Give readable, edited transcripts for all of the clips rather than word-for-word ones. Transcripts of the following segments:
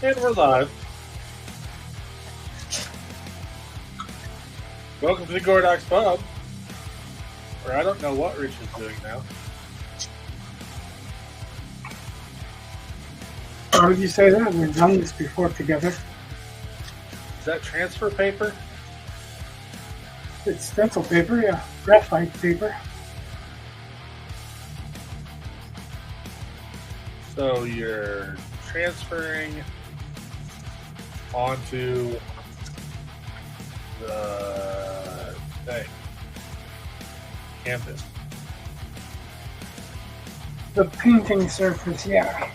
And we're live. Welcome to the Gored Pub, where I don't know what Rich is doing now. Why would you say that? We've done this before together. Is that transfer paper? It's stencil paper, yeah. Graphite paper. So you're transferring onto the thing. Canvas. The painting surface, yeah.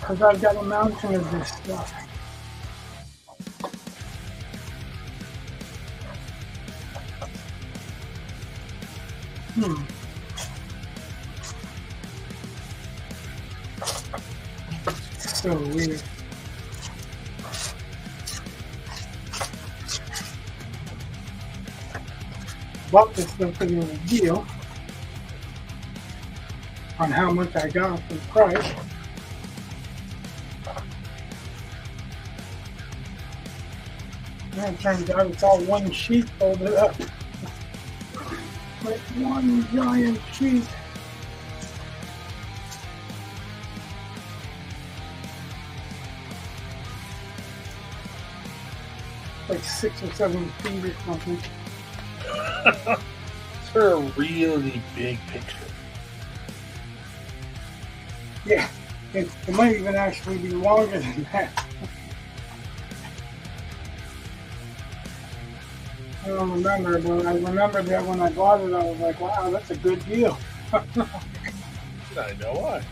Because I've got a mountain of this stuff. So weird. Bought this stuff because it was a deal on how much I got for the price. And it turns out it's all one sheet folded up. Like one giant sheet. Like 6 or 7 feet or something. It's for a really big picture. Yeah, it might even actually be longer than that. I don't remember, but I remember that when I bought it, I was like, wow, that's a good deal. I know why.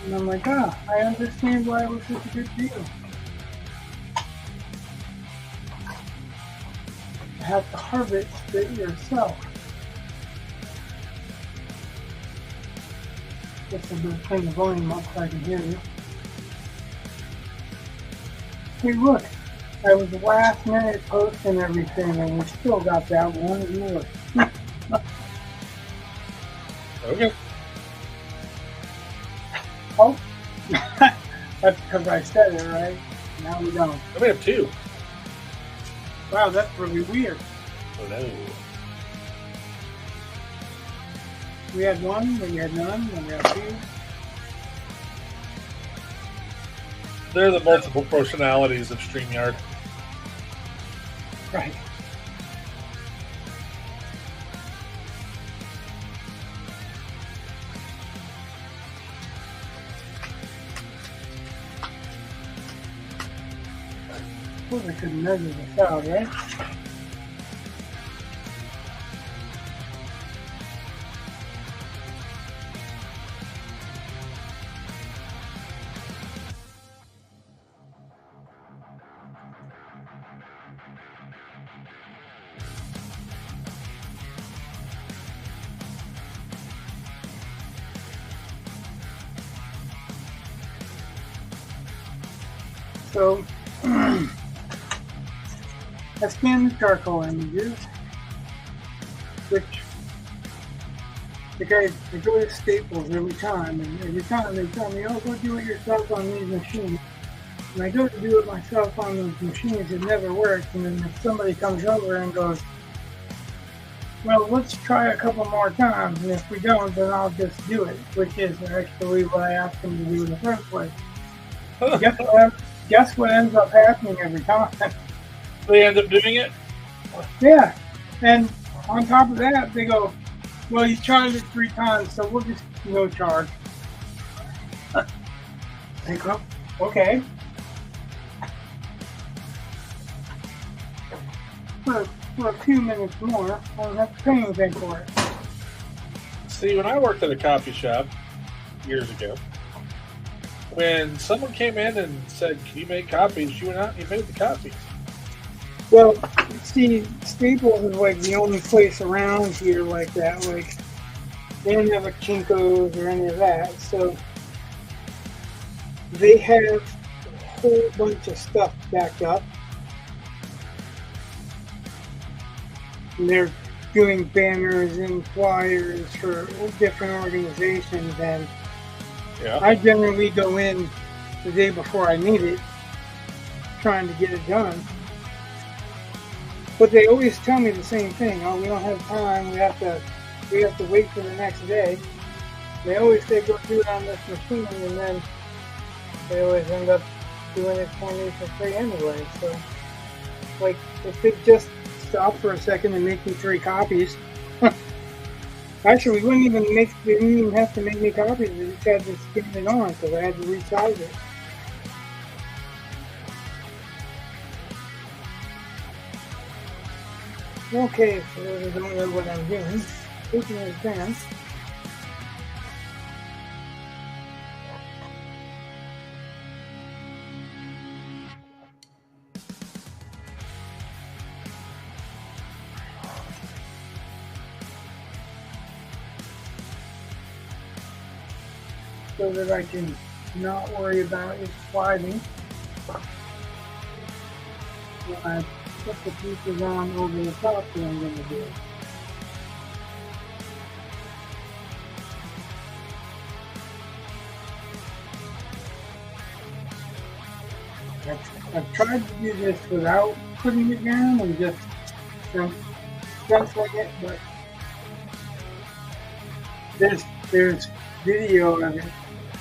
And I'm like, I understand why it was such a good deal. You have to harvest it yourself. Guess I'm going to turn the volume up so I can hear you. Hey, look, I was last minute posting everything, and we still got that one viewer. Okay. Oh, that's because I said it, right? Now we don't. We have 2. Wow, that's really weird. Oh no. We had 1, we had none, and we had 2. They're the multiple personalities of StreamYard. Right. Suppose I could measure this out, right? So, I scan the charcoal images, which I go to Staples every time, and every time they tell me, oh, go do it yourself on these machines. And I go to do it myself on those machines, it never works, and then if somebody comes over and goes, well, let's try a couple more times, and if we don't, then I'll just do it, which is actually what I asked them to do in the first place. Guess what ends up happening every time? They end up doing it? Yeah. And on top of that, they go, well, he's tried it 3 times, so we'll just no charge. I go, Okay. For a few minutes more, I don't have to pay anything for it. See, when I worked at a coffee shop years ago, when someone came in and said, "Can you make copies?" you went out and you made the copies. Well, see, Staples is like the only place around here like that. Like, they don't have a Kinko's or any of that. So they have a whole bunch of stuff backed up. And they're doing banners and flyers for different organizations, and I generally go in the day before I need it, trying to get it done. But they always tell me the same thing. Oh, we don't have time. We have to wait for the next day. They always say go do it on this machine, and then they always end up doing it for me for free anyway. So, like, if they just stop for a second and make me 3 copies. Actually, they didn't even have to make me copies. They just had to scan it on because I had to resize it. Okay, for those who don't know what I'm doing, taking it down. So that I can not worry about it sliding. So I put the pieces on over the top that I'm going to do. I've tried to do this without putting it down and just stenciling it, but there's video of it.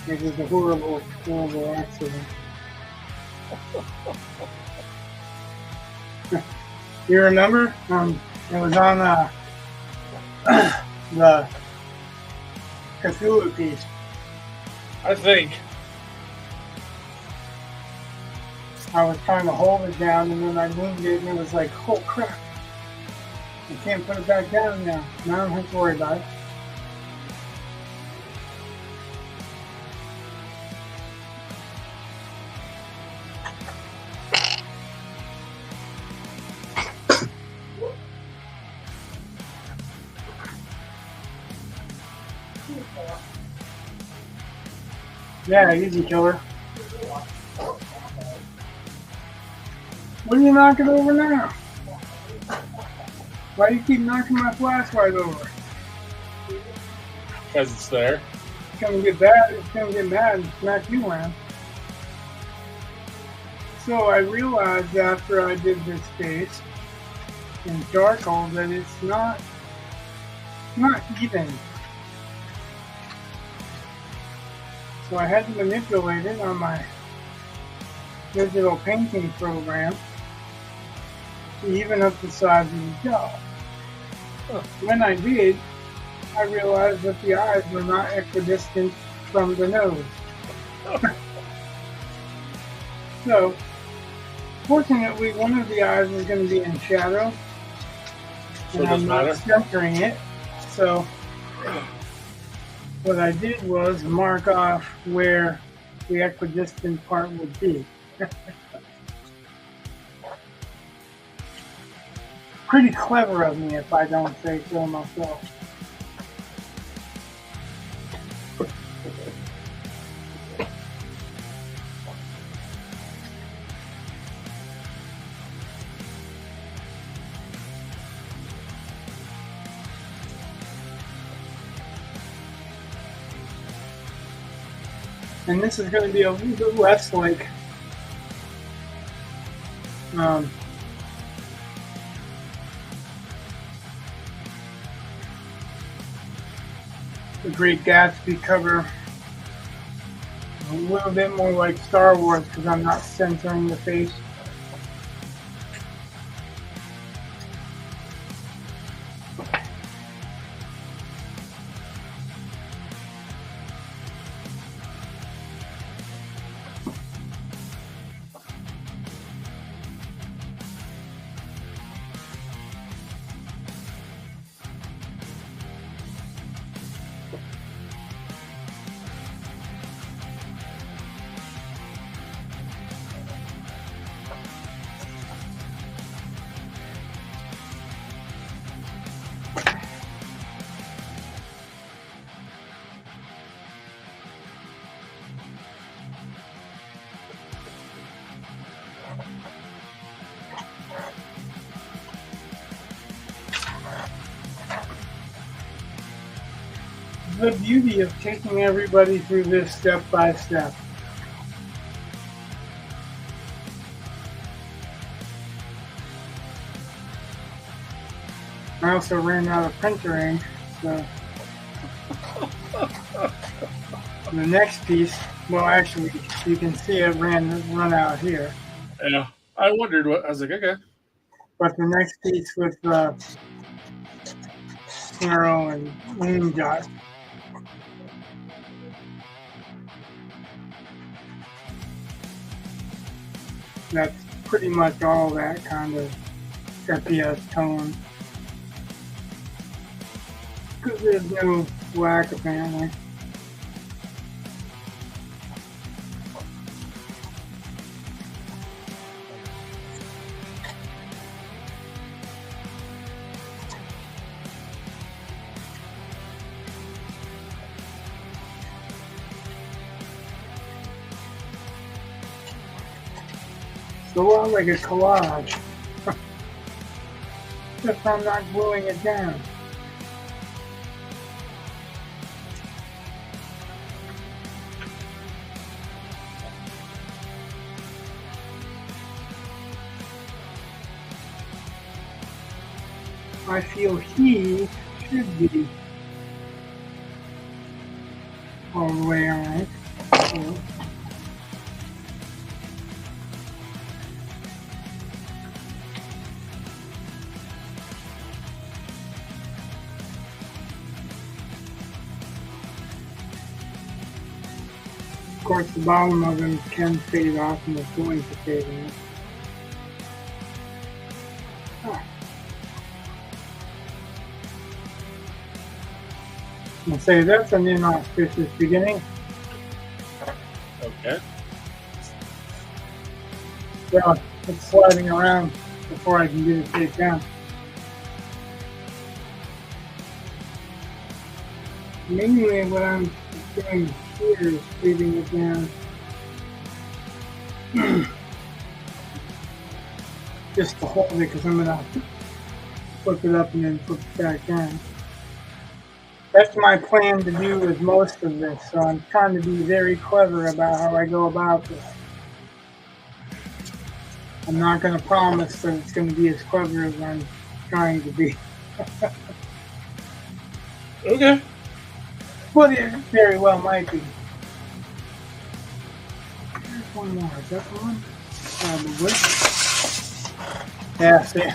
It was a horrible, horrible accident. You remember? It was on the Cthulhu piece. I think. I was trying to hold it down, and then I moved it, and it was like, oh crap. I can't put it back down now. Now I don't have to worry about it. Yeah, easy killer. What are you knocking over now? Why do you keep knocking my flashlight over? Because it's there. It's gonna get bad. It's gonna get mad and smack you around. So I realized after I did this face in charcoal that it's not even. So I had to manipulate it on my digital painting program to even up the size of the job. When I did, I realized that the eyes were not equidistant from the nose. So, fortunately, one of the eyes is going to be in shadow, and I'm not centering it. So, what I did was mark off where the equidistant part would be. Pretty clever of me, if I don't say so myself. And this is going to be a little bit less like the Great Gatsby cover, a little bit more like Star Wars because I'm not centering the face. the beauty of taking everybody through this step by step. I also ran out of printer ink, so the next piece, well, actually, you can see it run out here. Yeah, I wondered what. I was like, okay. But the next piece with snarl and wing dot. That's pretty much all that kind of FPS tone. Because there's no black apparently. It's a lot like a collage. If I'm not gluing it down. I feel he should be all the way on it. So. Of course, the bottom of them can fade off and it's going to fade off. I'll say that's an inauspicious beginning. Okay. Yeah, it's sliding around before I can get it taped down. Mainly what I'm doing here is feeding it down. Just to hold it because I'm going to flip it up and then flip it back down. That's my plan to do with most of this, so I'm trying to be very clever about how I go about this. I'm not going to promise that it's going to be as clever as I'm trying to be. Okay. But it very well might be. There's one more. Is that the one? Probably. Yeah, see.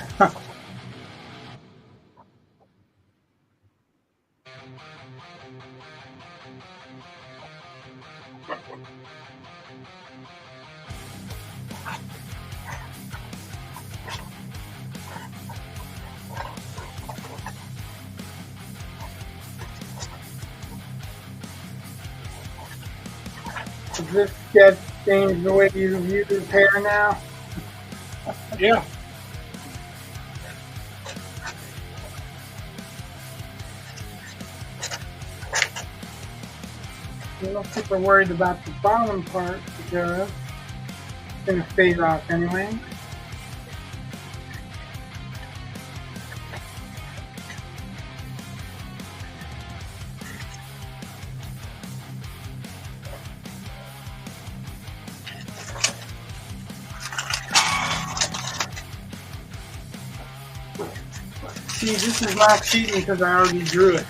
Does this sketch change the way you view this hair now? Yeah. I'm not super worried about the bottom part because it's going to fade off anyway. See, this is not cheating because I already drew it.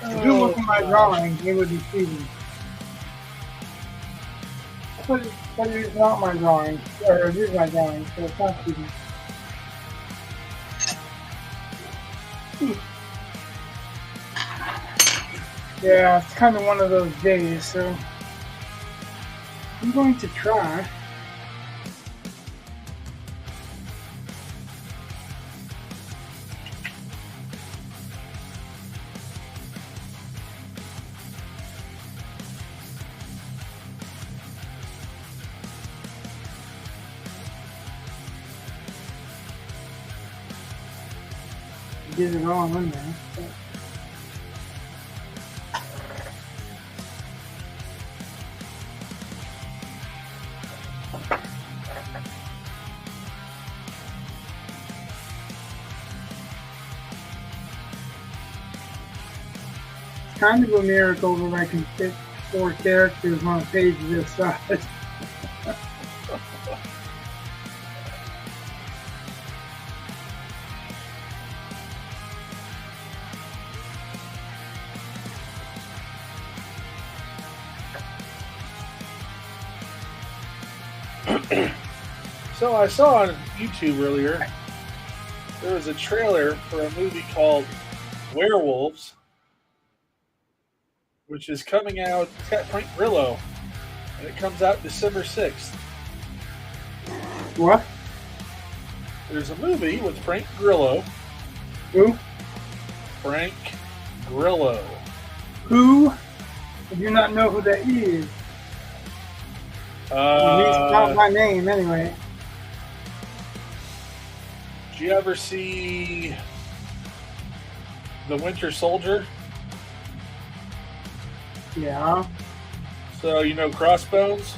If you look at my drawing, it would be cheating. But it is not my drawing, or it is my drawing, so it's not cheating. Yeah, it's kind of one of those days, so I'm going to try. Get it all in there. kind of a miracle that I can fit 4 characters on a page this size. So I saw on YouTube earlier, there was a trailer for a movie called Werewolves, which is coming out. It's got Frank Grillo, and it comes out December 6th. What? There's a movie with Frank Grillo. Who? Frank Grillo. Who? I do not know who that is. He's not my name anyway. Did you ever see The Winter Soldier? Yeah. So you know Crossbones?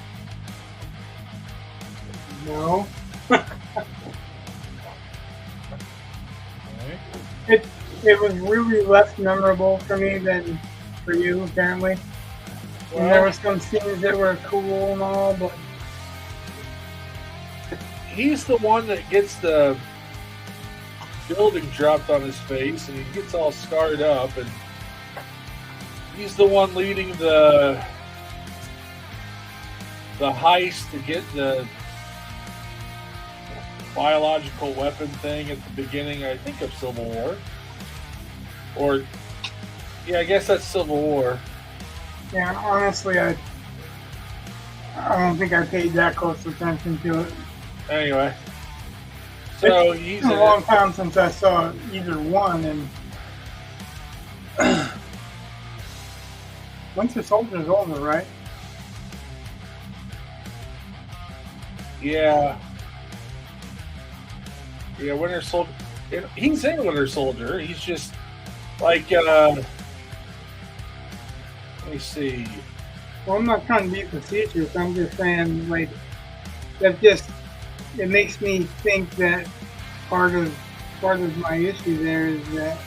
No. Okay. It was really less memorable for me than for you, apparently. Well, And there were some scenes that were cool and all, but he's the one that gets the building dropped on his face, and he gets all scarred up, and he's the one leading the heist to get the biological weapon thing at the beginning, I think, of Civil War. Or, yeah, I guess that's Civil War. yeah, honestly, I don't think I paid that close attention to it. Anyway, so It's he's been a long time since I saw either one, and Winter Soldier's over, right? Yeah, Winter Soldier. He's in Winter Soldier. He's just like, let me see. Well, I'm not trying to be facetious. I'm just saying, like, it makes me think that part of my issue there is that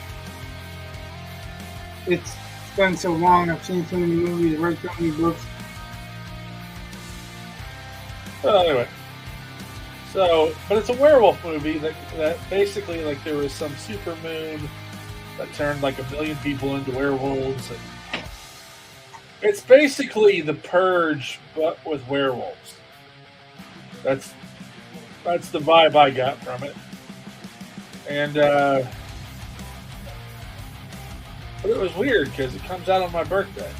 it's been so long. I've seen so many movies, read so many books. Well, anyway. So, but it's a werewolf movie that basically, like, there was some supermoon that turned like 1 million people into werewolves. And it's basically The Purge, but with werewolves. That's the vibe I got from it. And but it was weird because it comes out on my birthday.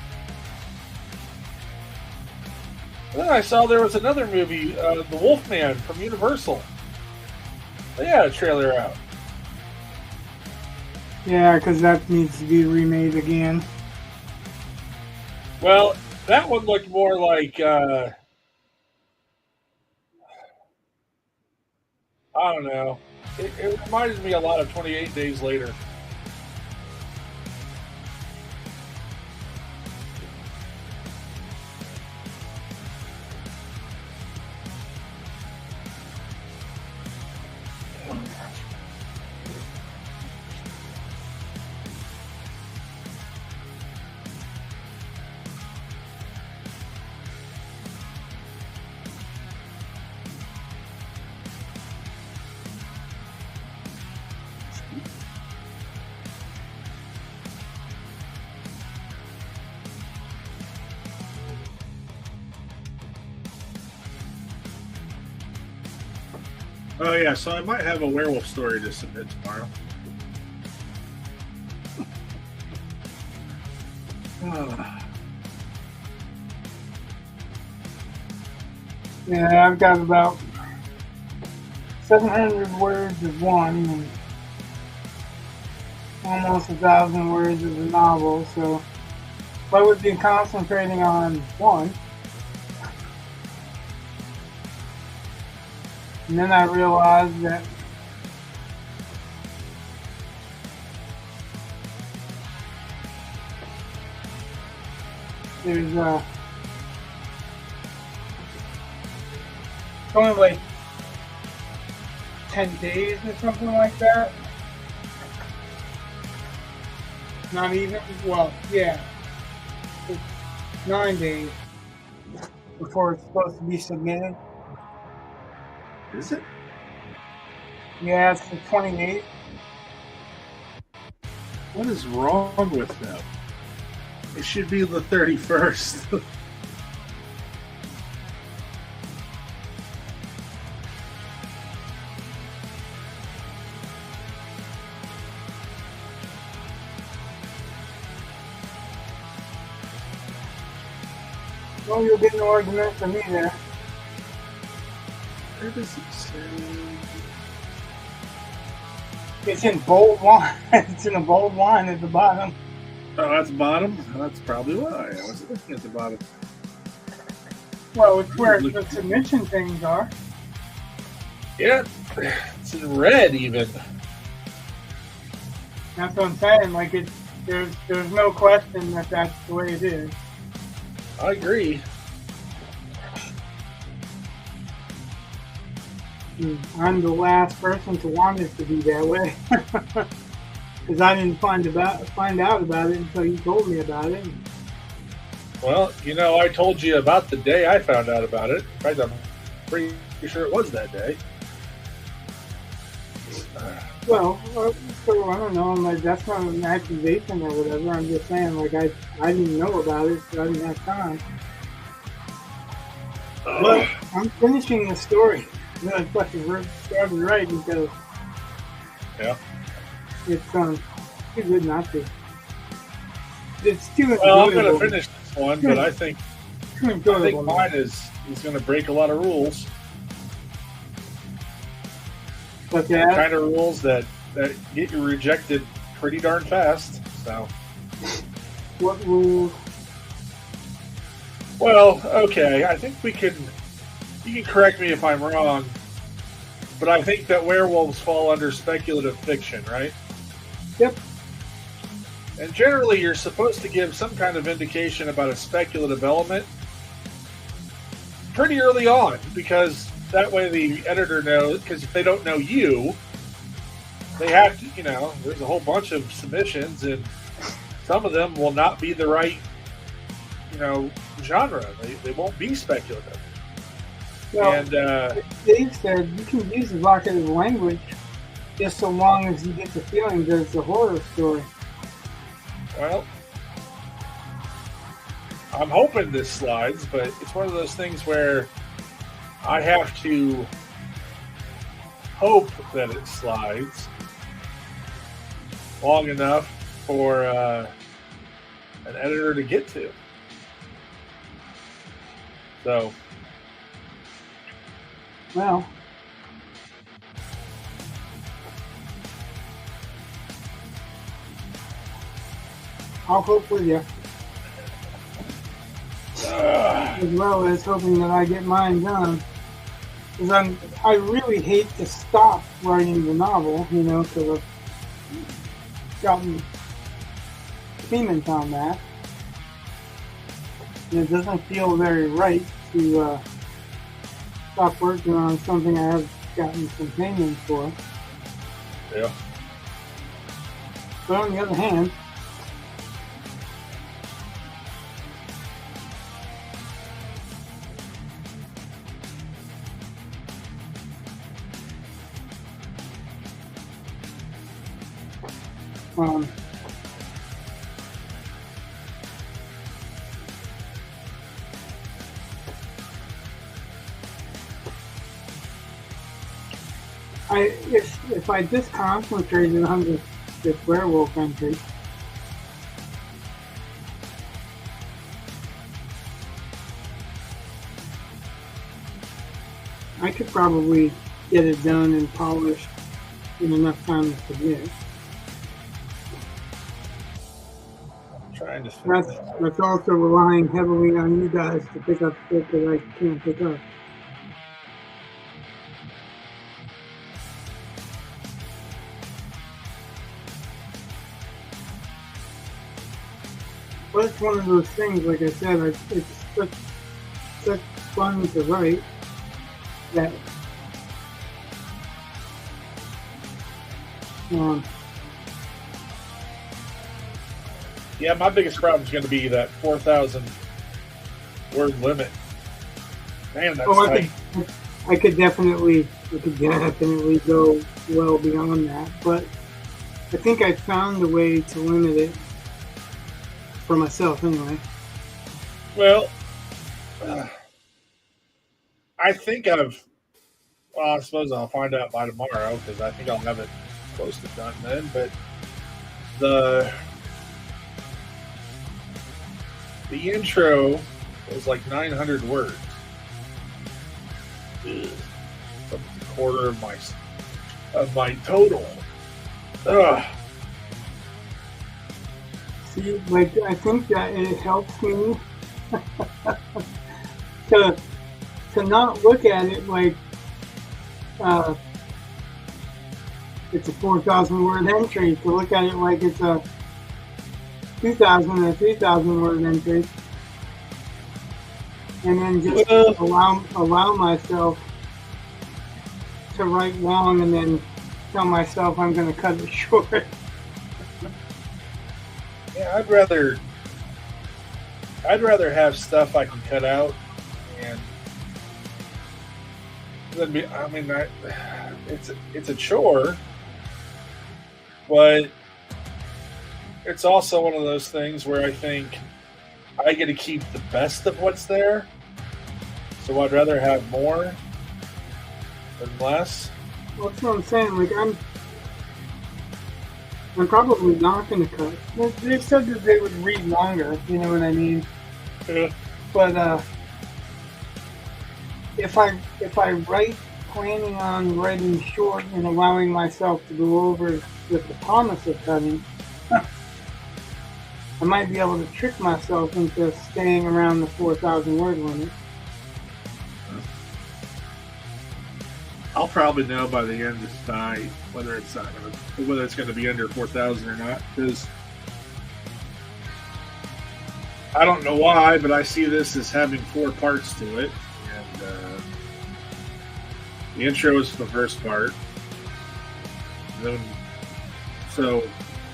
And then I saw there was another movie, The Wolfman from Universal. They had a trailer out. Yeah, because that needs to be remade again. Well, that one looked more like, I don't know. It reminded me a lot of 28 Days Later. Oh yeah, so I might have a werewolf story to submit tomorrow. Yeah, I've got about 700 words of one and almost 1,000 words of a novel, so if I would be concentrating on one, and then I realized that there's only like 10 days or something like that. Not even, well, yeah. It's 9 days before it's supposed to be submitted. Is it? Yeah, it's the 28th. What is wrong with them? It should be the 31st. Well, you'll get an argument from me there. Where does it say? It's in bold line. It's in a bold line at the bottom. Oh, that's bottom? That's probably why. I was looking at the bottom. Well, it's where the submission things are. Yeah, it's in red even. That's what I'm saying. Like, there's no question that that's the way it is. I agree. I'm the last person to want it to be that way. Because I didn't find out about it until you told me about it. Well, you know, I told you about the day I found out about it. In fact, I'm pretty sure it was that day. Well, so I don't know. Like, that's not an accusation or whatever. I'm just saying, like, I didn't know about it, so I didn't have time. But I'm finishing the story. You know, it's fucking started right because it's too good not to. It's too enjoyable. Well, I'm going to finish this one, but I think mine is going to break a lot of rules. But the kind of rules that get you rejected pretty darn fast. So, what rules? Well, okay, I think you can correct me if I'm wrong, but I think that werewolves fall under speculative fiction, right? Yep. And generally, you're supposed to give some kind of indication about a speculative element pretty early on, because that way the editor knows, because if they don't know you, they have to, you know, there's a whole bunch of submissions, and some of them will not be the right, you know, genre. They won't be speculative. Well, and Dave said you can use evocative language just so long as you get the feeling that it's a horror story. Well, I'm hoping this slides, but it's one of those things where I have to hope that it slides long enough for an editor to get to. So, well, I'll hope with you. As well as hoping that I get mine done. Because I really hate to stop writing the novel, you know, because I've gotten payment on that. And it doesn't feel very right to stop working on something I have gotten some payment for. Yeah. But on the other hand, if I just concentrated on this werewolf entry, I could probably get it done and polished in enough time to submit. Trying to that's also relying heavily on you guys to pick up shit that I can't pick up. But it's one of those things, like I said, it's such fun to write that Yeah, my biggest problem is going to be that 4,000 word limit. Man, that's tight. I could definitely go well beyond that, but I think I found a way to limit it for myself anyway. Well, I think well, I suppose I'll find out by tomorrow because I think I'll have it close to done then. But the intro was like 900 words. Ugh. A quarter of my total. Ugh. See, like I think that it helps me to not look at it like it's a 4,000 word entry. To look at it like it's a 2,000 or 3,000 word entry, and then just allow myself to write long, and then tell myself I'm going to cut it short. Yeah, I'd rather have stuff I can cut out, and it's a chore, but it's also one of those things where I think I get to keep the best of what's there. So I'd rather have more than less. Well, that's what I'm saying. Like I'm probably not going to cut. They said that they would read longer. You know what I mean? Yeah. But if I write planning on writing short and allowing myself to go over with the promise of cutting, I might be able to trick myself into staying around the 4,000 word limit. I'll probably know by the end of tonight whether it's going to be under 4,000 or not, because I don't know why, but I see this as having 4 parts to it, and the intro is the first part. Then, so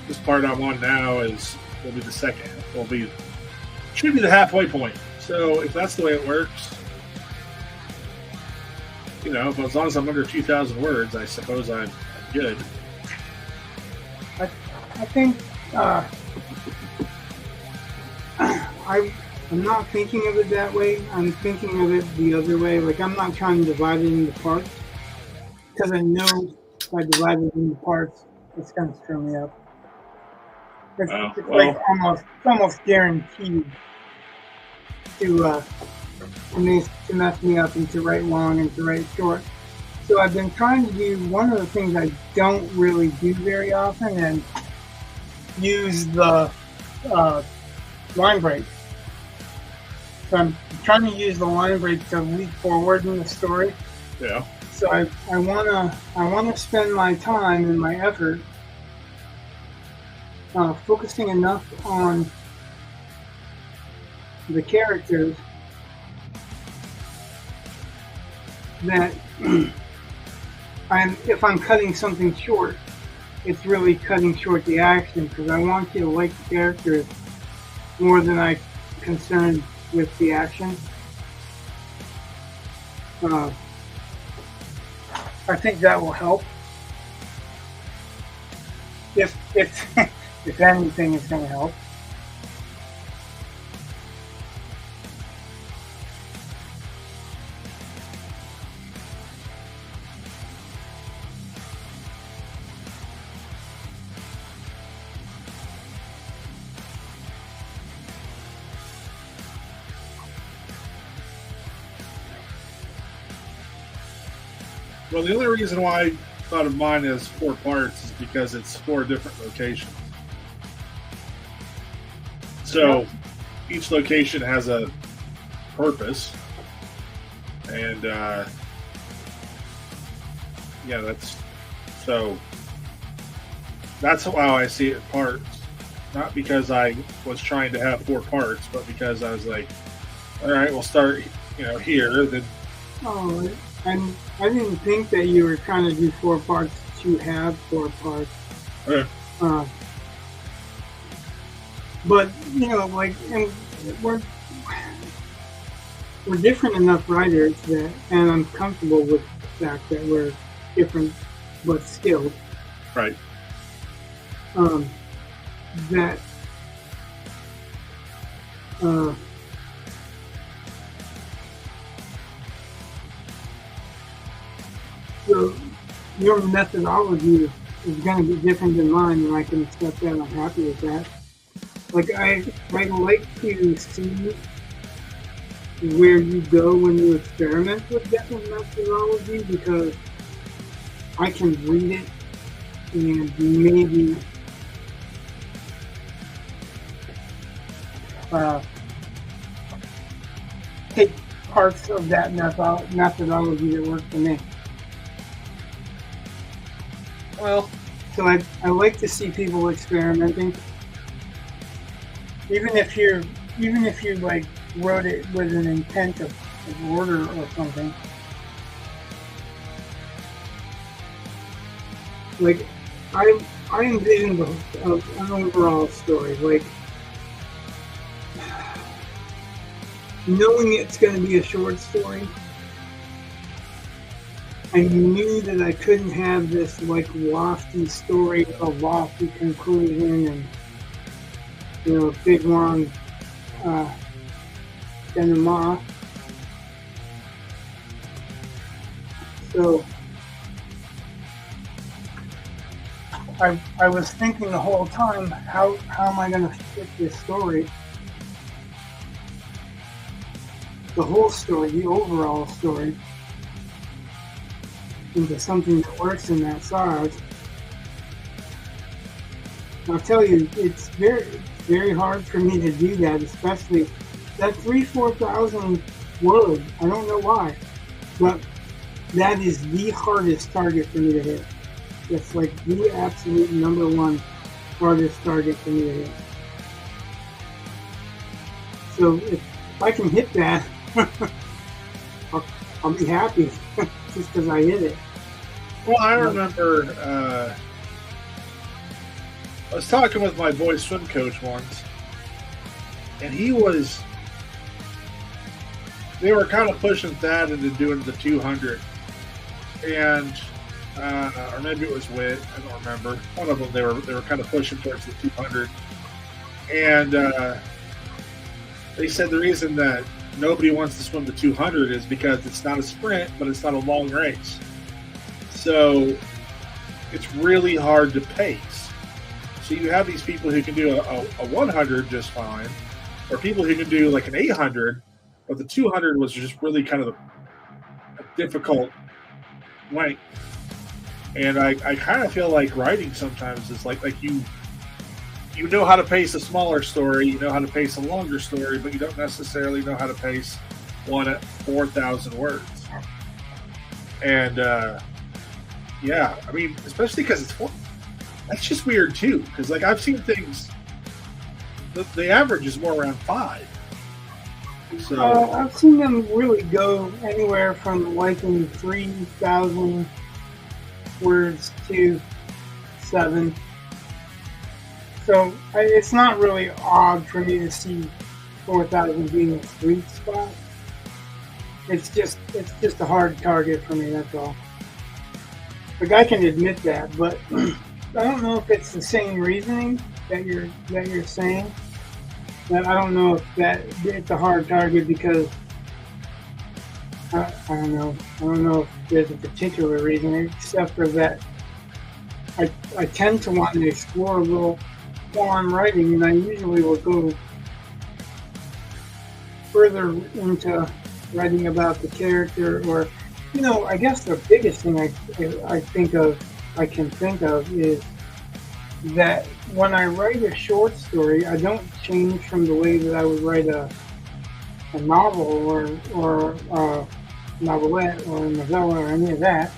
this part I'm on now will be the second. Should be the halfway point. So if that's the way it works, you know, but as long as I'm under 2,000 words, I suppose I'm good. I think I'm not thinking of it that way. I'm thinking of it the other way. Like I'm not trying to divide it into parts, because I know if I divide it into parts, it's going to screw me up. It's like almost guaranteed to mess me up and to write long and to write short. So I've been trying to do one of the things I don't really do very often, and use the line break. So I'm trying to use the line break to lead forward in the story. Yeah. So I wanna spend my time and my effort focusing enough on the characters that if I'm cutting something short, it's really cutting short the action, because I want you to like the characters more than I'm concerned with the action. I think that will help. If anything, it's going to help. Well, the only reason why I thought of mine as 4 parts is because it's 4 different locations. So each location has a purpose, and that's how I see it parts. Not because I was trying to have 4 parts, but because I was like, all right, we'll start, here. Then. Oh, and I didn't think that you were trying to do 4 parts to have 4 parts. Okay. But like, and we're different enough writers that, and I'm comfortable with the fact that we're different but skilled. Right. That so your methodology is going to be different than mine, and I can accept that. I'm happy with that. Like I like to see where you go when you experiment with different methodology, because I can read it and maybe take parts of that methodology that work for me. Well, so I like to see people experimenting, even if you like wrote it with an intent of order or something. Like I envision an overall story, like knowing it's going to be a short story. I knew that I couldn't have this like lofty story, a lofty conclusion, and big long denouement. So I was thinking the whole time, how am I going to fit this story? The whole story, the overall story, into something that works in that size. I'll tell you, it's very, very hard for me to do that, especially that 3,000-4,000 word. I don't know why, but that is the hardest target for me to hit. It's like the absolute number one hardest target for me to hit. So if I can hit that, I'll be happy just because I hit it. Well, I remember I was talking with my boy swim coach once, and they were kind of pushing Thad into doing the 200, and or maybe it was Witt, I don't remember. One of them, they were kind of pushing towards the 200, and they said the reason that nobody wants to swim the 200 is because it's not a sprint, but it's not a long race. So it's really hard to pace. So you have these people who can do a 100 just fine, or people who can do like an 800, but the 200 was just really kind of a difficult length. And I kind of feel like writing sometimes is like you know how to pace a smaller story, you know how to pace a longer story, but you don't necessarily know how to pace one at 4,000 words. And yeah, I mean, especially because that's just weird too. Because like I've seen things, the average is more around 5. So I've seen them really go anywhere from like in 3,000 words to 7. So it's not really odd for me to see 4,000 being a sweet spot. It's just a hard target for me. That's all. Like I can admit that, but I don't know if it's the same reasoning that you're saying. That I don't know if that it's a hard target because I don't know. I don't know if there's a particular reason, except for that I tend to want to explore a little while I'm writing, and I usually will go further into writing about the character, or I guess the biggest thing I can think of is that when I write a short story, I don't change from the way that I would write a novel or a novelette or a novella or any of that.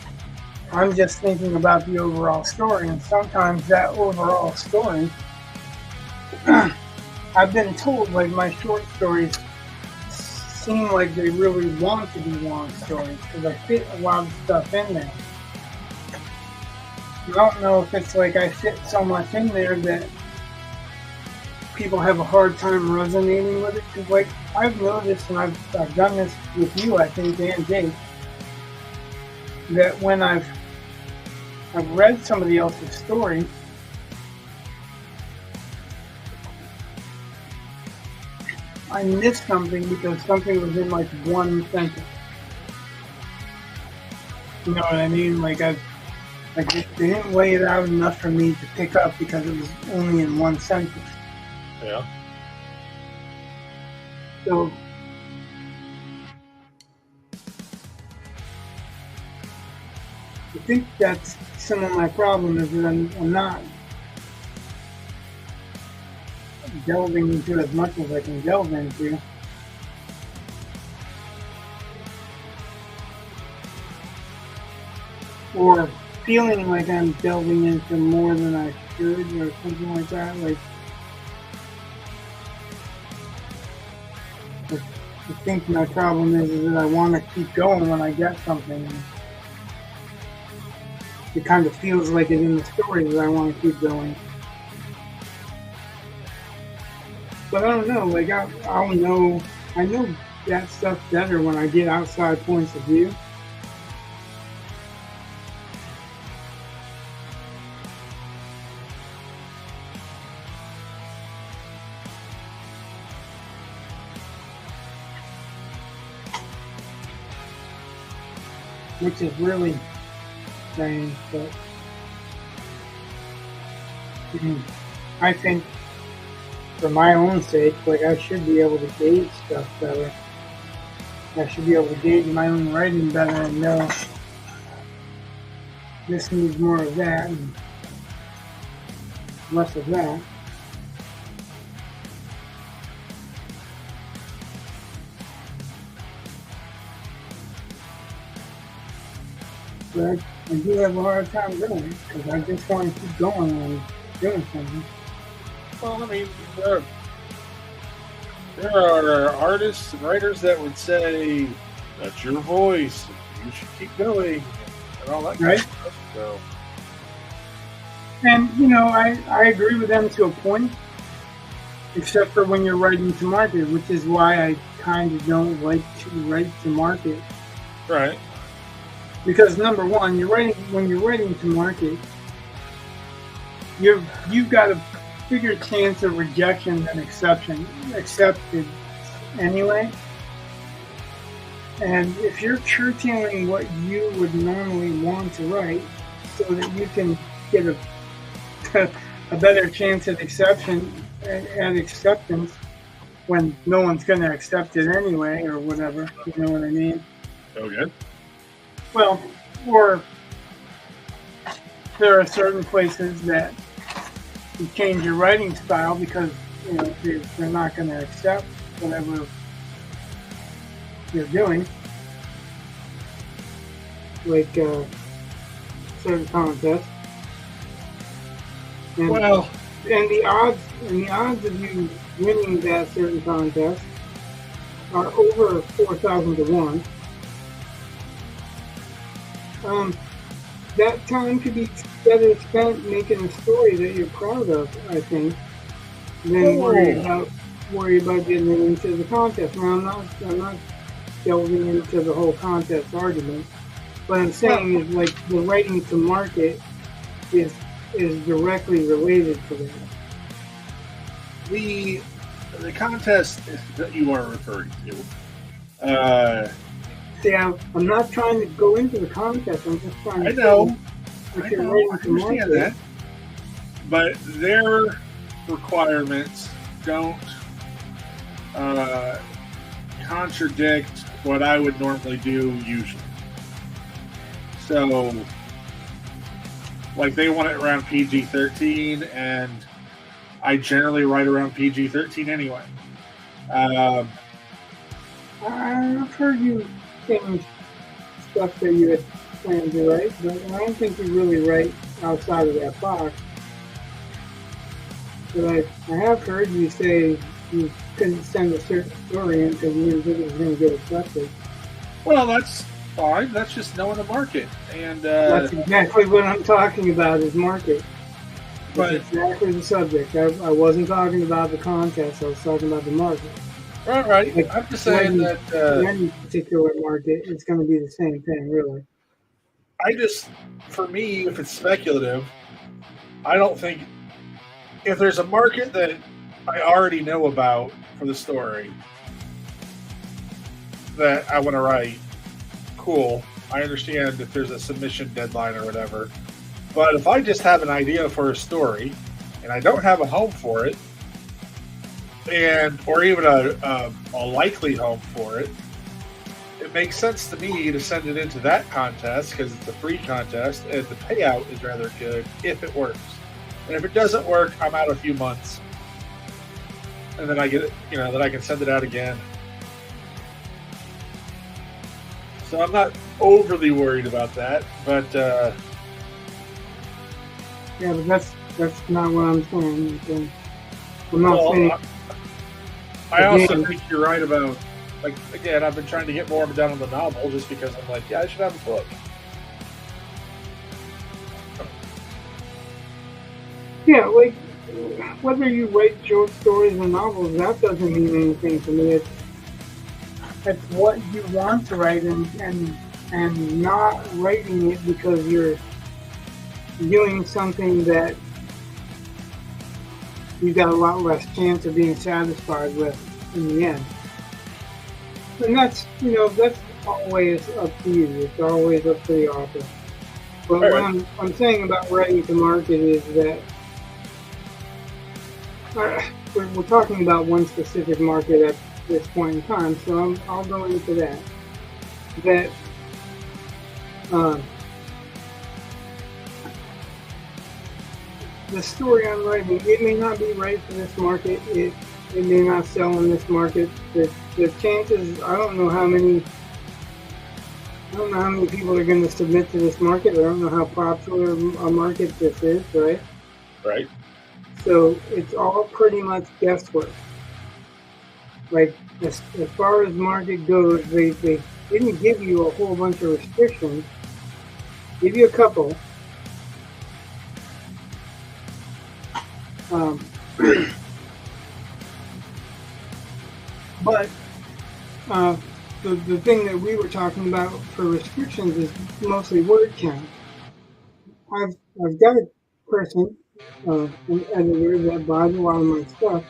I'm just thinking about the overall story, and sometimes that overall story, I've been told like my short stories seem like they really want to be long stories because I fit a lot of stuff in there. I don't know if it's like I fit so much in there that people have a hard time resonating with it. Because, like, I've noticed, and I've done this with you, I think, and Jake, that when I've read somebody else's story, I missed something because something was in like one sentence. You know what I mean? Like they didn't lay it out enough for me to pick up because it was only in one sentence. Yeah. So I think that's some of my problem is that I'm not delving into as much as I can delve into. Or feeling like I'm delving into more than I should or something like that. Like, I think my problem is that I want to keep going when I get something. It kind of feels like it in the story that I want to keep going. But I don't know, like I know that stuff better when I get outside points of view. Which is really strange, but I think for my own sake, like I should be able to gauge stuff better. I should be able to gauge my own writing better and know this needs more of that and less of that. But I do have a hard time doing it because I just want to keep going and doing something. Well, I mean, there are artists and writers that would say that's your voice, you should keep going, and all that kind of stuff. So. And you know, I agree with them to a point, except for when you're writing to market, which is why I kind of don't like to write to market. Right. Because number one, when you're writing to market, you've got a bigger chance of rejection than accepted anyway. And if you're curtailing what you would normally want to write so that you can get a better chance at acceptance when no one's going to accept it anyway or whatever, you know what I mean? Okay. Well, or there are certain places that you change your writing style because you know they're not going to accept whatever you're doing, like certain contests. And, well, and the odds of you winning that certain contest are over 4,000 to 1. That time could be better spent making a story that you're proud of, I think, than worry about getting into the contest. Now, I'm not delving into the whole contest argument. What I'm saying is, like, the writing to market is directly related to that. The contest that you are referring to. See, I'm not trying to go into the contest. I'm just trying to. I know. I understand that. But their requirements don't contradict what I would normally do usually. So, like, they want it around PG-13, and I generally write around PG-13 anyway. I've heard you saying stuff that you had planned to write, but I don't think you really write outside of that box. But I have heard you say you couldn't send a certain story in because you didn't think it was going to get accepted. Well, that's fine. That's just knowing the market. And that's exactly what I'm talking about is market. But That's exactly the subject. I wasn't talking about the contest. I was talking about the market. right. Like, I'm just saying in that any particular market, it's going to be the same thing, really. for me, if it's speculative, I don't think if there's a market that I already know about for the story that I want to write, cool. I understand if there's a submission deadline or whatever. But if I just have an idea for a story and I don't have a home for it, or even a likely home for it, it makes sense to me to send it into that contest because it's a free contest and the payout is rather good if it works. And if it doesn't work, I'm out a few months, and then I get it. Then I can send it out again. So I'm not overly worried about that, but yeah, but that's not what I'm saying. I'm not saying. I also think you're right about, like, again, I've been trying to get more done on the novel just because I'm like, yeah, I should have a book. Yeah, like, whether you write short stories or novels, that doesn't mean anything to me. It's what you want to write and not writing it because you're doing something that you got a lot less chance of being satisfied with in the end. And that's always up to you. It's always up to the author. But what I'm saying about writing to market is that we're talking about one specific market at this point in time, so I'll go into that. The story I'm writing, it may not be right for this market. It may not sell in this market. The chances, I don't know how many people are going to submit to this market. I don't know how popular a market this is, right? Right. So it's all pretty much guesswork. Like, as far as market goes, they didn't give you a whole bunch of restrictions. Give you a couple. But the thing that we were talking about for restrictions is mostly word count. I've got a person, an editor that buys a lot of my stuff,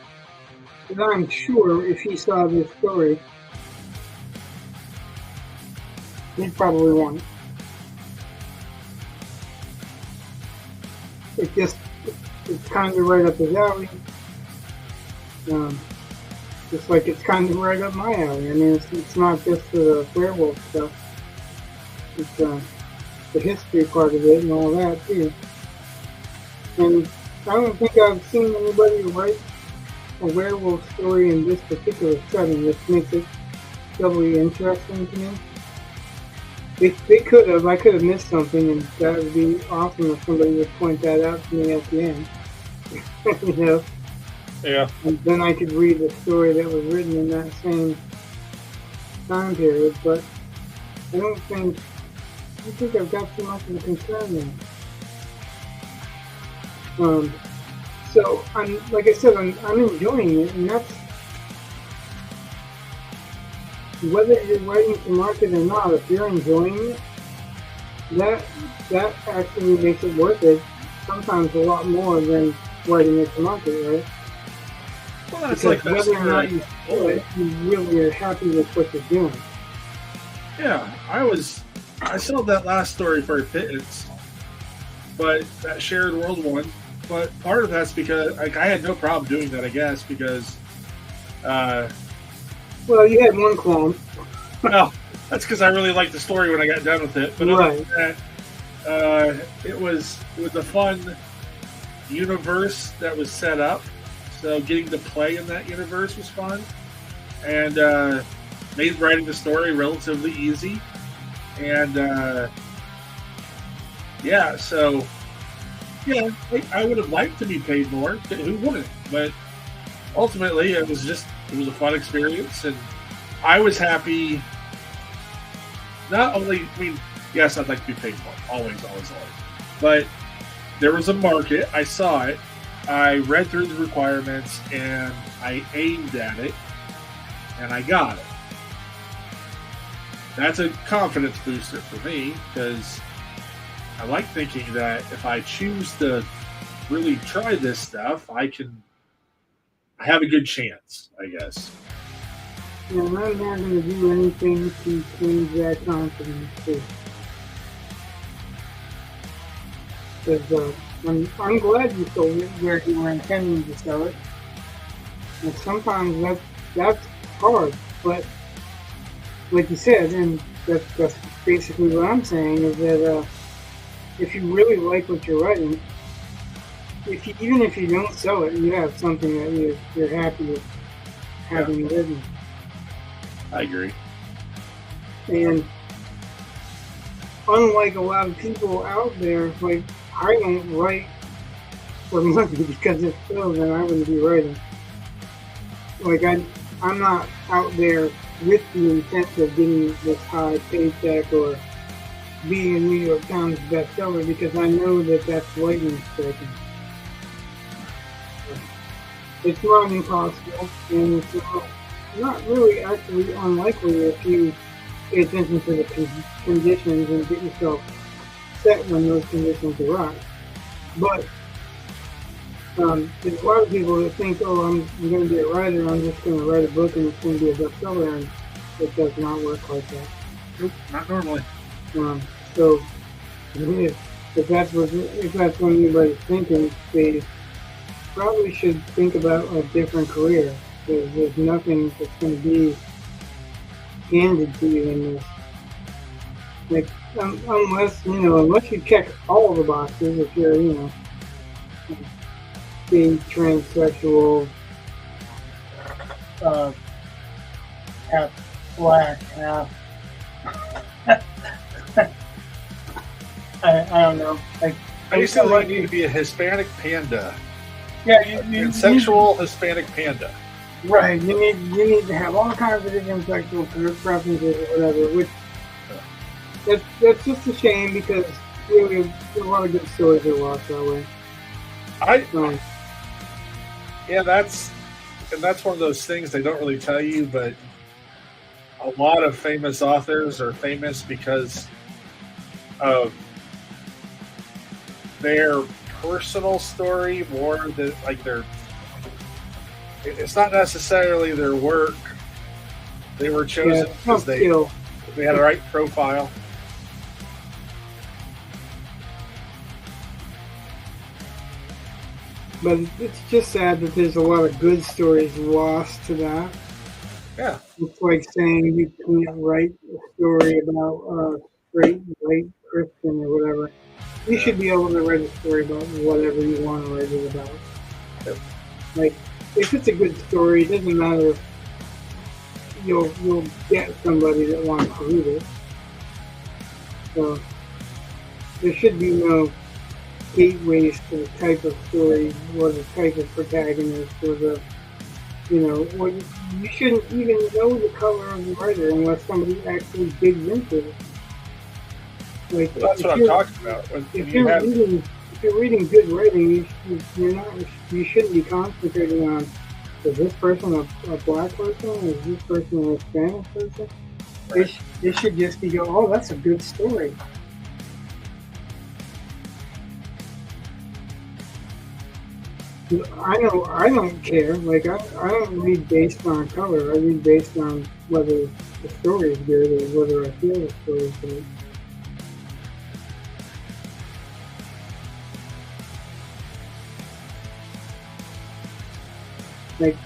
and I'm sure if he saw this story, he'd probably want it. It's kind of right up his alley. Just like it's kind of right up my alley. I mean, it's not just for the werewolf stuff. It's the history part of it and all that too. And I don't think I've seen anybody write a werewolf story in this particular setting, which makes it doubly interesting to me. They could have. I could have missed something, and that would be awesome if somebody would point that out to me at the end. You know? Yeah. And then I could read the story that was written in that same time period, but I don't think I've got too much of a concern there. So like I said, I'm enjoying it, and that's whether you're writing to market or not. If you're enjoying it, that actually makes it worth it. Sometimes a lot more than writing it to market, right? Well, that's because like whether or not you do it, you really are happy with what you're doing. Yeah, I sold that last story for a pittance, but that shared world one. But part of that's because I had no problem doing that, I guess, because well, you had one clone. Well, that's because I really liked the story when I got done with it. But other than that, it was a fun universe that was set up. So getting to play in that universe was fun, and made writing the story relatively easy. And I would have liked to be paid more. Who wouldn't? But ultimately, it was a fun experience, and I was happy. Not only, yes, I'd like to be paid more, always, but there was a market. I saw it. I read through the requirements and I aimed at it and I got it. That's a confidence booster for me because I like thinking that if I choose to really try this stuff, I have a good chance, I guess. And I'm not going to do anything to change that confidence too. Because I'm glad you sold it where you were intending to sell it. And sometimes that's hard, but like you said, and that's basically what I'm saying, is that if you really like what you're writing, even if you don't sell it, you have something that you're happy with having written. I agree. And unlike a lot of people out there, like, I don't write for money because if so, then I wouldn't be writing. Like, I'm not out there with the intent of getting this high paycheck or being a New York Times bestseller, because I know that that's lightning striking. It's not impossible, and it's not really actually unlikely if you pay attention to the conditions and get yourself set when those conditions arise. But there's a lot of people that think, oh, I'm going to be a writer, I'm just going to write a book and it's going to be a bestseller, and it does not work like that. Nope, not normally. So if that's what anybody's thinking, they probably should think about a different career. There's nothing that's going to be handed to you in this. Like, unless you check all the boxes, if you're, being transsexual, half black, half I don't know. Like, I used to like you to be a Hispanic panda. Yeah, sexual Hispanic panda. Right. You need to have all kinds of different sexual preferences or whatever. Which that's just a shame, because really a lot of good stories are lost that way. That's one of those things they don't really tell you, but a lot of famous authors are famous because of their personal story more than it's not necessarily their work. They were chosen because they had the right profile. But it's just sad that there's a lot of good stories lost to that. Yeah. It's like saying you can't write a story about a straight white Christian or whatever. You should be able to write a story about whatever you want to write it about. Yep. Like, if it's a good story, it doesn't matter if you'll get somebody that wants to read it. So there should be no gateways to the type of story or the type of protagonist or the you shouldn't even know the color of the writer unless somebody actually digs into it. Like, that's what I'm talking about. If you're reading good writing, you shouldn't be concentrating on, is this person a black person? Is this person a Hispanic person? Right. It should just be oh, that's a good story. I don't care. Like, I don't read based on color. I read based on whether the story is good or whether I feel the story is good. Like,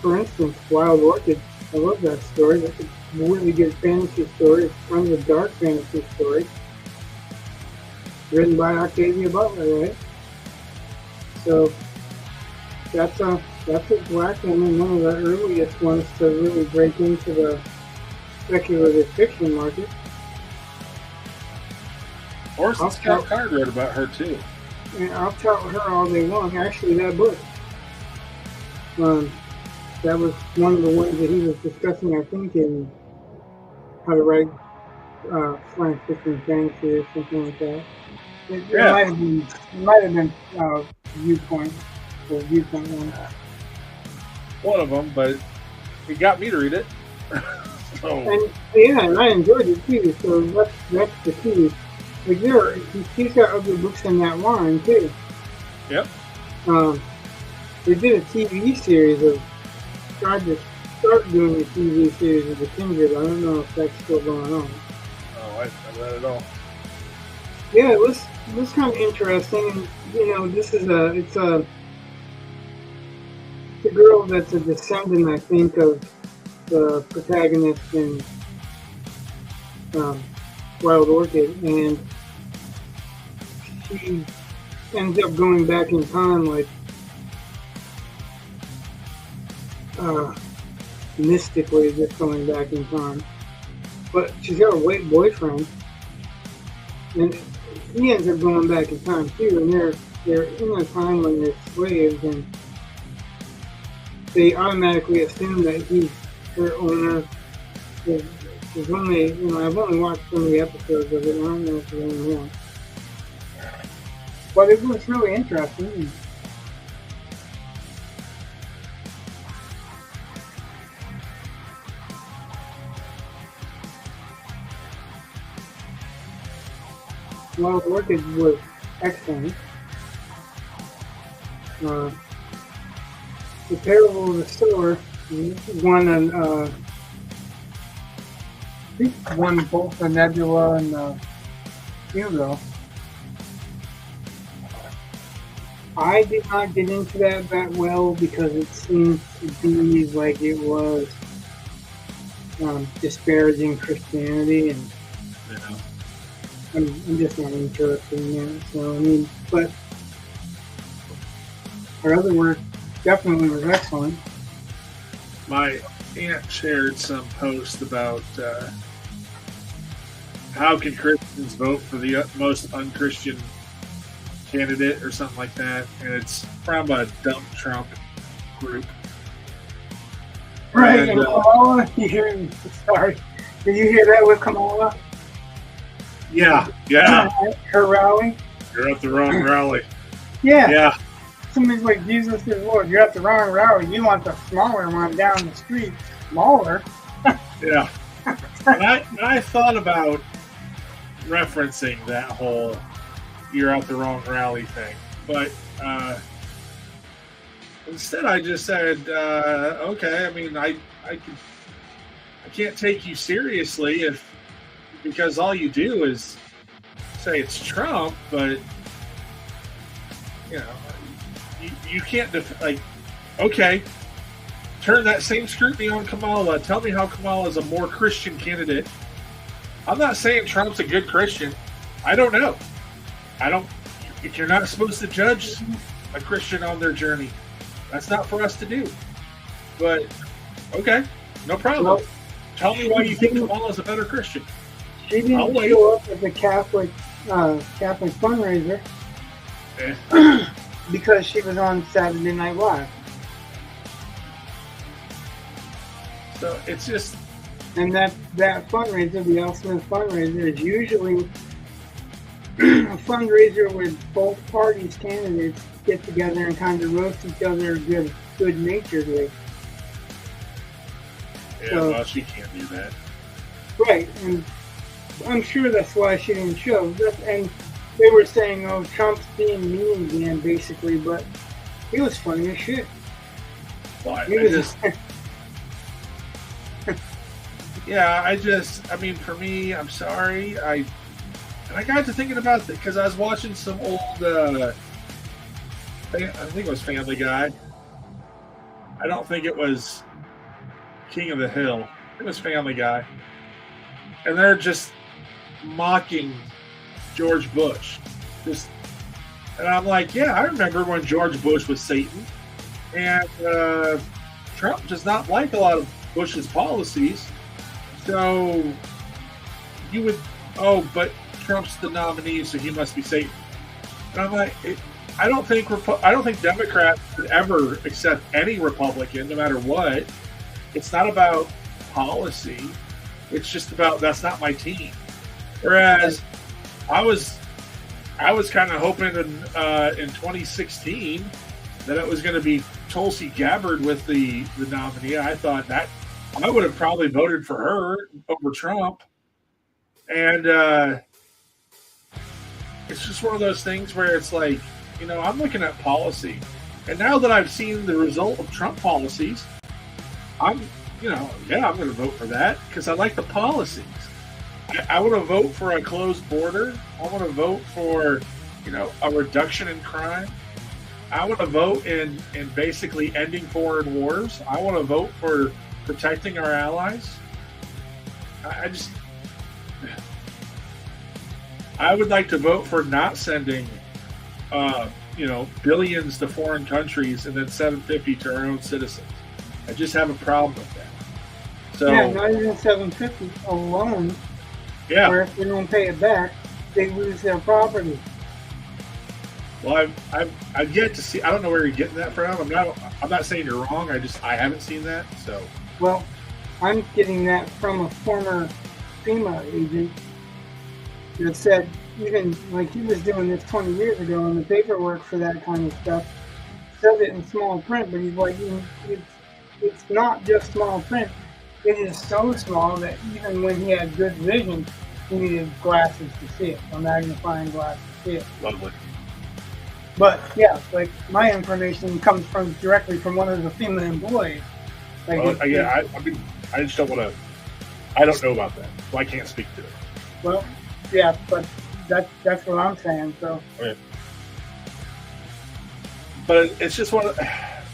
for instance, Wild Orchid. I love that story. That's a really good fantasy story. It's kind of a dark fantasy story. Written by Octavia Butler, right? So that's a black woman, one of the earliest ones to really break into the speculative fiction market. Orson Scott Card wrote about her too. And I'll tell her all day long. Actually, that book, that was one of the ones that he was discussing, I think, in How to Write Science Fiction Fantasy or something like that. It Yeah. might have been Viewpoint or Viewpoint one. One of them, but it got me to read it. So, And I enjoyed it too. So that's the key. Like he's got other books in that line too. yep. They did a TV series of tried to start doing a TV series of the Kindred. I don't know if that's still going on. Oh, I didn't know that at all. Yeah, it was kind of interesting. And, you know, it's a girl that's a descendant, I think, of the protagonist in Wild Orchid, and she ends up going back in time, like mystically, just going back in time. But she's got a white boyfriend, and he ends up going back in time too. And they're in a time when they're slaves, and they automatically assume that he's her owner. There's only, you know, I've only watched so many episodes of it. I don't know if there's any more. But it was really interesting. Wild Orchid was excellent. The Parable of the Sower won both the Nebula and the Hugo. I did not get into that well because it seemed to be like it was disparaging Christianity, and Yeah. I'm just not interested in that. So I mean, but her other work definitely was excellent. My aunt shared some post about how can Christians vote for the most unchristian candidate or something like that, and it's from a dump Trump group. Right, And, and Kamala, sorry, did you hear that with Kamala? yeah, Her rally? you're at the wrong rally. Yeah. Somebody's like, Jesus is Lord. You're at the wrong rally. You want the smaller one down the street. Smaller? Yeah. And I thought about referencing that whole "you're at the wrong rally" thing, but instead I just said, okay. I mean, I can't take you seriously because all you do is say it's Trump, but you know, you can't okay. Turn that same scrutiny on Kamala. Tell me how Kamala is a more Christian candidate. I'm not saying Trump's a good Christian. I don't know. You're not supposed to judge a Christian on their journey. That's not for us to do. But, okay, no problem. Well, tell me why you think Kamala's a better Christian. She didn't show up at the Catholic fundraiser because she was on Saturday Night Live. So it's just... And that fundraiser, the Al Smith fundraiser, is usually a fundraiser where both parties' candidates get together and kind of roast each other good-naturedly. Yeah, so, well, she can't do that. Right, and I'm sure that's why she didn't show. And they were saying, oh, Trump's being mean again, basically, but he was funny as shit. Well, I mean, for me, I'm sorry. I got to thinking about that because I was watching some old, I think it was Family Guy. I don't think it was King of the Hill. It was Family Guy. And they're just mocking George Bush. And I'm like, yeah, I remember when George Bush was Satan. And Trump does not like a lot of Bush's policies. So you would, but Trump's the nominee, so he must be Satan. And I'm like, I don't think Democrats would ever accept any Republican, no matter what. It's not about policy. It's just about that's not my team. Whereas I I was kind of hoping in 2016 that it was going to be Tulsi Gabbard with the nominee. I thought that I would have probably voted for her over Trump. And it's just one of those things where it's like, you know, I'm looking at policy. And now that I've seen the result of Trump policies, I'm going to vote for that because I like the policies. I want to vote for a closed border. I want to vote for, you know, a reduction in crime. I want to vote in basically ending foreign wars. I want to vote for protecting our allies. I would like to vote for not sending, billions to foreign countries and then $750 to our own citizens. I just have a problem with that. So yeah, not even $750 alone. Yeah. Where if they don't pay it back, they lose their property. Well, I've yet to see. I don't know where you're getting that from. I'm not saying you're wrong. I haven't seen that. So. Well, I'm getting that from a former FEMA agent that said even like he was doing this 20 years ago, and the paperwork for that kind of stuff said it in small print. But he's like, it's not just small print. It is so small that even when he had good vision, he needed glasses to see it, a magnifying glass to see it. Lovely. But yeah, like my information comes directly from one of the FEMA employees. Like I just don't want to. I don't know about that, so I can't speak to it. Well, yeah, but that's what I'm saying. So. Okay. But it's just one of.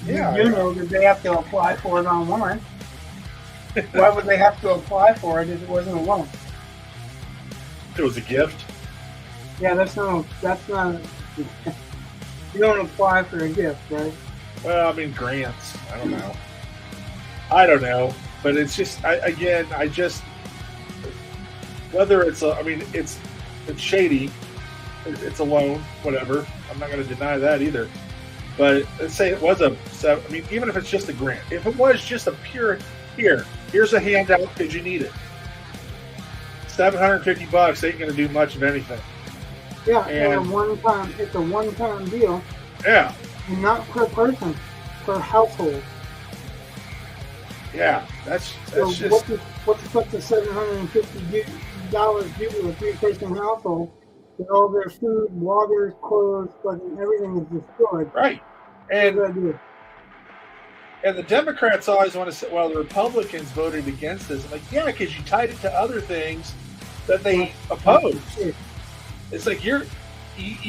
Yeah. You know that they have to apply for it online. Why would they have to apply for it if it wasn't a loan? It was a gift. Yeah, that's not. You don't apply for a gift, right? Well, I mean, grants. I don't know. But it's just, whether it's it's shady. It's a loan, whatever. I'm not going to deny that either. But let's say it was even if it's just a grant. If it was just a pure, here's a handout because you need it. $750 ain't going to do much of anything. Yeah, it's a one-time deal. Yeah. Not per person, per household. Yeah, that's so just... What's the $750 do to a three-person household with all their food, water, clothes, everything is destroyed? Right. And the Democrats always want to say, well, the Republicans voted against this. I'm like, yeah, because you tied it to other things that they opposed. It's like you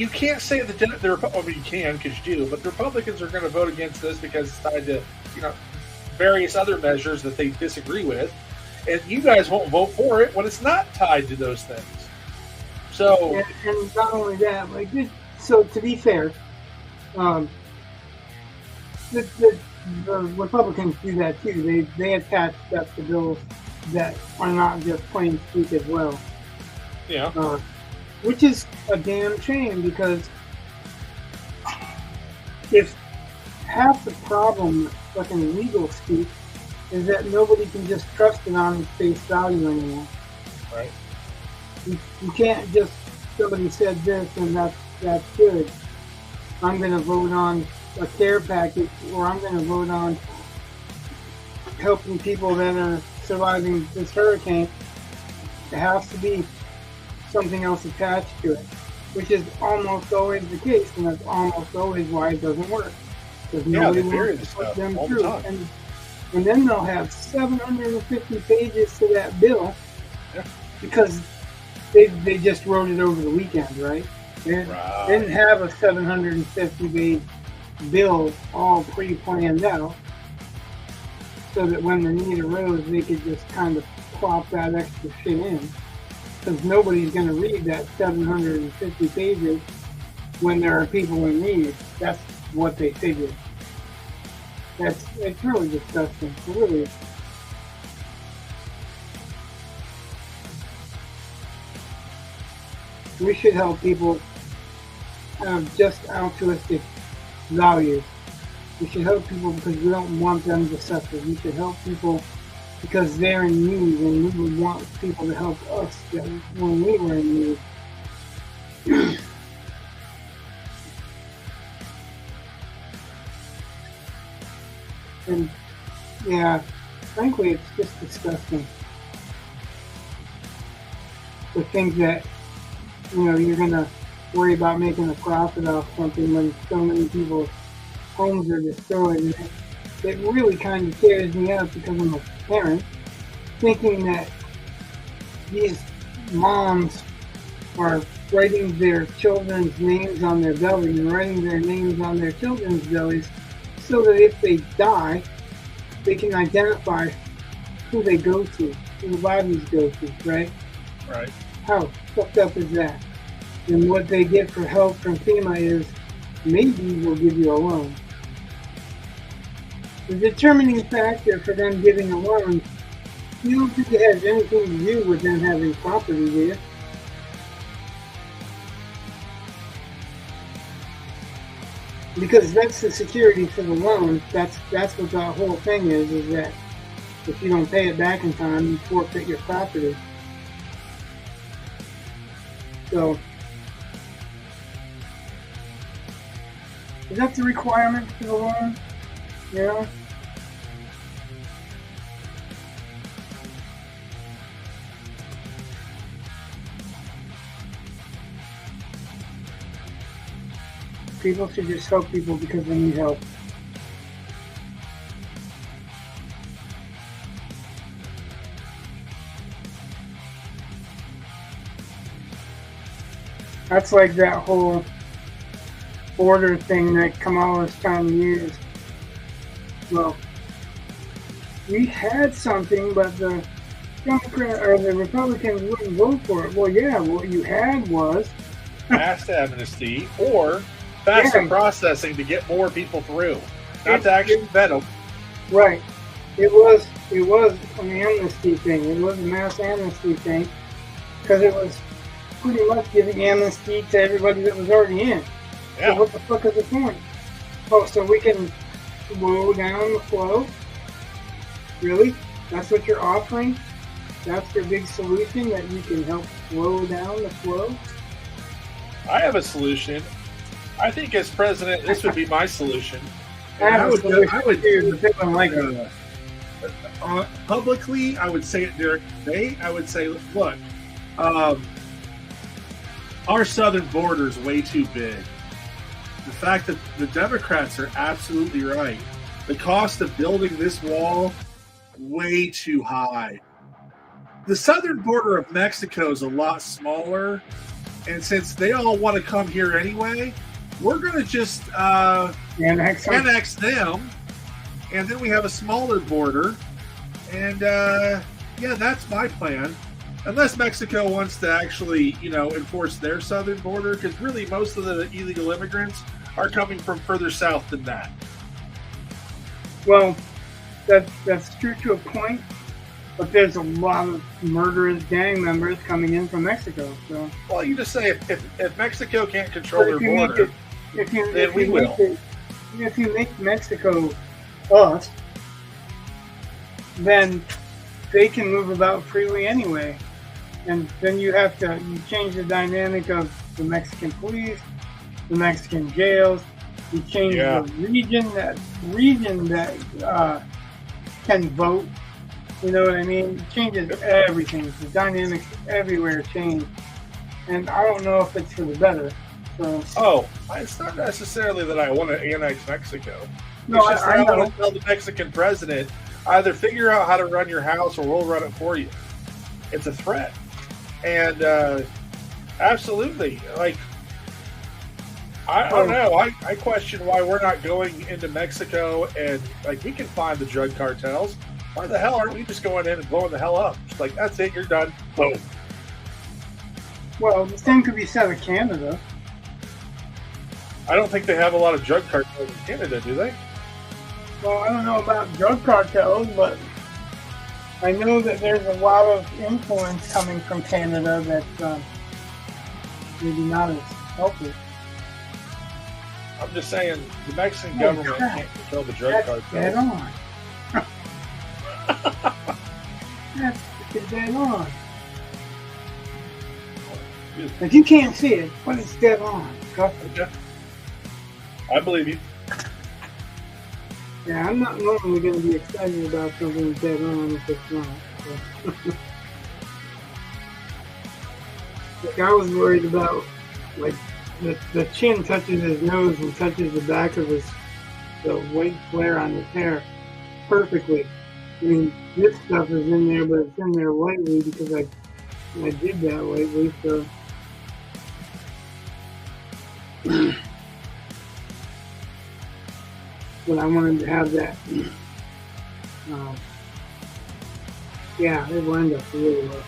can't say that you can because you do, but the Republicans are going to vote against this because it's tied to various other measures that they disagree with, and you guys won't vote for it when it's not tied to those things. So and not only that, so to be fair, the Republicans do that too. They attach stuff to bills that are not just plain speak as well. Yeah. Which is a damn shame because if half the problem with fucking legal speak is that nobody can just trust it on its face value anymore. Right. You can't just, somebody said this and that's good. I'm going to vote on a care package, or I'm going to vote on helping people that are surviving this hurricane. There has to be something else attached to it, which is almost always the case, and that's almost always why it doesn't work. Because nobody wants to put them through. And then they'll have 750 pages to that bill because they just wrote it over the weekend, right? They didn't have a 750-page bill all pre-planned out so that when the need arose, they could just kind of plop that extra shit in. Because nobody's going to read that 750 pages when there are people in need. That's what they figured. It's really disgusting. It really is. We should help people have just altruistic values. We should help people because we don't want them to suffer. We should help people because they're in need, and we would want people to help us when we were in need. And yeah, frankly, it's just disgusting. To think that, you're going to worry about making a profit off something when so many people's homes are destroyed. And it really kind of tears me up because I'm a parent, thinking that these moms are writing their children's names on their bellies and writing their names on their children's bellies so that if they die, they can identify who they go to, who the bodies go to, right? Right. How fucked up is that? And what they get for help from FEMA is maybe we'll give you a loan. The determining factor for them giving a loan, you don't think it has anything to do with them having property, do you? Because that's the security for the loan. That's what the whole thing is that if you don't pay it back in time, you forfeit your property. So, is that the requirement for the loan? Yeah. People should just help people because they need help. That's like that whole border thing that Kamala's trying to use. Well, we had something, but the Democrat or the Republicans wouldn't vote for it. Well, yeah, what you had was mass amnesty or faster processing to get more people through, not to actually vet them. Right. It was an amnesty thing. It was a mass amnesty thing because it was pretty much giving amnesty to everybody that was already in. Yeah. So what the fuck is the point? Oh, so we can slow down the flow? Really? That's what you're offering? That's your big solution, that you can help slow down the flow? I have a solution. I think as president, this would be my solution. Publicly, I would say it during the day. I would say, look, our southern border is way too big. The fact that the Democrats are absolutely right. The cost of building this wall, way too high. The southern border of Mexico is a lot smaller, and since they all want to come here anyway, we're going to just annex them, and then we have a smaller border. And yeah, that's my plan. Unless Mexico wants to actually, enforce their southern border, because really most of the illegal immigrants are coming from further south than that. Well, that's true to a point, but there's a lot of murderous gang members coming in from Mexico. So, well, you just say if Mexico can't control their border, then we will. If you make Mexico us, then they can move about freely anyway. And then you change the dynamic of the Mexican police, the Mexican jails. You change the region that can vote. You know what I mean? It changes everything. The dynamics everywhere change. And I don't know if it's for the better. So. It's not necessarily that I want to annex Mexico. No, it's just I that I want to tell the Mexican president, either figure out how to run your house or we'll run it for you. It's a threat. And absolutely, I don't know. I question why we're not going into Mexico and we can find the drug cartels. Why the hell aren't we just going in and blowing the hell up? It's that's it, you're done. Boom. Well, the same could be said of Canada. I don't think they have a lot of drug cartels in Canada, do they? Well, I don't know about drug cartels, but I know that there's a lot of influence coming from Canada that's maybe not as healthy. I'm just saying, the Mexican government can't control the drug cartels. Dead on. That's dead on. If you can't see it, but it's dead on. Okay. I believe you. Yeah, I'm not normally going to be excited about something dead on if it's not. So. Like I was worried about, like the chin touches his nose and touches the back of the white flare on his hair perfectly. I mean, this stuff is in there, but it's in there lightly because I did that lately. So. But I wanted to have that. Yeah, it will end up really well.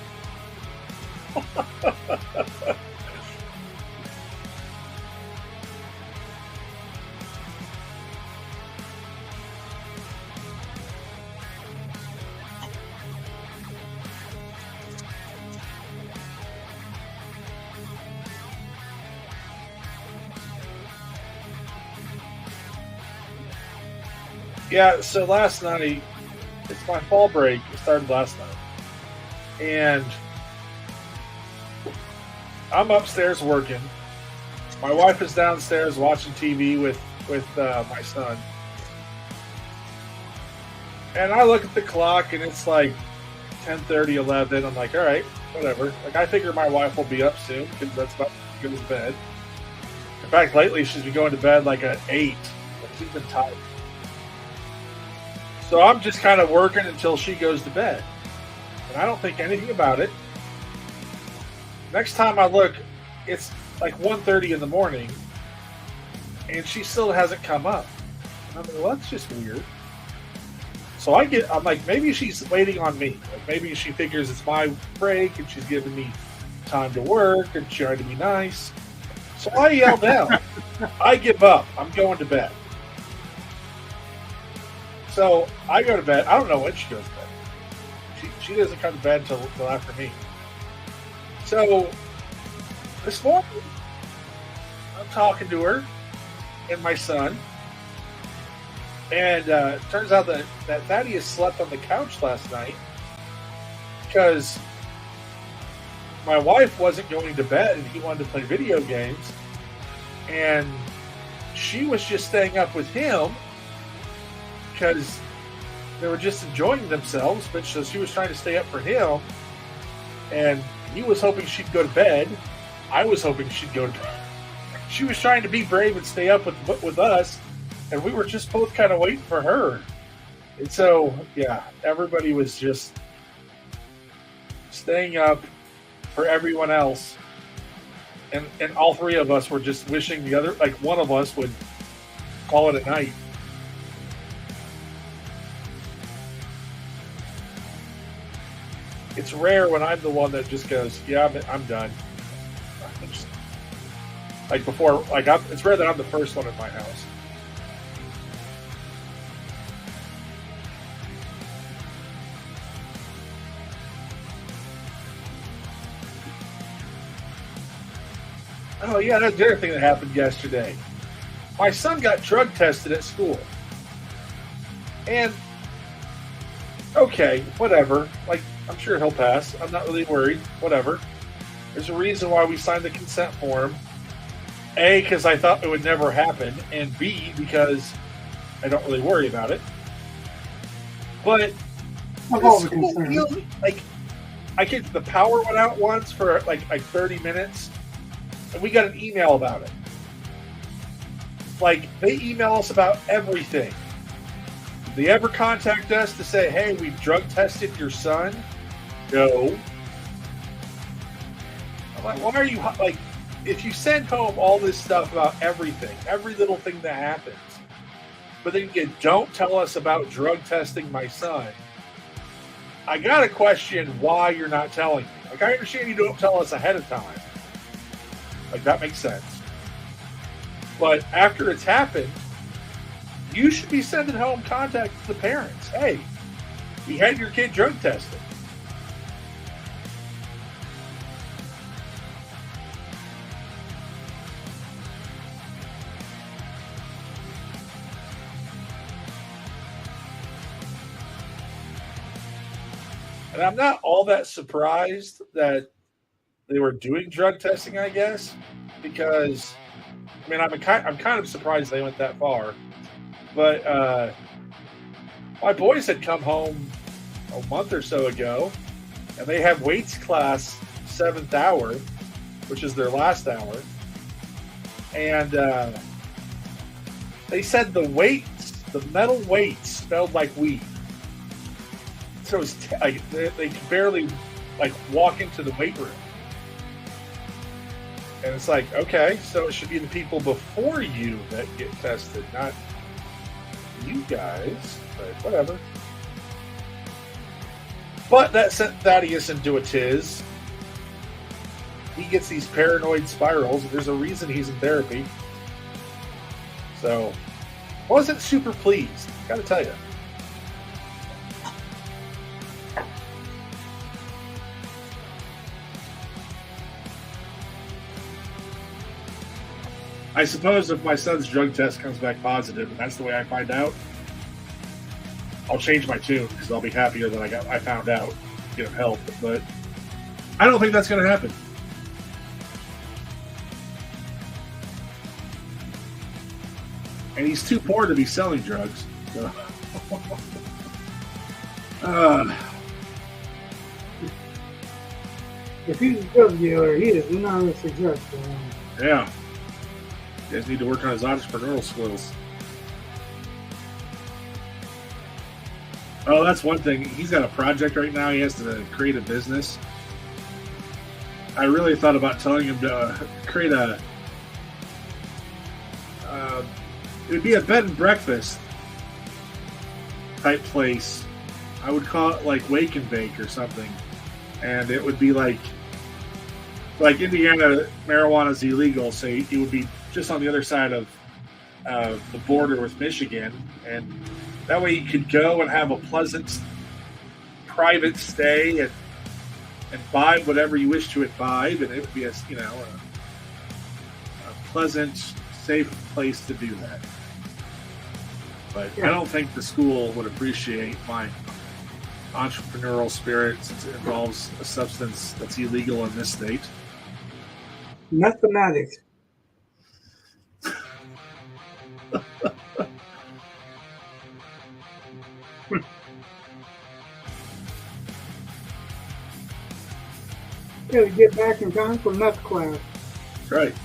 Yeah, so last night, it's my fall break. It started last night. And I'm upstairs working. My wife is downstairs watching TV with my son. And I look at the clock, and it's like 10:30, 11. I'm like, all right, whatever. Like, I figure my wife will be up soon because that's about as good as bed. In fact, lately she's been going to bed like at 8. Like, she's been tired. So I'm just kind of working until she goes to bed. And I don't think anything about it. Next time I look, it's like 1:30 in the morning, and she still hasn't come up. And I'm like, well, that's just weird. So I'm like, maybe she's waiting on me. Like maybe she figures it's my break, and she's giving me time to work, and trying to be nice. So I yell out. I give up. I'm going to bed. So I go to bed. I don't know when she goes to bed. She doesn't come to bed until after me. So this morning, I'm talking to her and my son. And it turns out that Thaddeus slept on the couch last night because my wife wasn't going to bed and he wanted to play video games. And she was just staying up with him because they were just enjoying themselves, but so she was trying to stay up for him, and he was hoping she'd go to bed. I was hoping she'd go to bed. She was trying to be brave and stay up with us, and we were just both kind of waiting for her. And so, yeah, everybody was just staying up for everyone else, and all three of us were just wishing the other, like one of us would call it a night. It's rare when I'm the one that just goes, yeah, I'm done. Just, like before, like it's rare that I'm the first one in my house. Oh yeah, that's the other thing that happened yesterday. My son got drug tested at school. And okay, whatever. Like, I'm sure he'll pass. I'm not really worried. Whatever. There's a reason why we signed the consent form. A, because I thought it would never happen. And B, because I don't really worry about it. But like, the power went out once for like 30 minutes. And we got an email about it. Like, they email us about everything. Did they ever contact us to say, hey, we've drug tested your son? No. I'm like, why are you, like, if you send home all this stuff about everything, every little thing that happens, but then you don't tell us about drug testing my son, I got to question why you're not telling me. Like, I understand you don't tell us ahead of time. Like, that makes sense. But after it's happened, you should be sending home contact to the parents. Hey, we had your kid drug tested. And I'm not all that surprised that they were doing drug testing, I guess, because, I mean, I'm kind of surprised they went that far. But My boys had come home a month or so ago, and they have weights class 7th hour, which is their last hour. And they said the metal weights smelled like weed. So it was they could barely walk into the weight room. And it's like, okay, so it should be the people before you that get tested, not you guys. But whatever. But that sent Thaddeus into a tiz. He gets these paranoid spirals. There's a reason he's in therapy. So, wasn't super pleased, gotta tell you. I suppose if my son's drug test comes back positive, and that's the way I find out, I'll change my tune because I'll be happier that I found out, get him help. But I don't think that's going to happen. And he's too poor to be selling drugs. So. If he's a drug dealer, he is not a success for him. Yeah. He guys need to work on his entrepreneurial skills. Oh, that's one thing. He's got a project right now. He has to create a business. I really thought about telling him to create a... it would be a bed and breakfast type place. I would call it like Wake and Bake or something. And it would be like Indiana, marijuana is illegal, so it would be just on the other side of the border with Michigan, and that way you could go and have a pleasant private stay and imbibe whatever you wish to imbibe, and it would be a pleasant, safe place to do that. But yeah. I don't think the school would appreciate my entrepreneurial spirit since it involves a substance that's illegal in this state. Mathematics. Yeah, get back in time for meth class. That's right.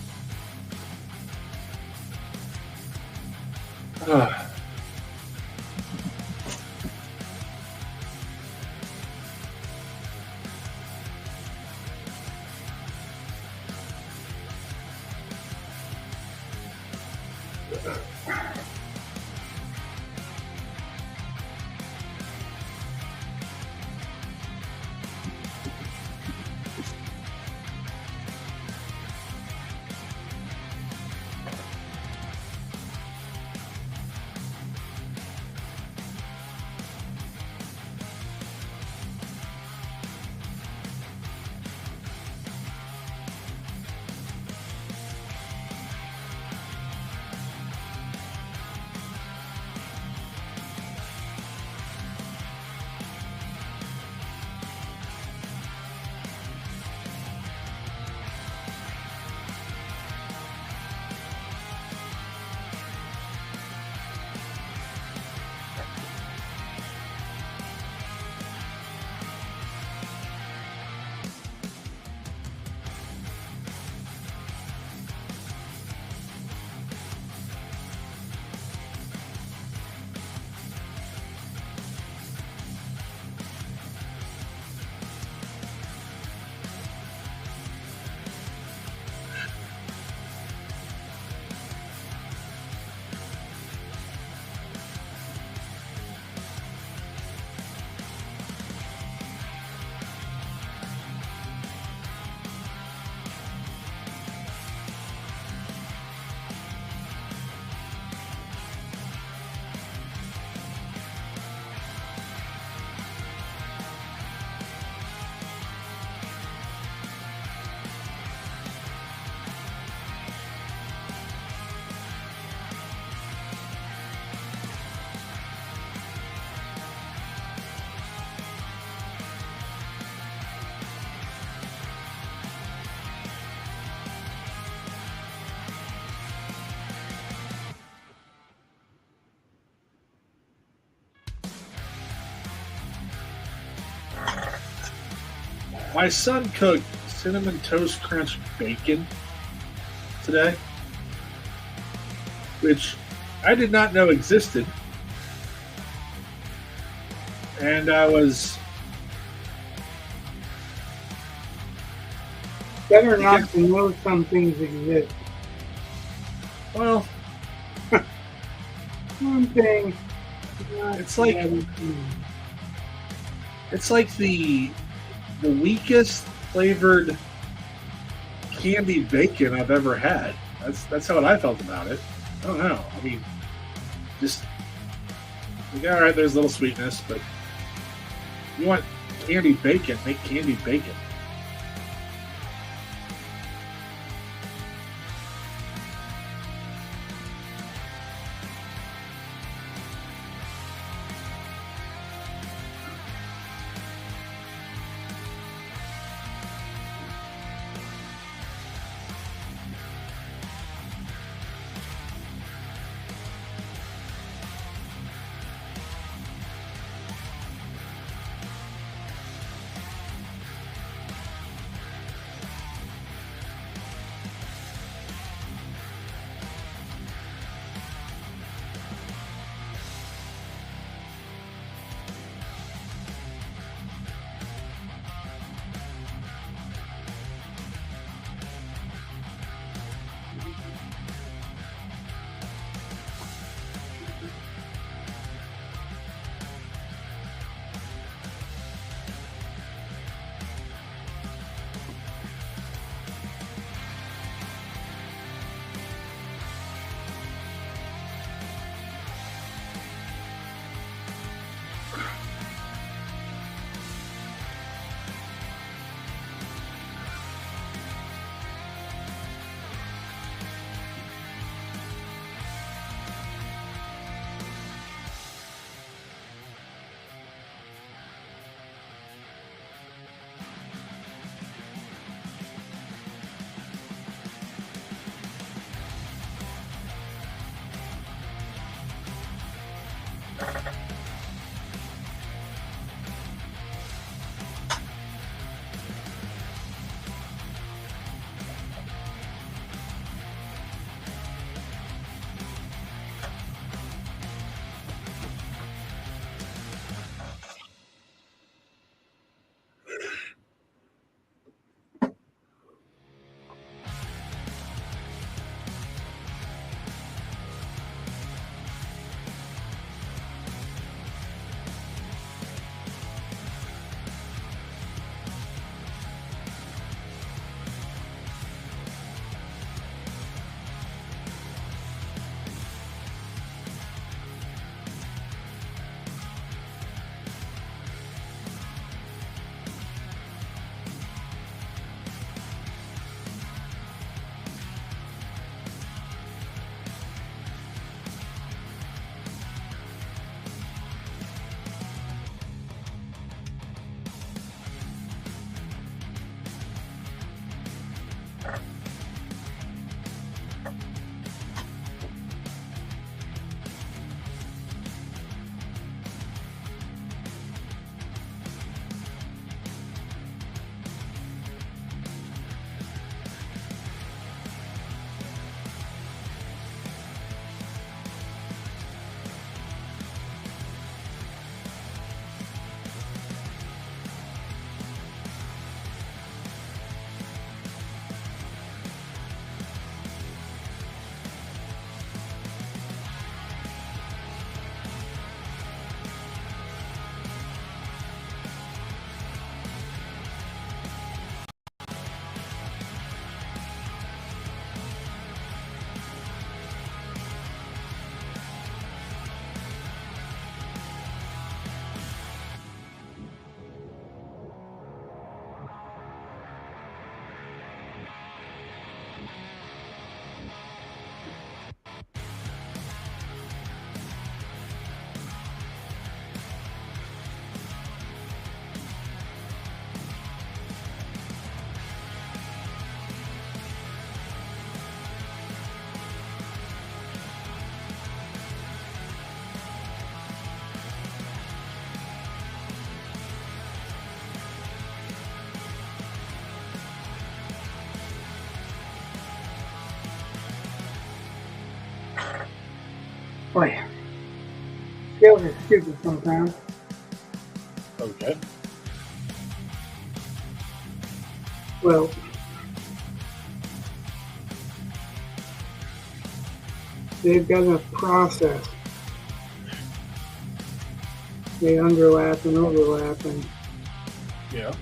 My son cooked cinnamon toast crunch bacon today, which I did not know existed. And I was better not to know some things exist. Well, One thing. it's like the weakest flavored candied bacon I've ever had. That's how I felt about it. I don't know. I mean, just like, all right, there's a little sweetness, but you want candied bacon, make candied bacon. Boy, scales are stupid sometimes. Okay. Well, they've got a process. They underlap and overlap, and Yeah.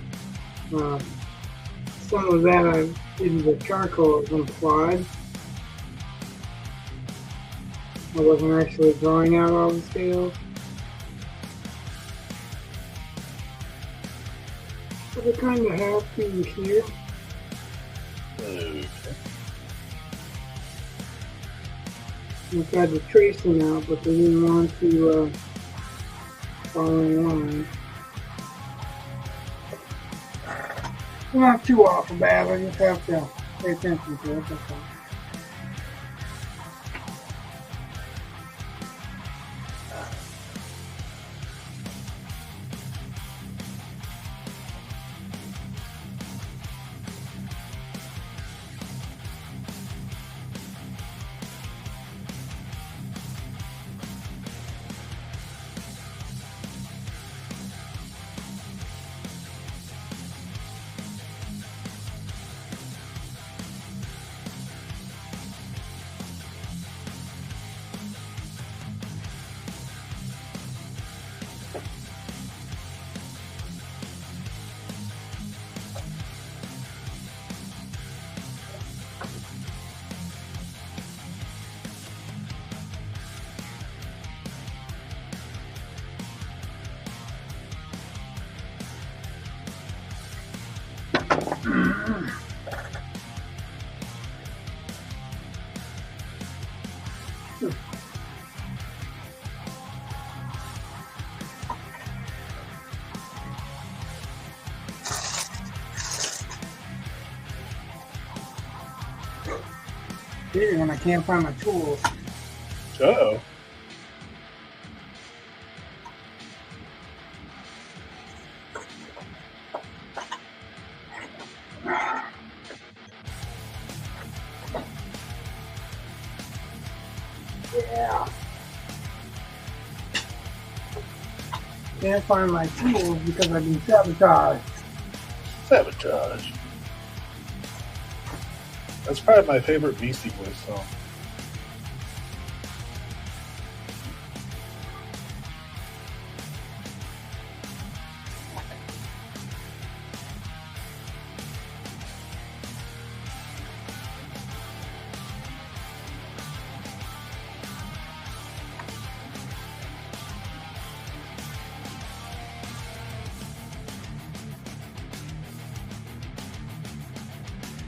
some of that in the charcoal is implied. I wasn't actually drawing out all the scales. But I kind of have to here. Okay. I tried to trace them out, but they didn't want to follow in line. They're not too off of bad, I just have to pay attention to it, that's all. Here, when I can't find my tools. Uh-oh. Yeah. Can't find my tools because I've been sabotaged. Sabotage. That's probably my favorite Beastie Boys song.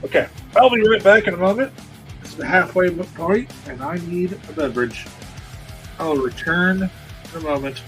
Okay, I'll be right back in a moment. It's the halfway point, and I need a beverage. I'll return in a moment.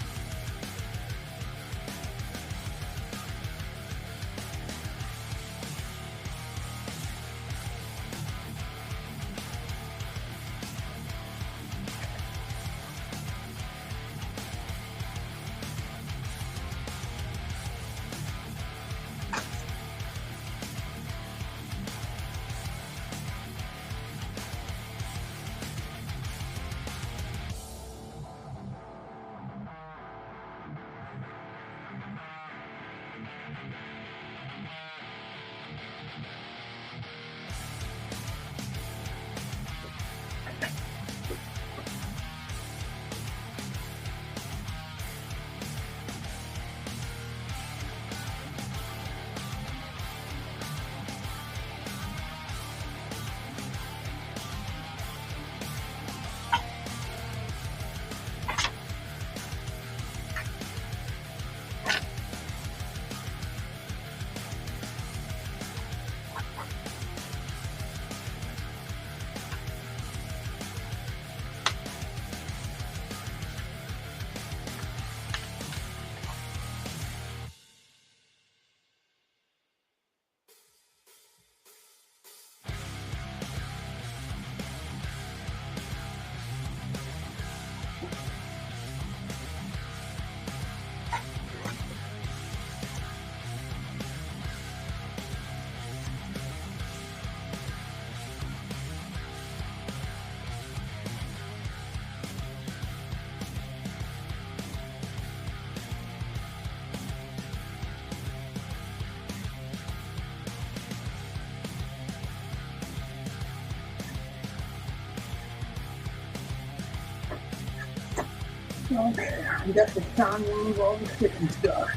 Okay, I got the time to remove all the sticky stuff.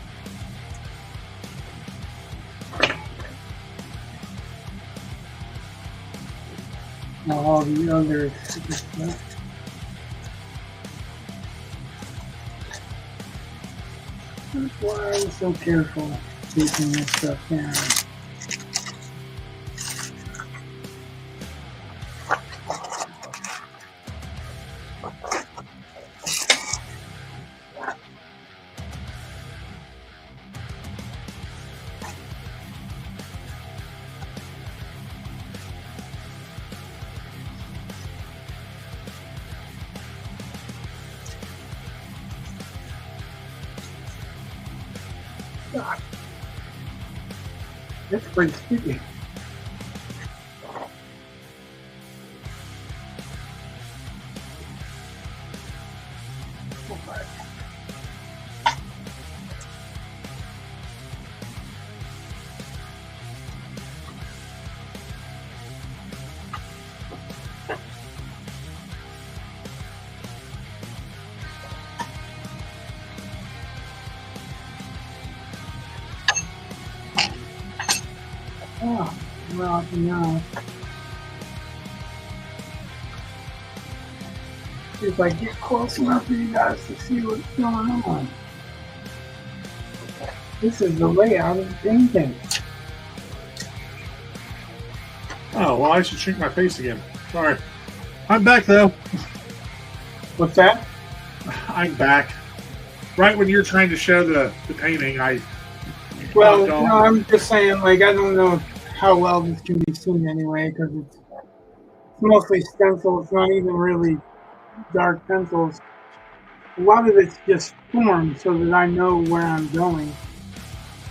Now all the other sticky stuff. That's why I'm so careful taking this stuff down. God. That's pretty sticky. Oh, well, no. See if I get close enough for you guys to see what's going on. This is the layout of the painting. Oh, well, I should shrink my face again. Sorry. I'm back, though. What's that? I'm back. Right when you're trying to show the painting, Well, no, I'm just saying, like, I don't know how well this can be seen anyway, because it's mostly stencil. It's not even really dark pencils. A lot of it's just formed so that I know where I'm going.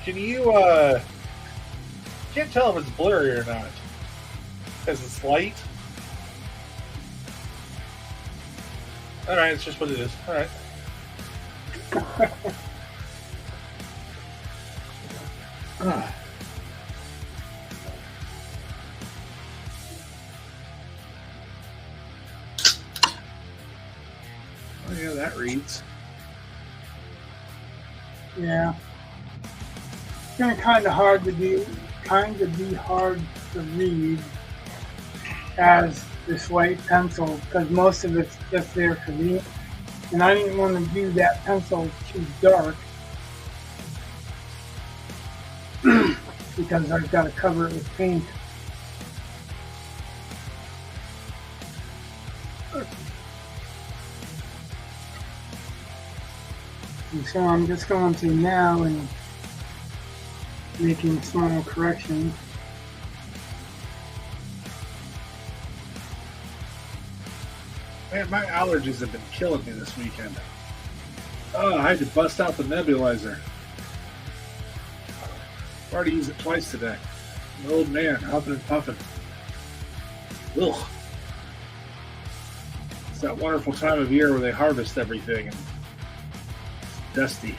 Can you, can't tell if it's blurry or not. Because it's light. Alright, it's just what it is. Alright. Oh yeah, that reads. Yeah. It's gonna kind of be hard to read as this white pencil because most of it's just there for me, and I didn't want to do that pencil too dark because I've got to cover it with paint. And so I'm just going to now and making small corrections. Man, my allergies have been killing me this weekend. Oh, I had to bust out the nebulizer. I've already used it twice today. An old man, huffing and puffing. Ugh. It's that wonderful time of year where they harvest everything and it's dusty.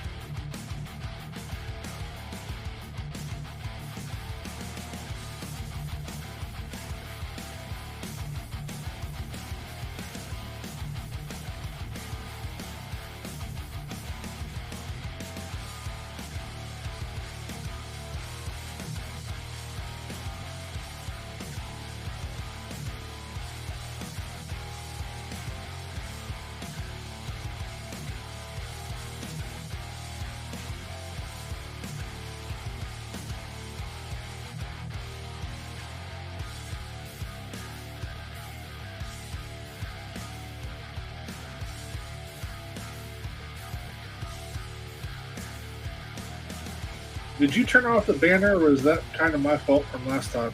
Did you turn off the banner, or was that kind of my fault from last time?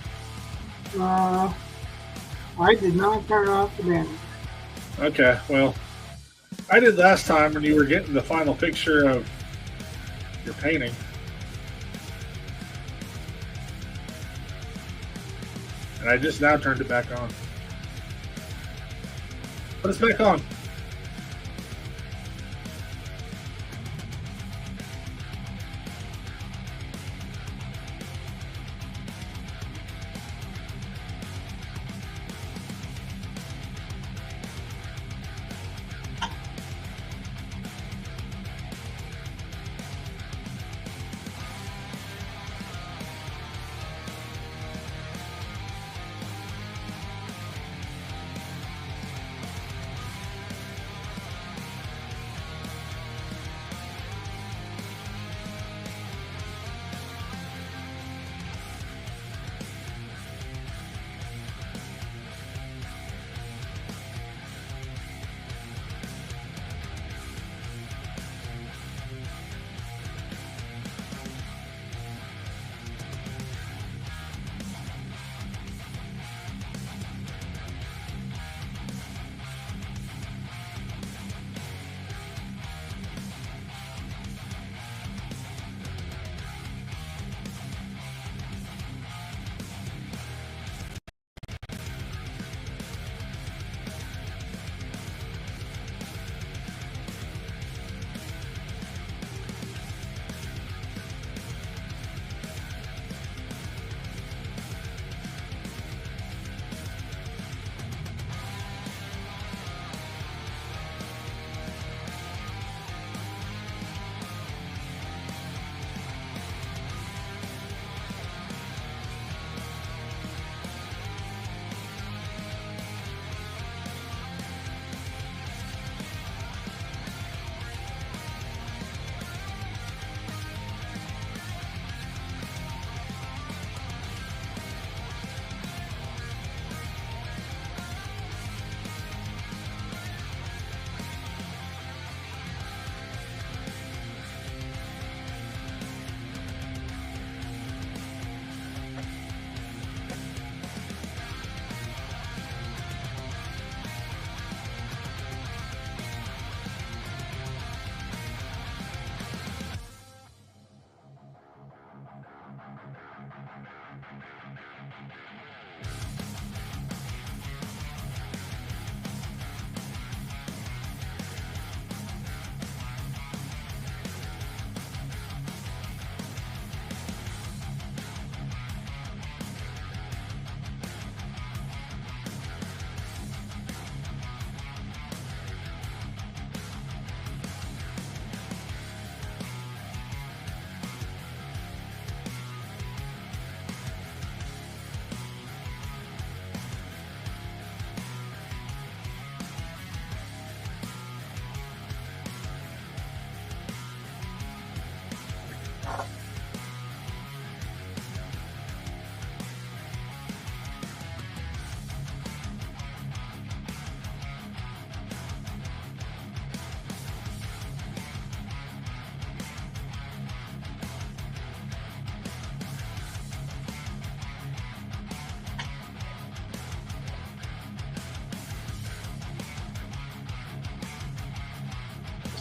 I did not turn off the banner. Okay, well, I did last time when you were getting the final picture of your painting. And I just now turned it back on. Put us back on.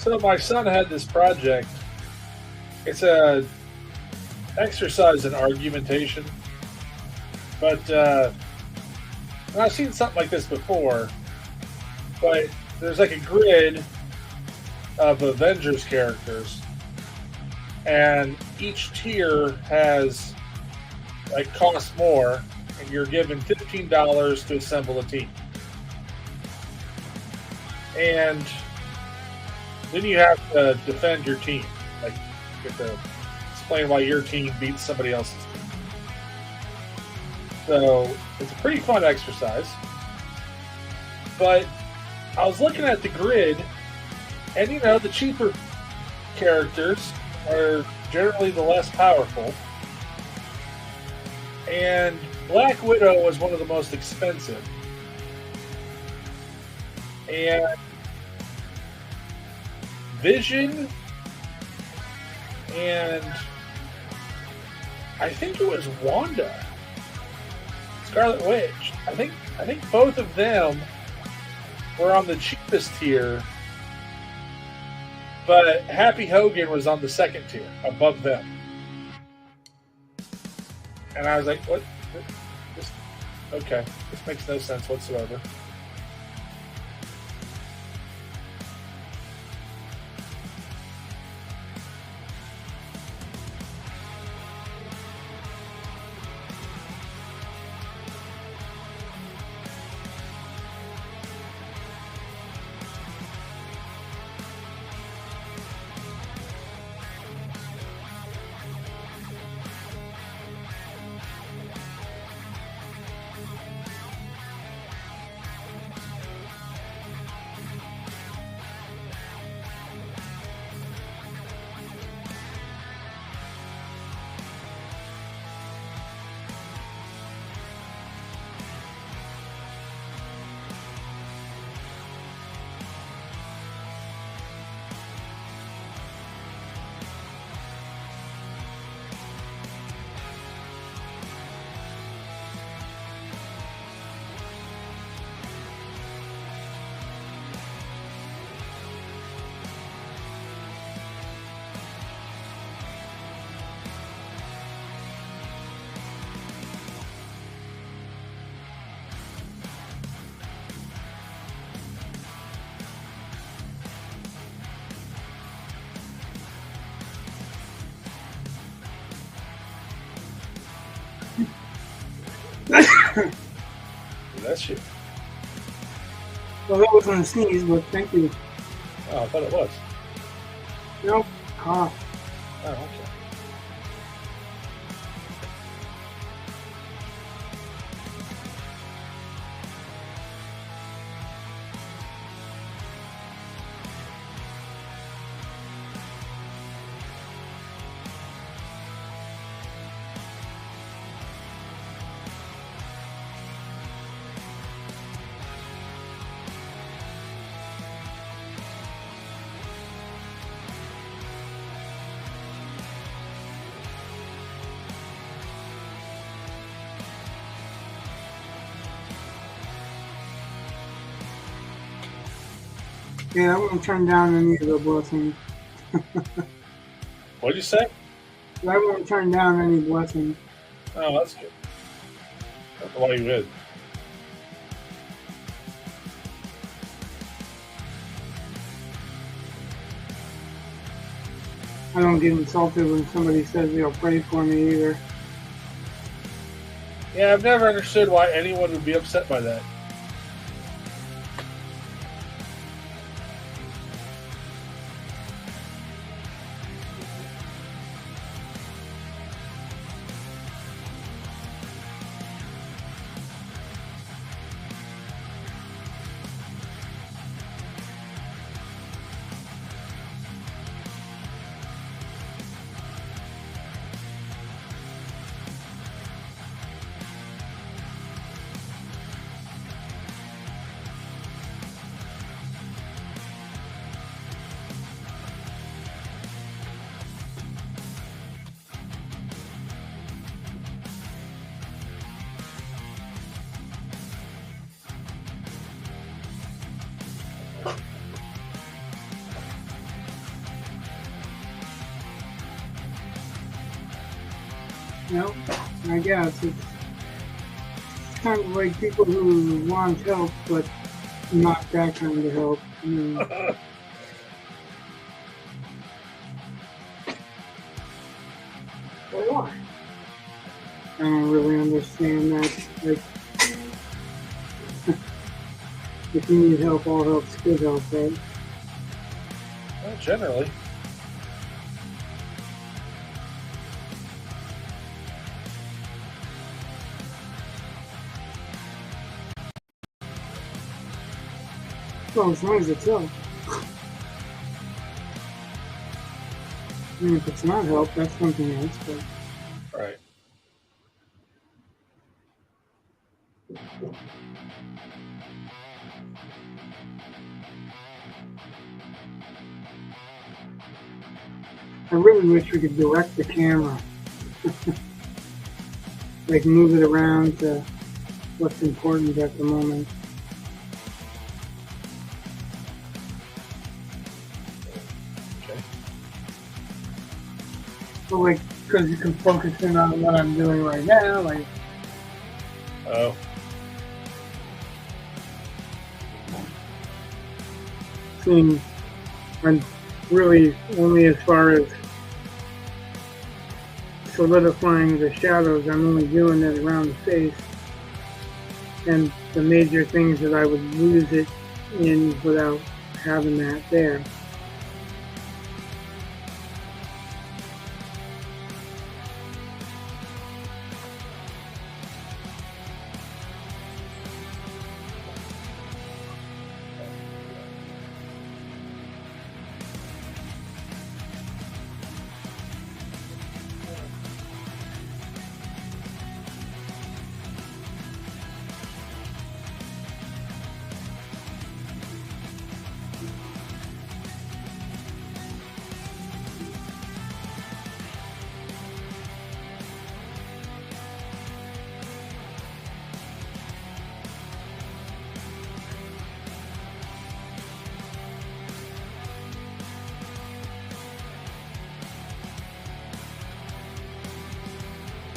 So my son had this project. It's a exercise in argumentation, but I've seen something like this before. But there's like a grid of Avengers characters, and each tier has like costs more, and you're given $15 to assemble a team. And then you have to defend your team. Like, you have to explain why your team beats somebody else's team. So it's a pretty fun exercise. But I was looking at the grid, and you know, the cheaper characters are generally the less powerful. And Black Widow was one of the most expensive. And Vision and I think it was Wanda, Scarlet Witch. I think both of them were on the cheapest tier, but Happy Hogan was on the second tier above them. And I was like, what? Okay, this makes no sense whatsoever. Bless you. Well, that wasn't a sneeze, but thank you. Oh, I thought it was. Nope. Cough. Oh, okay. Yeah, I won't turn down any of the blessings. What'd you say? I won't turn down any blessings. Oh, that's good. I don't know why you would. I don't get insulted when somebody says they'll pray for me either. Yeah, I've never understood why anyone would be upset by that. No, I guess it's kind of like people who want help, but not that kind of help. I mean, why? I don't really understand that. Like, if you need help, all help's good help, right? Well, generally. Well, as long as it's help. I mean, if it's not help, that's something else, but... Right. I really wish we could direct the camera. Like, move it around to what's important at the moment. Okay. But, like, because you can focus in on what I'm doing right now, like... Oh. Seeing... I'm really only as far as solidifying the shadows, I'm only doing it around the face. And the major things that I would lose it in without having that there.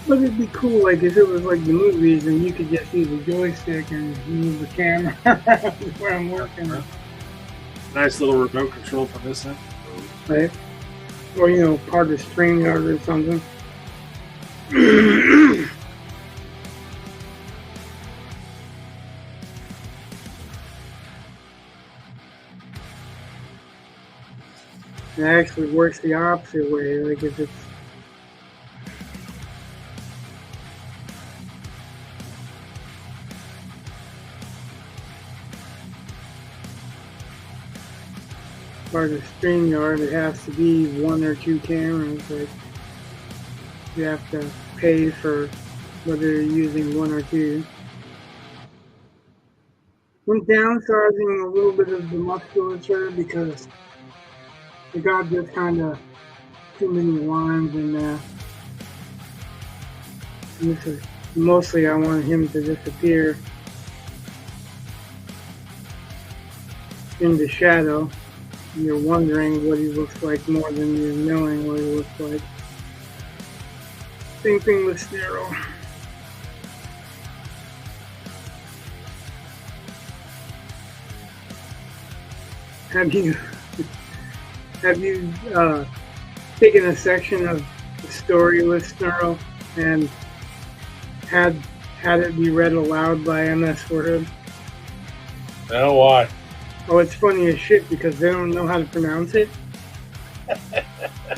But it'd be cool, like, if it was like the movies and you could just use a joystick and move the camera where I'm working. Nice little remote control from this end. Right? Or, you know, part of StreamYard or something. It actually works the opposite way, like if it's part of StreamYard, it has to be one or two cameras. Like, you have to pay for whether you're using one or two. I'm downsizing a little bit of the musculature because I got just kind of too many lines in there. And this is mostly I want him to disappear into shadow. You're wondering what he looks like more than you're knowing what he looks like. Same thing with sterile. Have you taken a section of the story with sterile and had it be read aloud by MS Word? No, why? Oh, it's funny as shit because they don't know how to pronounce it.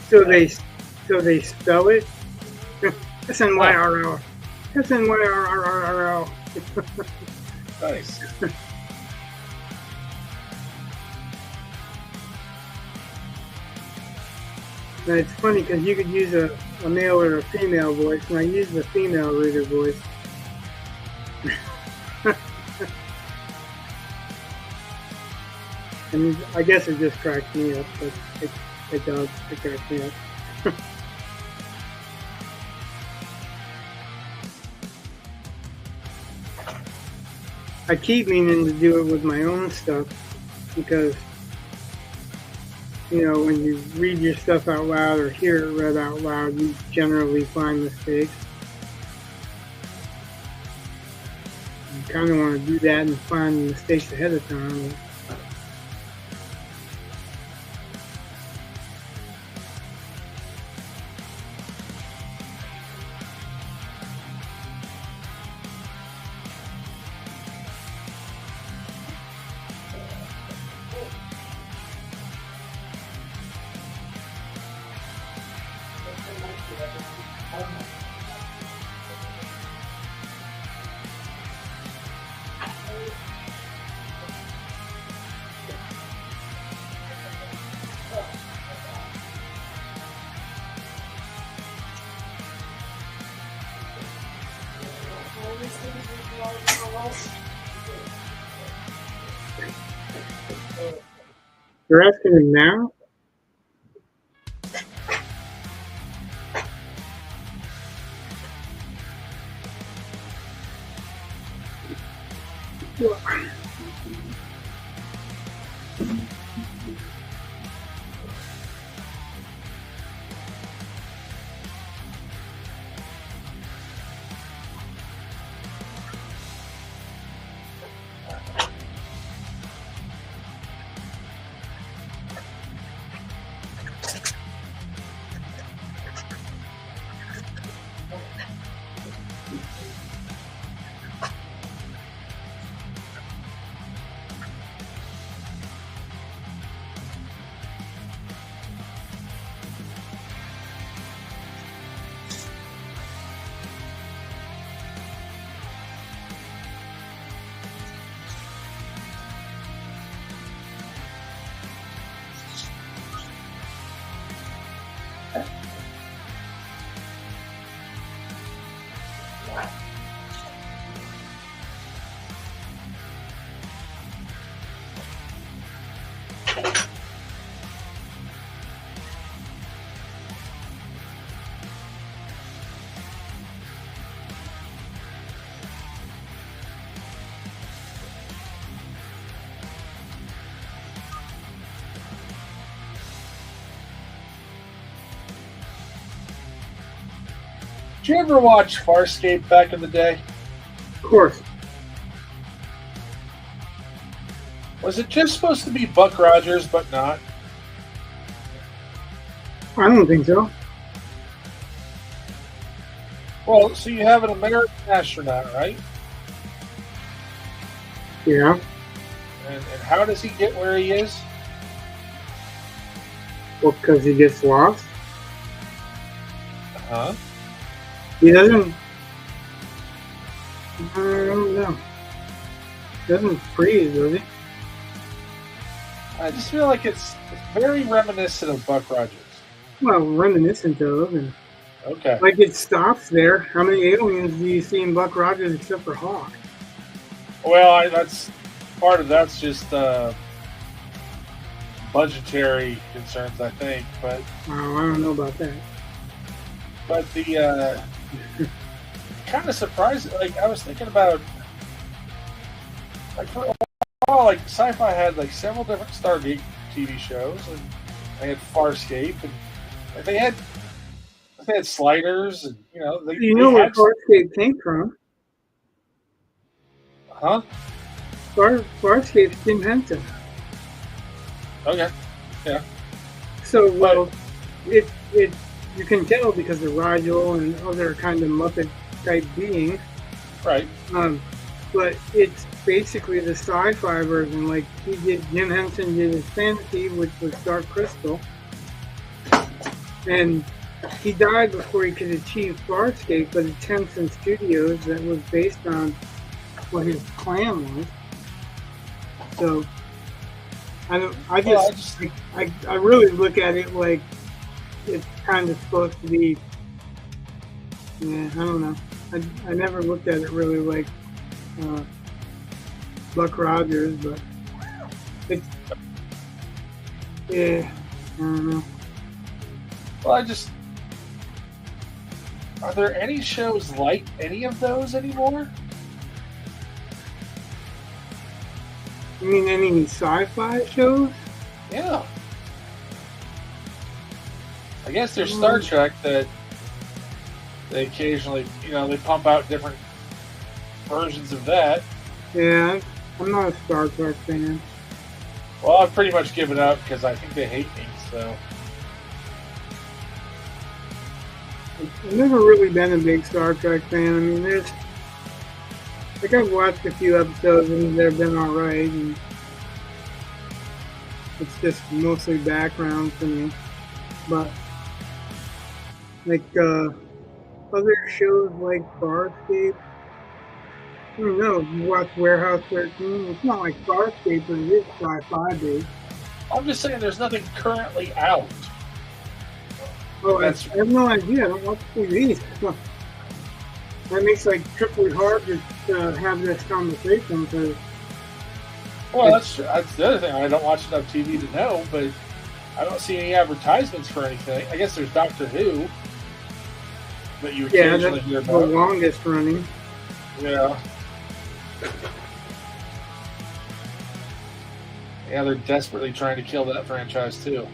so they spell it. SNYRL. SNYRRRL. Nice. And it's funny because you could use a male or a female voice, and I use the female reader voice. And I guess it just cracks me up, but it does. It cracks me up. I keep meaning to do it with my own stuff because, you know, when you read your stuff out loud or hear it read out loud, you generally find mistakes. kind of want to do that and find mistakes ahead of time. You're asking him now? Did you ever watch Farscape back in the day? Of course. Was it just supposed to be Buck Rogers, but not? I don't think so. Well, so you have an American astronaut, right? Yeah. And how does he get where he is? Well, because he gets lost. Huh? He doesn't. I don't know. He doesn't freeze, does he? I just feel like it's very reminiscent of Buck Rogers. Well, reminiscent of, and Okay. like it stops there. How many aliens do you see in Buck Rogers except for Hawk? Well, that's part of that's just budgetary concerns, I think. But Oh, I don't know about that. the kind of surprised. Like I was thinking about, like for a while, like Sci-Fi had like several different Stargate TV shows, and they had Farscape, and they had Sliders, and You know where Farscape came from? Huh? Farscape's Jim Henson. Okay. Yeah. So, well, it you can tell because of Rigel and other kind of Muppet type beings. Right. But it's basically the sci-fi version. Like Jim Henson did his fantasy, which was Dark Crystal, and he died before he could achieve Farscape. But it's Henson Studios that was based on what his plan was. So I really look at it like it's kind of supposed to be. Yeah, I don't know. I never looked at it really like Buck Rogers, but it's I don't know. Well, are there any shows like any of those anymore? You mean any sci-fi shows? Yeah. I guess there's Star Trek that they occasionally, they pump out different versions of that. Yeah, I'm not a Star Trek fan. Well, I've pretty much given up because I think they hate me. So I've never really been a big Star Trek fan. I mean, I've watched a few episodes and they've been alright, and it's just mostly background for me. But like other shows like Farscape, I don't know. You watch Warehouse 13. It's not like Farscape, but it is sci-fi based. I'm just saying there's nothing currently out. Oh, I have no idea. I don't watch TV. That makes like triply hard to have this conversation because. Well, that's the other thing. I don't watch enough TV to know, but I don't see any advertisements for anything. I guess there's Doctor Who that you occasionally hear about. The longest running. Yeah. Yeah, they're desperately trying to kill that franchise too.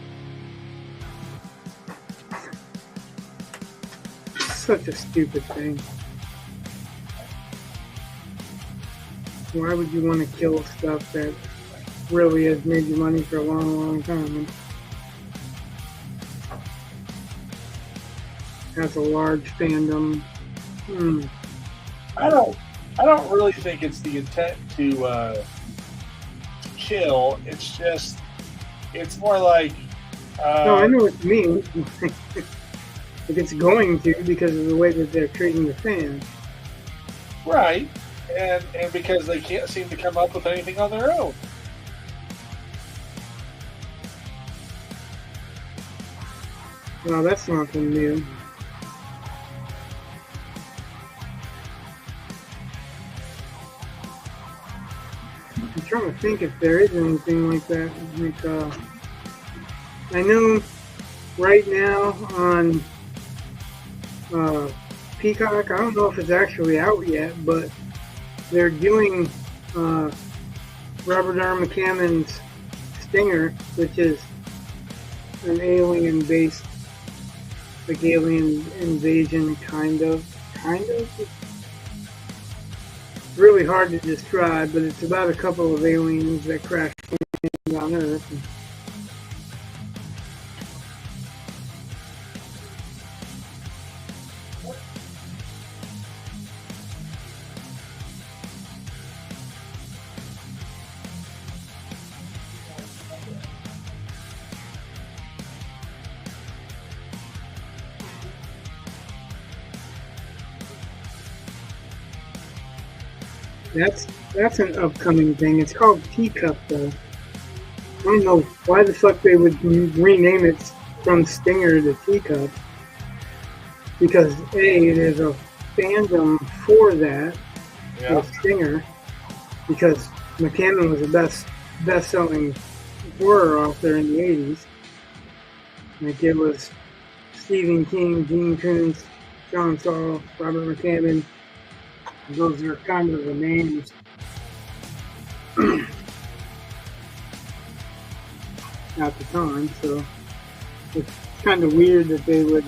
Such a stupid thing. Why would you want to kill stuff that really has made you money for a long, long time? Has a large fandom. I don't really think it's the intent to kill. It's just, it's more like. No, I know what you mean. If it's going to, because of the way that they're treating the fans. Right, and because they can't seem to come up with anything on their own. Well, that's nothing new. I'm trying to think if there is anything like that. Like, I know right now on Peacock, I don't know if it's actually out yet, but they're doing Robert R. McCammon's Stinger, which is an alien-based, like alien invasion, kind of. It's really hard to describe, but it's about a couple of aliens that crash on Earth. That's an upcoming thing. It's called Teacup, though. I don't know why the fuck they would rename it from Stinger to Teacup. Because A, there's a fandom for that, with Stinger, because McCammon was the best-selling horror author in the 80s. Like, it was Stephen King, Gene Koontz, John Saul, Robert McCammon. Those are kind of the names. At the time, so it's kind of weird that they would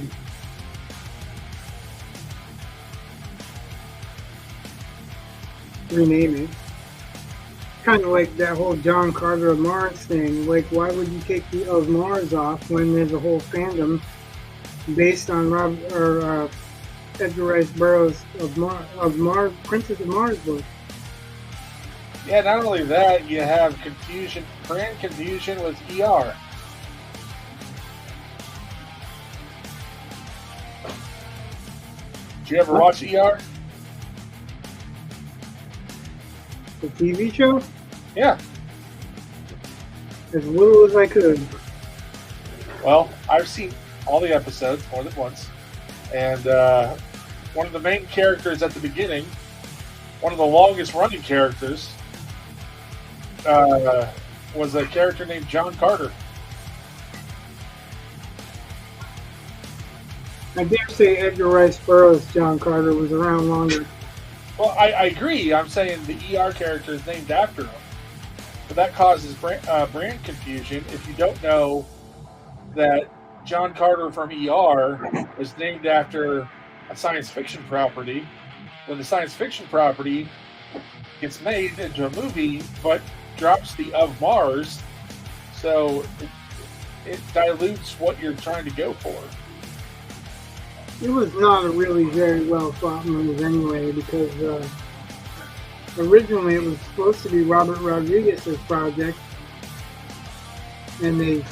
rename it. Kind of like that whole John Carter of Mars thing. Like, why would you take the of Mars off when there's a whole fandom based on Edgar Rice Burroughs of Mars, Princess of Mars book? Yeah, not only that, you have brand confusion with ER. Did you ever watch ER? The TV show? Yeah. As little as I could. Well, I've seen all the episodes more than once. And one of the main characters at the beginning, one of the longest running characters, was a character named John Carter. I dare say Edgar Rice Burroughs' John Carter was around longer. Well, I agree. I'm saying the ER character is named after him. But that causes brand confusion if you don't know that John Carter from ER was named after a science fiction property, when the science fiction property gets made into a movie, but drops the of Mars, so it dilutes what you're trying to go for. It was not a really very well thought move anyway, because originally it was supposed to be Robert Rodriguez's project, and they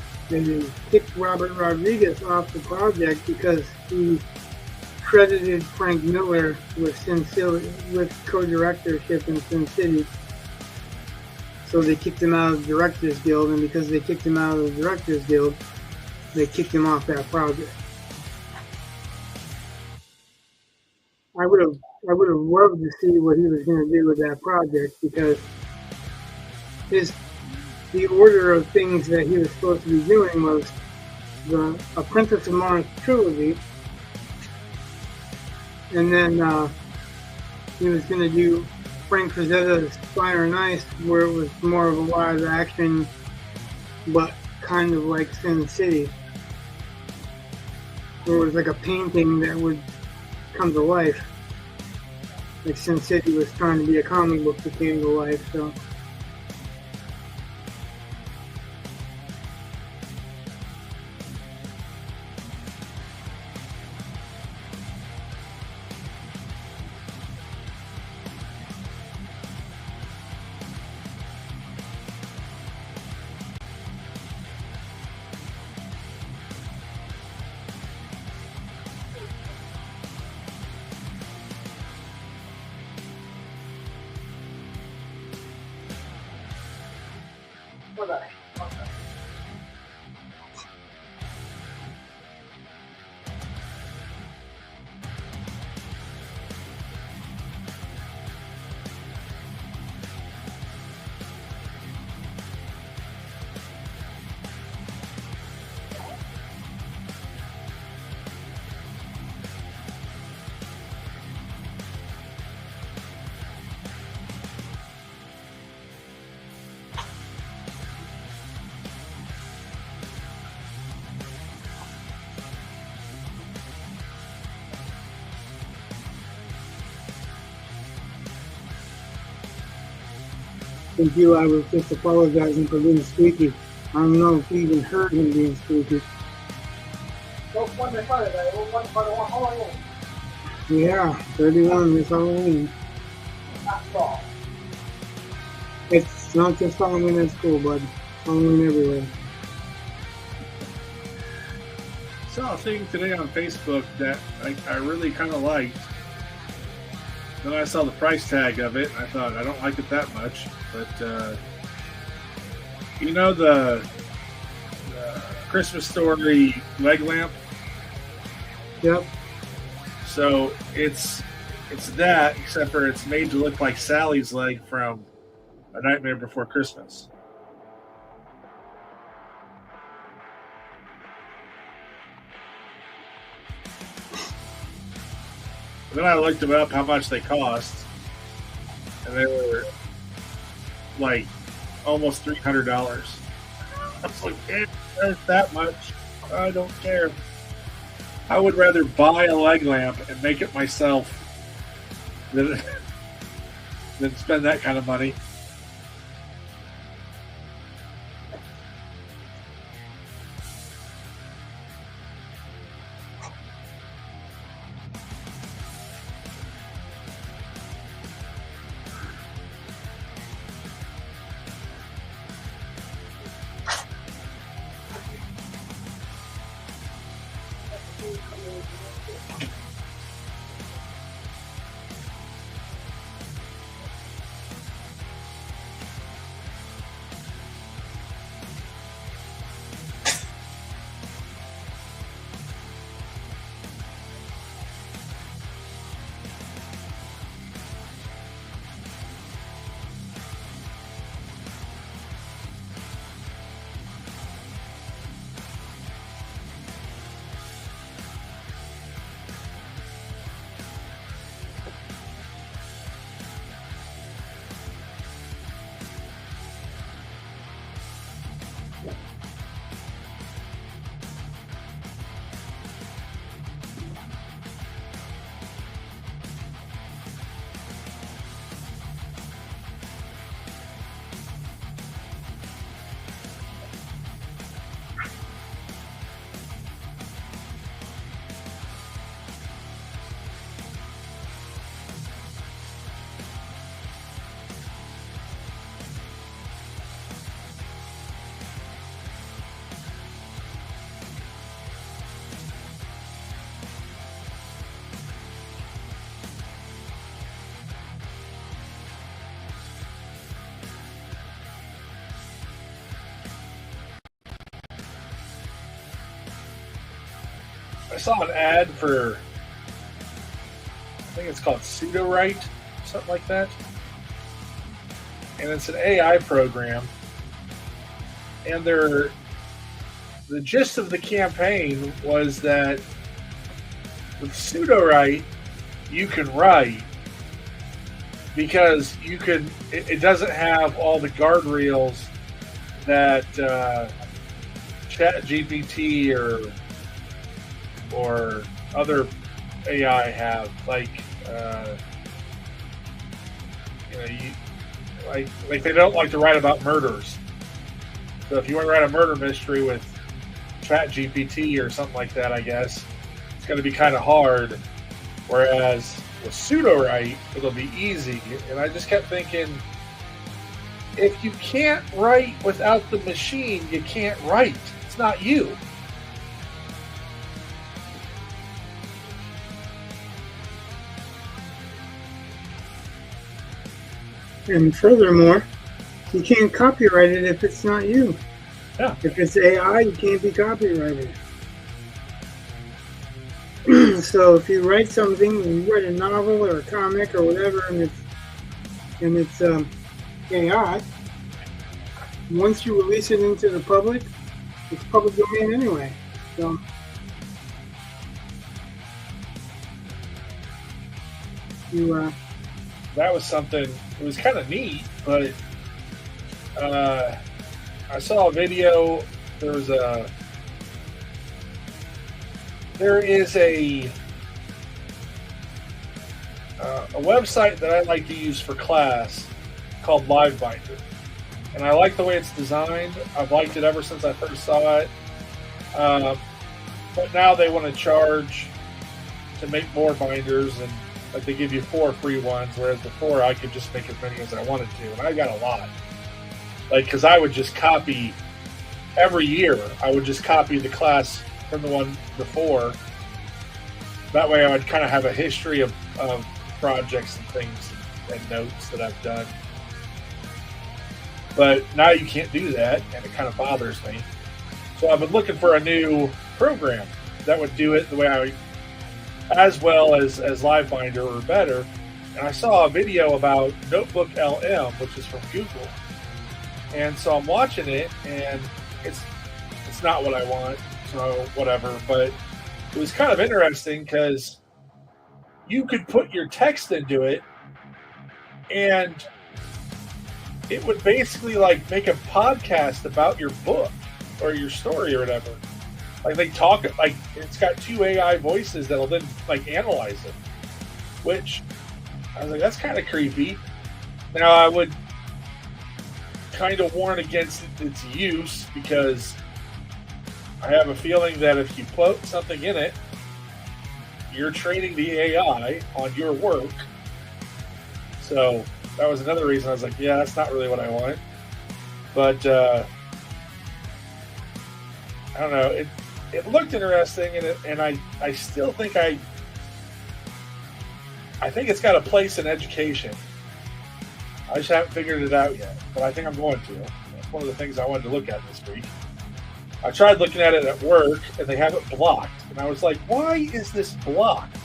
kicked Robert Rodriguez off the project because he credited Frank Miller with co-directorship in Sin City. So they kicked him out of the Directors Guild, and because they kicked him out of the Directors Guild, they kicked him off that project. I would have loved to see what he was going to do with that project, because the order of things that he was supposed to be doing was a Princess of Mars trilogy, and then he was going to do Frank Frazetta's Fire and Ice, where it was more of a live action, but kind of like Sin City, where it was like a painting that would come to life. Like Sin City was trying to be a comic book that came to life, so. Thank you. I was just apologizing for being squeaky. I don't know if you even heard him being squeaky. Yeah, 31 is Halloween. It's not just Halloween at school, bud. Halloween everywhere. Saw a thing today on Facebook that I really kind of liked. Then I saw the price tag of it, and I thought, I don't like it that much. But, you know the Christmas Story leg lamp? Yep. So it's that, except for it's made to look like Sally's leg from A Nightmare Before Christmas. Then I looked them up, how much they cost, and they were like almost $300. I was like, there's that much. I don't care. I would rather buy a leg lamp and make it myself than spend that kind of money. saw an ad for, I think it's called Pseudo-Write, something like that. And it's an AI program. And the gist of the campaign was that with Pseudo-Write, you can write because it doesn't have all the guardrails that ChatGPT or other AI have, like like they don't like to write about murders. So if you want to write a murder mystery with ChatGPT or something like that, I guess it's going to be kind of hard. Whereas with Pseudo-Write, it'll be easy. And I just kept thinking, if you can't write without the machine, you can't write. It's not you. And furthermore, you can't copyright it if it's not you. Yeah. If it's AI, you can't be copyrighted. So if you write something, you write a novel or a comic or whatever, and it's AI, once you release it into the public, it's public domain anyway. So that was something. It was kind of neat, but I saw a video. There is a website that I like to use for class called LiveBinder, and I like the way it's designed. I've liked it ever since I first saw it, but now they want to charge to make more binders, and like they give you 4 free ones, whereas before I could just make as many as I wanted to, and I got a lot. Like, because I would just copy every year. I would just copy the class from the one before. That way I would kind of have a history of projects and things and notes that I've done. But now you can't do that, and it kind of bothers me. So I've been looking for a new program that would do it the way as well as LiveBinder or better. And I saw a video about Notebook LM, which is from Google. And so I'm watching it, and it's not what I want, so whatever. But it was kind of interesting because you could put your text into it, and it would basically like make a podcast about your book or your story or whatever. Like they talk, like it's got 2 AI voices that'll then like analyze it. Which I was like, that's kind of creepy. Now I would kind of warn against its use because I have a feeling that if you put something in it, you're training the AI on your work. So that was another reason I was like, yeah, that's not really what I want. But I don't know. It looked interesting, and I still think I think it's got a place in education. I just haven't figured it out yet, but I think I'm going to. That's one of the things I wanted to look at this week. I tried looking at it at work, and they have it blocked. And I was like, why is this blocked?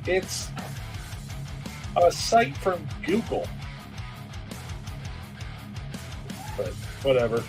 It's a site from Google. But whatever.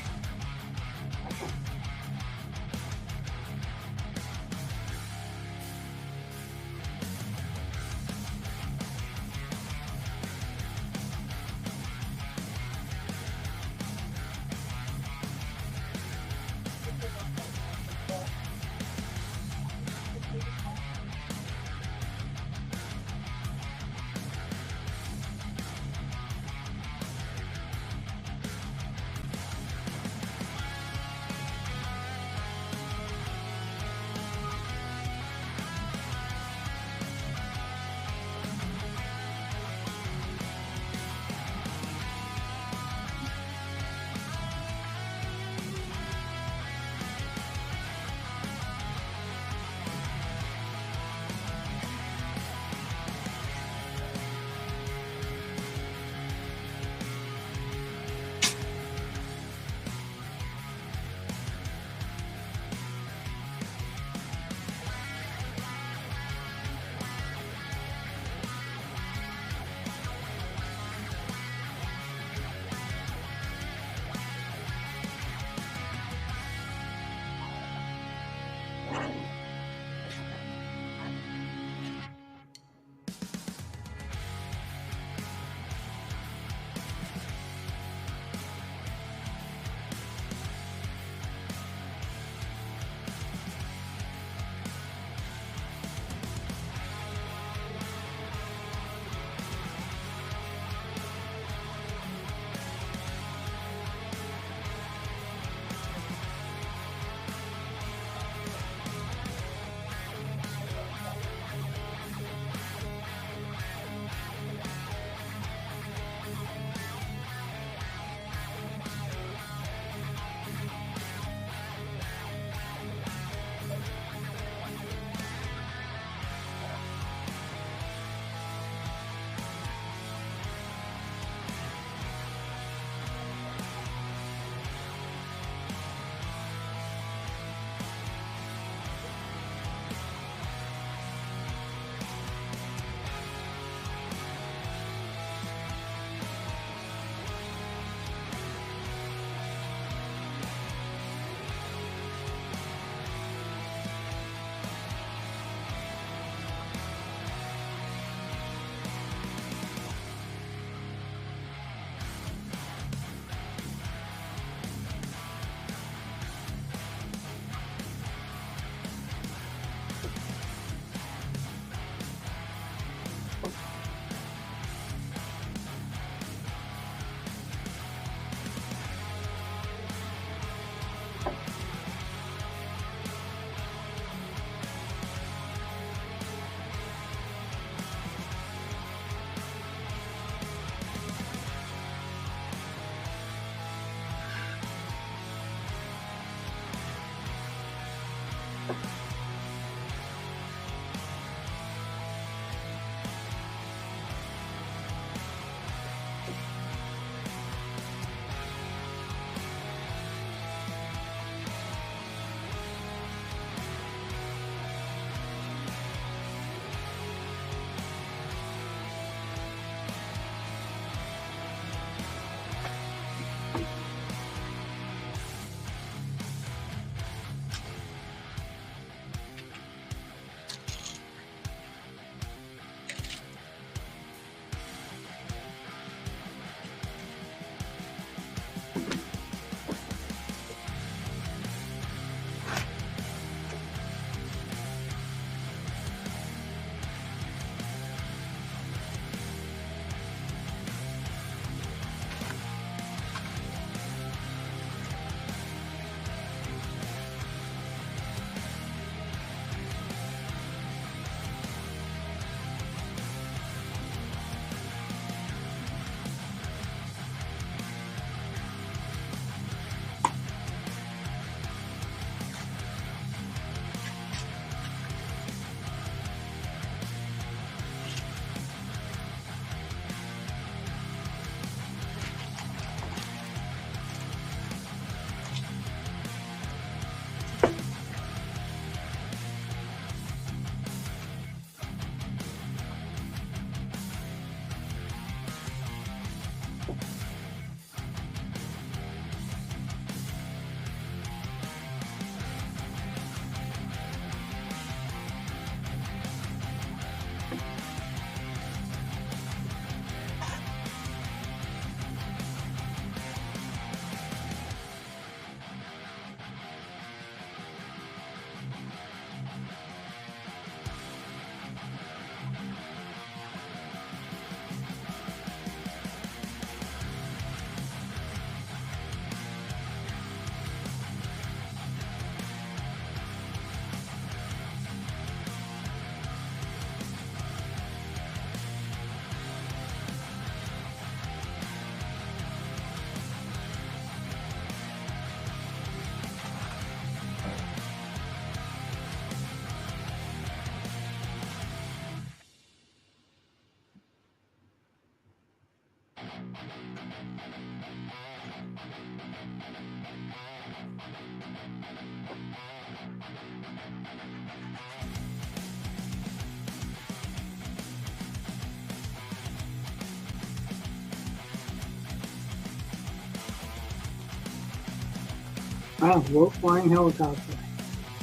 Wow, we're flying helicopter.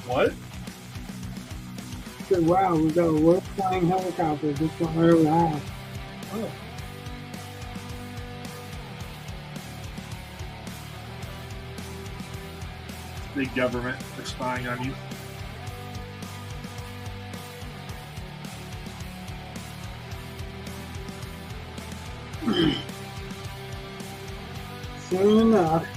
What? I said, wow, we got a world flying helicopter. This one I ever had. Oh. Big government for spying on you. Soon enough.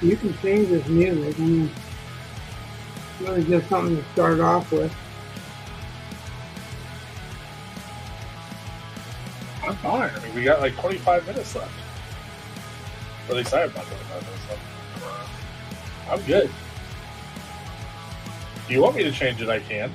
You can change this music. I mean, it's really just something to start off with. I'm fine. I mean, we got like 25 minutes left. Or at least I have about 25 minutes left. I'm good. If you want me to change it, I can.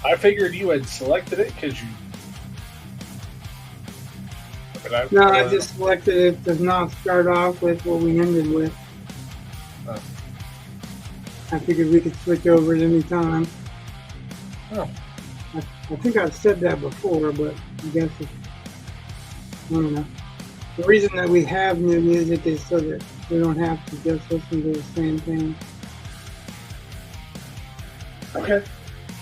I figured you had selected it because you. I just selected it to not start off with what we ended with. Oh. I figured we could switch over at any time. Oh. I think I've said that before, but I guess I don't know. The reason that we have new music is so that we don't have to just listen to the same thing. Okay.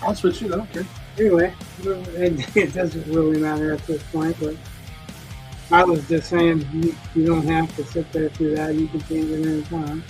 I'll switch it. Okay. Anyway, it doesn't really matter at this point, but I was just saying you don't have to sit there through that. You can change it any time.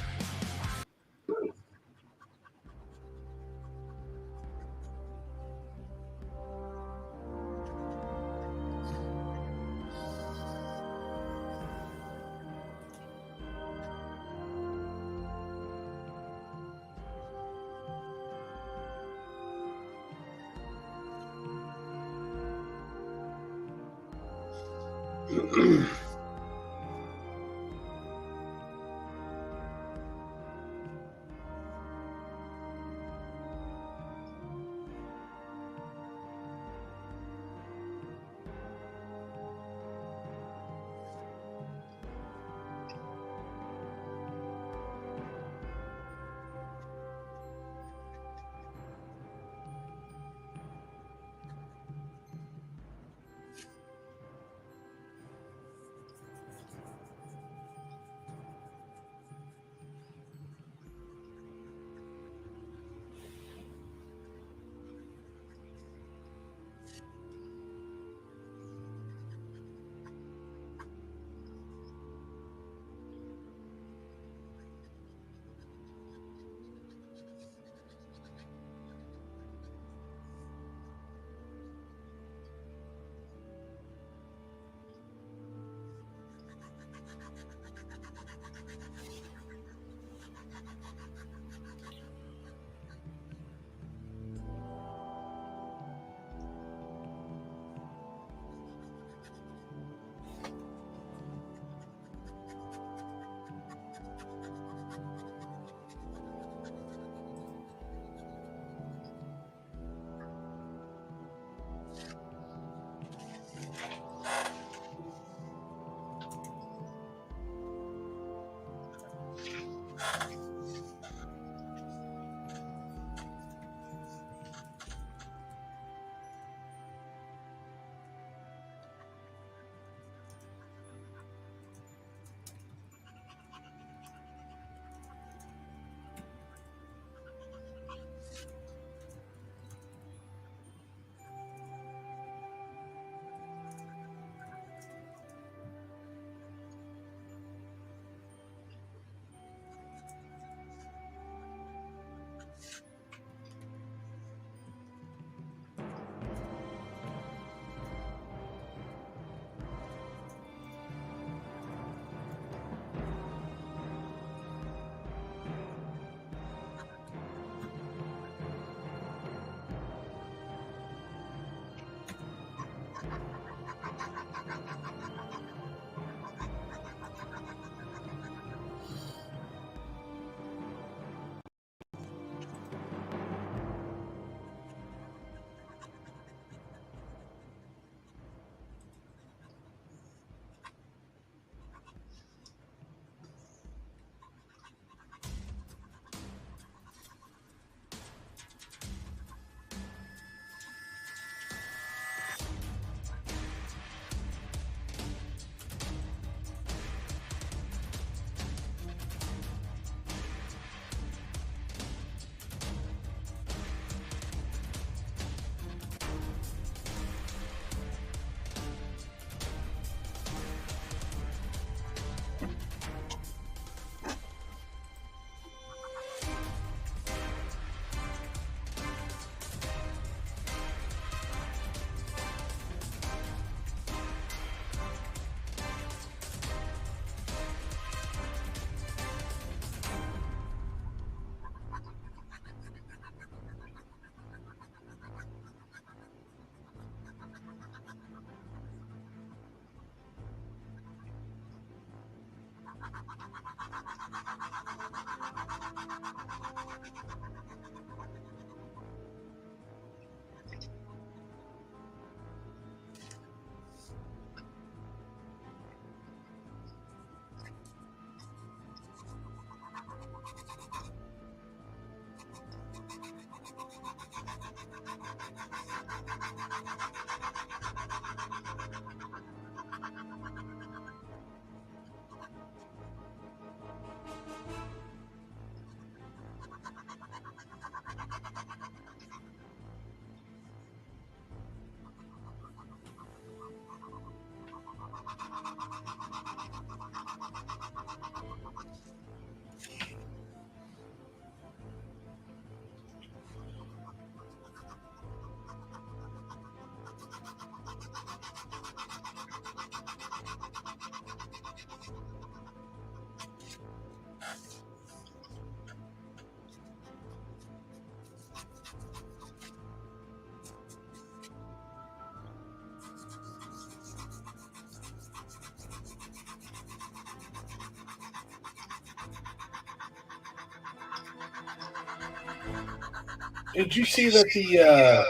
Did you see that the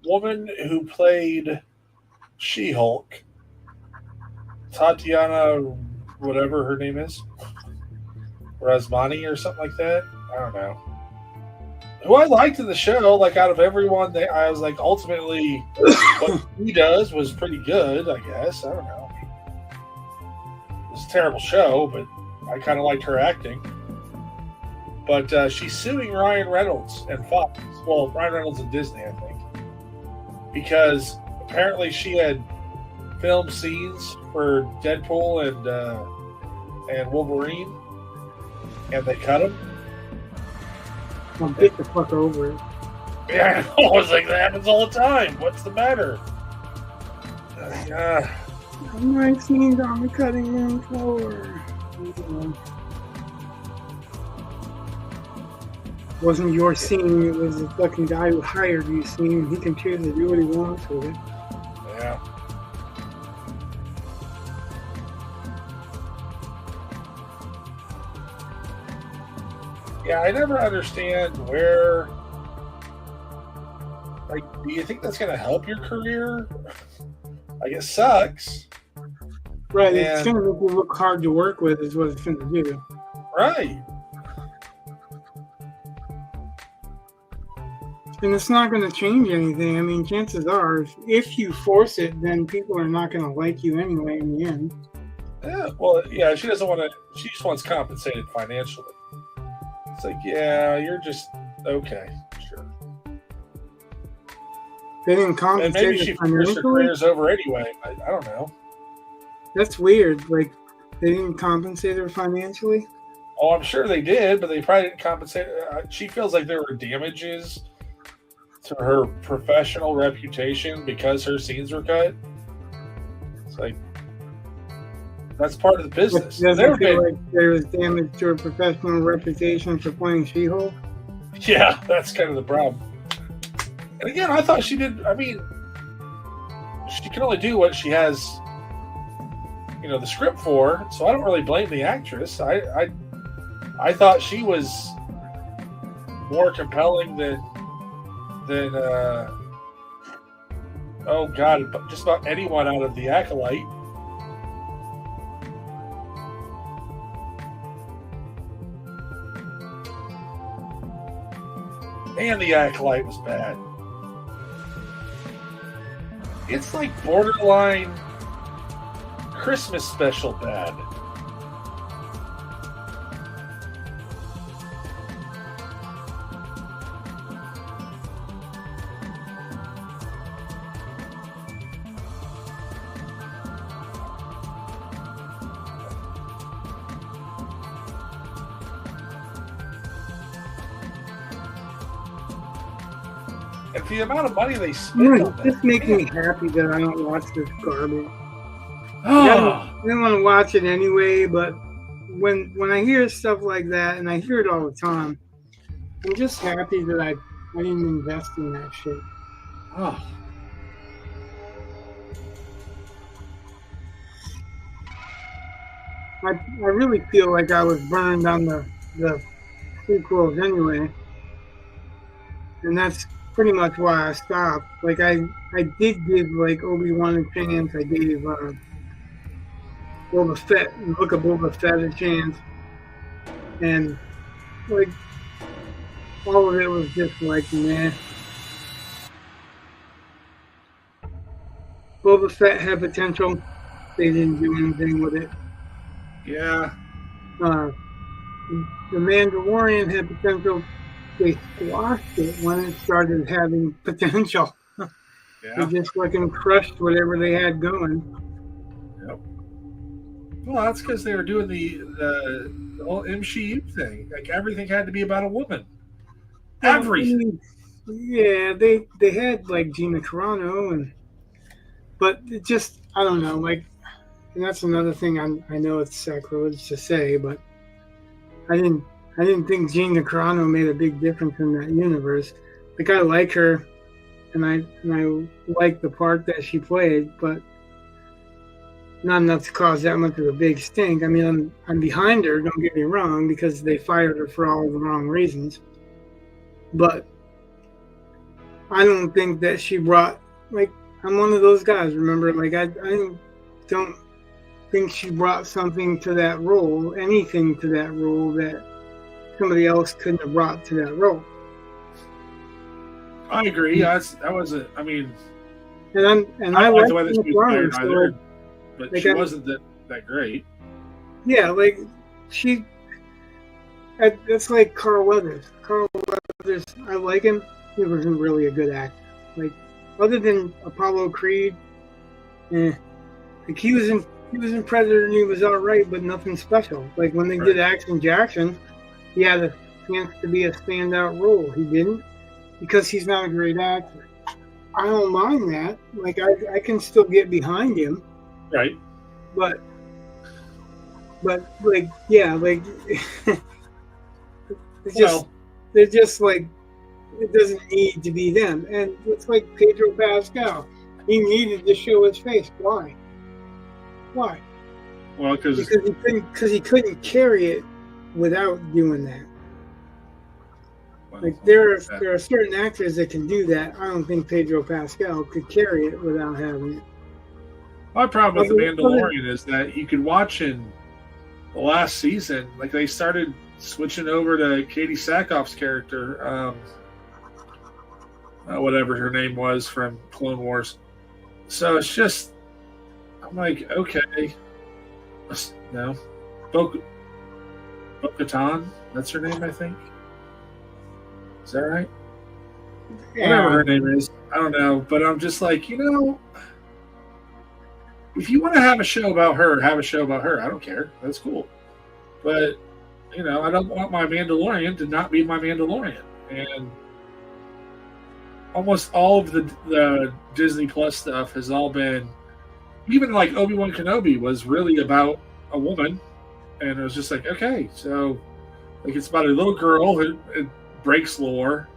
woman who played She-Hulk, Tatiana, whatever her name is, Rasmani or something like that? I don't know. Who I liked in the show, like out of everyone, I was like, ultimately, what he does was pretty good, I guess. I don't know. It's a terrible show, but I kind of liked her acting. But she's suing Ryan Reynolds and Fox. Well, Ryan Reynolds and Disney, I think. Because apparently she had filmed scenes for Deadpool and Wolverine, and they cut them. Well, get the fuck over it. Yeah, I was like, that happens all the time. What's the matter? My scenes on the cutting room floor. Wasn't your scene, it was the fucking guy who hired you scene. He can choose to do what he wants with it. Yeah. Yeah, I never understand where. Like, do you think that's going to help your career? Like, it sucks. Right, it's going to make you look hard to work with, is what it's going to do. Right. And it's not going to change anything. I mean, chances are, if you force it, then people are not going to like you anyway in the end. Yeah, well, yeah, she doesn't want to, she just wants compensated financially. It's like, yeah, you're just, okay, sure. They didn't compensate. And maybe she figures her career's over anyway. I don't know. That's weird. Like, they didn't compensate her financially? Oh, I'm sure they did, but they probably didn't compensate. She feels like there were damages to her professional reputation because her scenes were cut. It's like, that's part of the business. Doesn't feel like there was damage to her professional reputation for playing She-Hulk? Yeah, that's kind of the problem. And again, I thought she did. I mean, she can only do what she has, the script for. So I don't really blame the actress. I thought she was more compelling than oh god, just about anyone out of The Acolyte. And The Acolyte was bad. It's like borderline Christmas special bad. And for the amount of money they spent on that, just make me happy that I don't watch this garbage. Oh. I didn't want to watch it anyway, but when I hear stuff like that, and I hear it all the time, I'm just happy that I didn't invest in that shit. Oh. I really feel like I was burned on the prequels anyway, and that's pretty much why I stopped. Like I did give like Obi-Wan a chance. I gave Boba Fett, look at Boba Fett a chance, and like all of it was just like meh. Boba Fett had potential. They didn't do anything with it. Yeah. The Mandalorian had potential. They squashed it when it started having potential. Yeah. They just fucking crushed whatever they had going. Yep. Well, that's because they were doing the whole MCU thing. Like everything had to be about a woman. Everything. Yeah, they had like Gina Carano, but it just, I don't know, like, and that's another thing. I know it's sacrilege to say, but I didn't think Gina Carano made a big difference in that universe. Like, I like her, and I like the part that she played, but not enough to cause that much of a big stink. I mean, I'm behind her, don't get me wrong, because they fired her for all the wrong reasons. But I don't think that she brought, like, I'm one of those guys, remember? Like, I don't think she brought something to that role, anything to that role that somebody else couldn't have brought to that role. I agree. That wasn't, I mean, and I I like like the way that she was playing so, either, but like, she wasn't that great. Yeah, like, it's like Carl Weathers. Carl Weathers, I like him. He wasn't really a good actor. Like, other than Apollo Creed, like he was in Predator and he was all right, but nothing special. Like when they did Action Jackson, he had a chance to be a standout role. He didn't because he's not a great actor. I don't mind that. Like I can still get behind him. Right. But like yeah, like they're just like, it doesn't need to be them. And it's like Pedro Pascal. He needed to show his face. Why? Why? Well, because he couldn't carry it without doing that. Like there are certain actors that can do that. I don't think Pedro Pascal could carry it without having it. My problem with The Mandalorian is that you could watch in the last season, like they started switching over to Katie Sackhoff's character, whatever her name was from Clone Wars. So it's just, I'm like, okay, no, Bo-Katan, that's her name, I think. Is that right? Yeah. Whatever her name is, I don't know, but I'm just like, if you want to have a show about her, have a show about her. I don't care. That's cool. But, I don't want my Mandalorian to not be my Mandalorian. And almost all of the Disney Plus stuff has all been, even like Obi-Wan Kenobi was really about a woman. And it was just like, okay, so like it's about a little girl who breaks lore,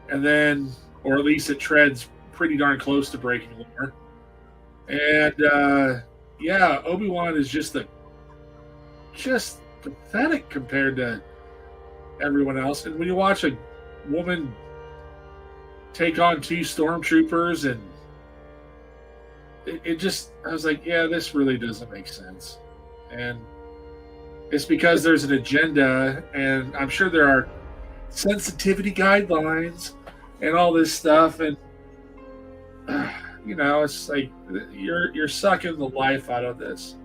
and then, or at least it treads pretty darn close to breaking lore. And Obi-Wan is just pathetic compared to everyone else. And when you watch a woman take on 2 stormtroopers, and it just, I was like, yeah, this really doesn't make sense. And it's because there's an agenda, and I'm sure there are sensitivity guidelines and all this stuff, and it's like you're sucking the life out of this.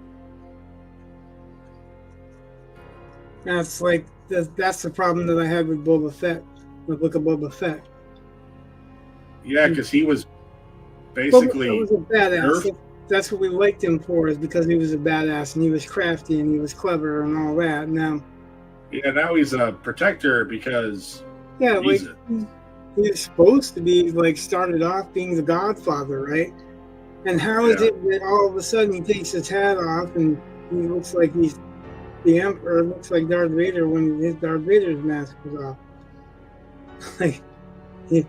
That's like that's the problem that I had with Boba Fett, with Book of Boba Fett. Yeah, because he was basically he was a badass. That's what we liked him for, is because he was a badass and he was crafty and he was clever and all that. Now he's a protector because he's supposed to be like started off being the Godfather, right? And how is it that all of a sudden he takes his hat off and he looks like he's the Emperor, looks like Darth Vader when his Darth Vader's mask was off? Like, it's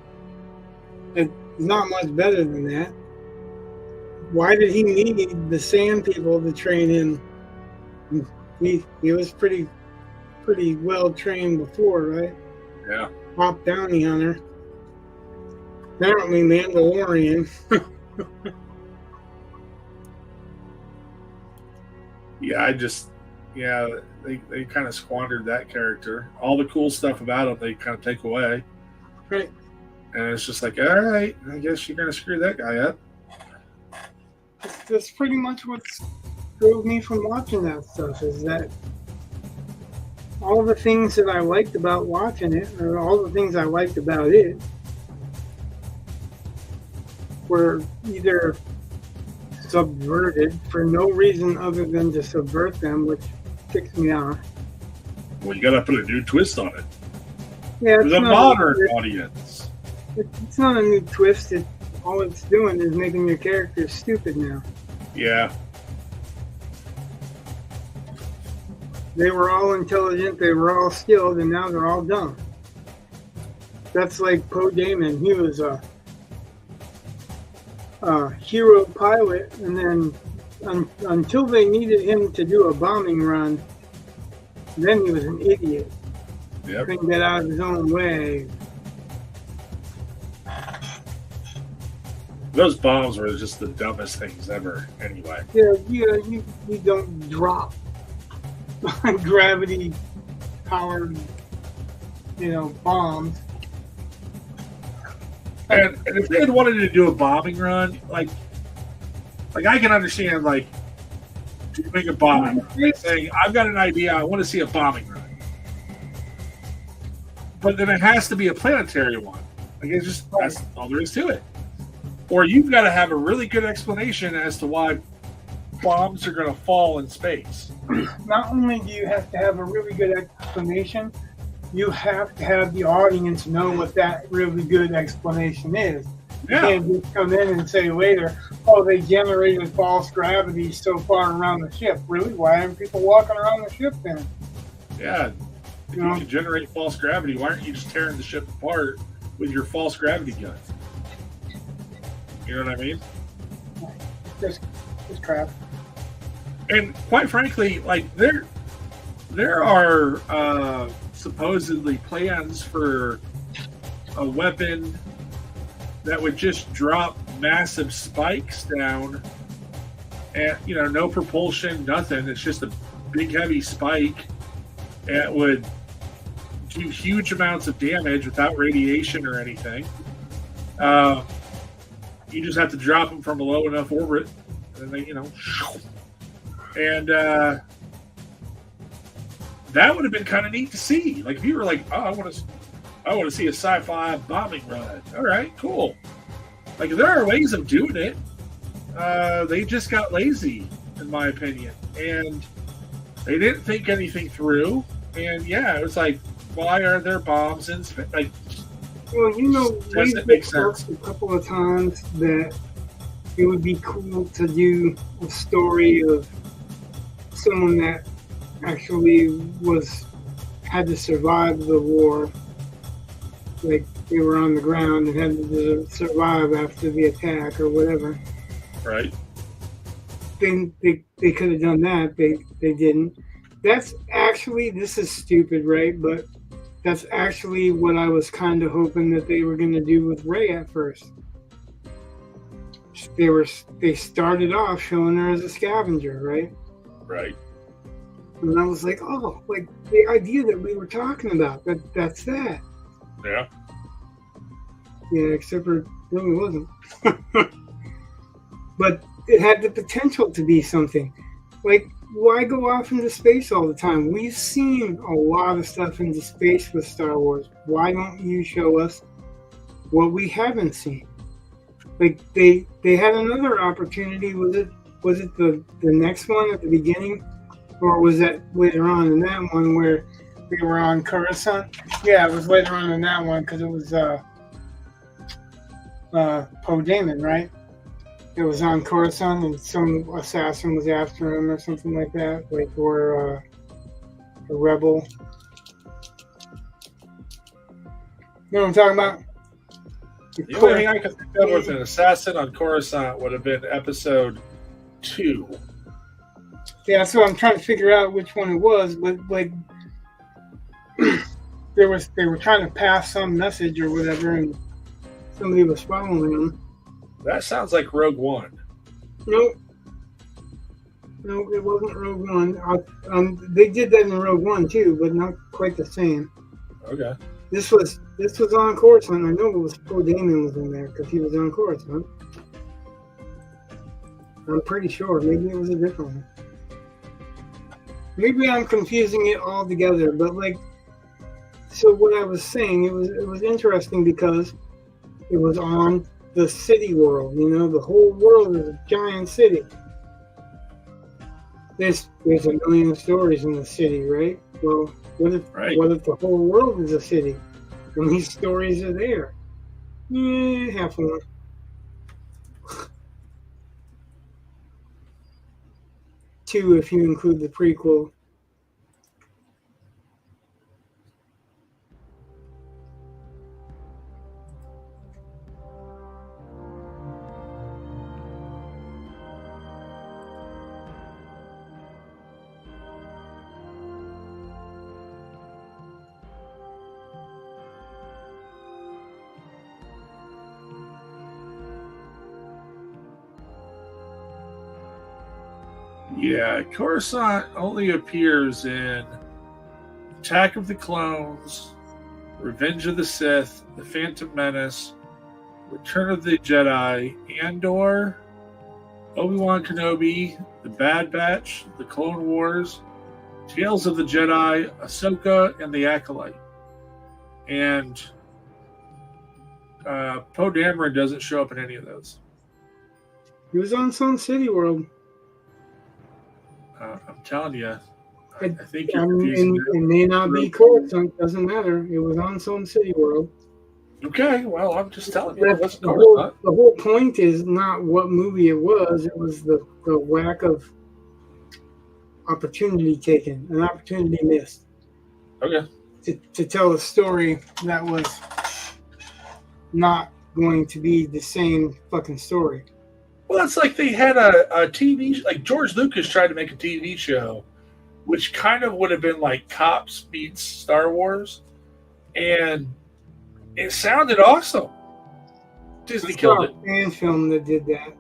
not much better than that. Why did he need the Sand People to train him? He was pretty well trained before, right? Yeah. Top bounty hunter. Apparently Mandalorian. They kind of squandered that character. All the cool stuff about him, they kind of take away. Right. And it's just like, all right, I guess you're going to screw that guy up. That's pretty much what drove me from watching that stuff, is that all the things that I liked about watching it, or all the things I liked about it, were either subverted for no reason other than to subvert them, which ticks me off. Well, you got to put a new twist on it. Yeah, for the modern audience. It's not a new twist. All it's doing is making your characters stupid now. Yeah. They were all intelligent, they were all skilled, and now they're all dumb. That's like Poe Dameron. He was a hero pilot, and then until they needed him to do a bombing run, then he was an idiot. Yep. Couldn't get out of his own way. Those bombs were just the dumbest things ever. Anyway. Yeah, you don't drop gravity powered, bombs. And if they had wanted to do a bombing run, like I can understand like doing a bombing run, saying I've got an idea, I want to see a bombing run, but then it has to be a planetary one. Like it's just that's all there is to it. Or you've got to have a really good explanation as to why bombs are going to fall in space. Not only do you have to have a really good explanation, you have to have the audience know what that really good explanation is. Yeah. You can't just come in and say later, oh, they generated false gravity so far around the ship. Really? Why aren't people walking around the ship then? Yeah. If you can generate false gravity, why aren't you just tearing the ship apart with your false gravity guns? You know what I mean? Just crap. And quite frankly, like there are supposedly plans for a weapon that would just drop massive spikes down, and no propulsion, nothing. It's just a big heavy spike, and it would do huge amounts of damage without radiation or anything. You just have to drop them from a low enough orbit, and they, and that would have been kind of neat to see. Like if you were like, oh, I want to see a sci-fi bombing run. All right, cool. Like there are ways of doing it. They just got lazy, in my opinion, and they didn't think anything through. And yeah, it was like, why are there bombs in space? Like, well, we've discussed a couple of times that it would be cool to do a story of someone that actually had to survive the war, like they were on the ground and had to survive after the attack or whatever. Right. They could have done that. They didn't. That's actually, this is stupid, right? But that's actually what I was kind of hoping that they were going to do with Rey at first. They started off showing her as a scavenger, right? Right. And I was like, oh, like the idea that we were talking about, that's that. Yeah. Yeah, except for it really wasn't. But it had the potential to be something. Like, why go off into space all the time? We've seen a lot of stuff into space with Star Wars. Why don't you show us what we haven't seen? Like they had another opportunity. Was it the next one at the beginning, or was that later on in that one where we were on Coruscant? Yeah, it was later on in that one because it was Poe Dameron, right? It was on Coruscant and some assassin was after him or something like that, like, or a rebel. You know what I'm talking about? The only thing I could think of with an assassin on Coruscant would have been episode 2. Yeah, so I'm trying to figure out which one it was, but like they were trying to pass some message or whatever, and somebody was following them. That sounds like Rogue One. Nope. No, it wasn't Rogue One. They did that in Rogue One too, but not quite the same. Okay. This was on Coruscant. I know it was Poe Dameron was in there because he was on Coruscant. I'm pretty sure. Maybe it was a different one. Maybe I'm confusing it all together. But like, so what I was saying, it was interesting because it was on the city world. The whole world is a giant city. There's a million stories in the city, right? Well, what if the whole world is a city and these stories are there? Yeah, half one. Two, if you include the prequel. Yeah, Coruscant only appears in Attack of the Clones, Revenge of the Sith, The Phantom Menace, Return of the Jedi, Andor, Obi-Wan Kenobi, The Bad Batch, The Clone Wars, Tales of the Jedi, Ahsoka, and The Acolyte. And Poe Dameron doesn't show up in any of those. He was on Sun City World. I'm telling you, I think you're confusing. It may not be Coruscant, doesn't matter. It was on Sun City World. Okay, well, I'm just telling you. The whole point is not what movie it was. It was the lack of opportunity taken, an opportunity missed. Okay. To tell a story that was not going to be the same fucking story. Well, it's like they had a TV, like George Lucas tried to make a TV show, which kind of would have been like Cops meets Star Wars, and it sounded awesome. Disney killed it. Fan film that did that.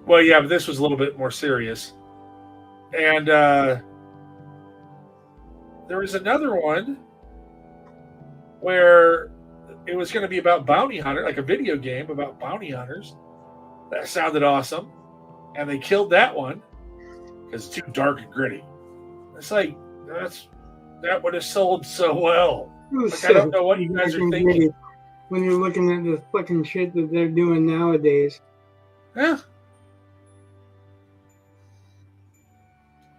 Well, yeah, but this was a little bit more serious. And there was another one where it was going to be about bounty hunter, like a video game about bounty hunters. That sounded awesome. And they killed that one because it's too dark and gritty. It's like, that would have sold so well. Like, I don't know what you guys are thinking. When you're looking at the fucking shit that they're doing nowadays. Yeah.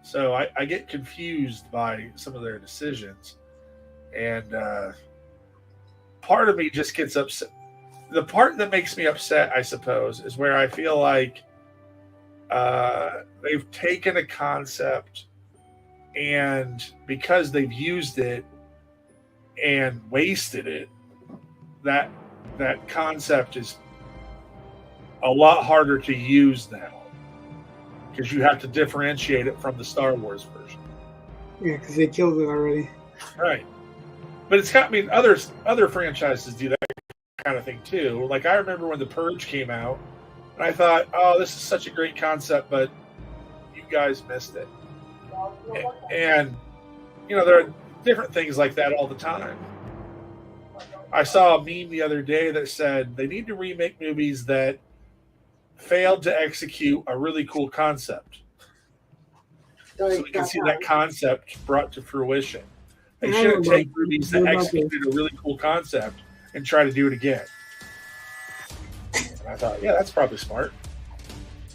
So I get confused by some of their decisions. And part of me just gets upset. The part that makes me upset, I suppose, is where I feel like they've taken a concept, and because they've used it and wasted it, that concept is a lot harder to use now because you have to differentiate it from the Star Wars version. Yeah, because they killed it already. Right. But it's got, I mean, other franchises do that kind of thing too. Like I remember when The Purge came out, and I thought, oh, this is such a great concept, but you guys missed it. And, you know, there are different things like that all the time. I saw a meme the other day that said they need to remake movies that failed to execute a really cool concept. So we can see that concept brought to fruition. They shouldn't take movies that executed a really cool concept and try to do it again. And I thought, yeah, that's probably smart.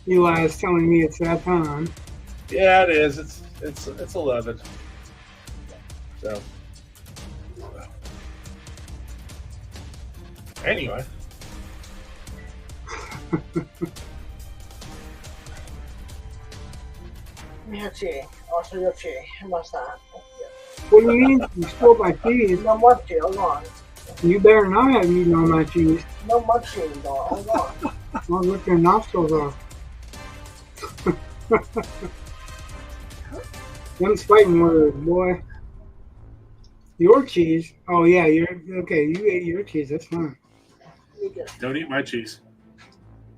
Eli is telling me it's that time. Yeah, it is. It's 11. So anyway. Mia cheese. Also your cheese. What's that? What do you mean? You stole my cheese. No more cheese. Hold on. You better not have eaten all my cheese. No more cheese, though. Hold on. I'll lick your nostrils off. Them fighting words, boy. Your cheese? Oh, yeah, you're okay. You ate your cheese. That's fine. Don't eat my cheese.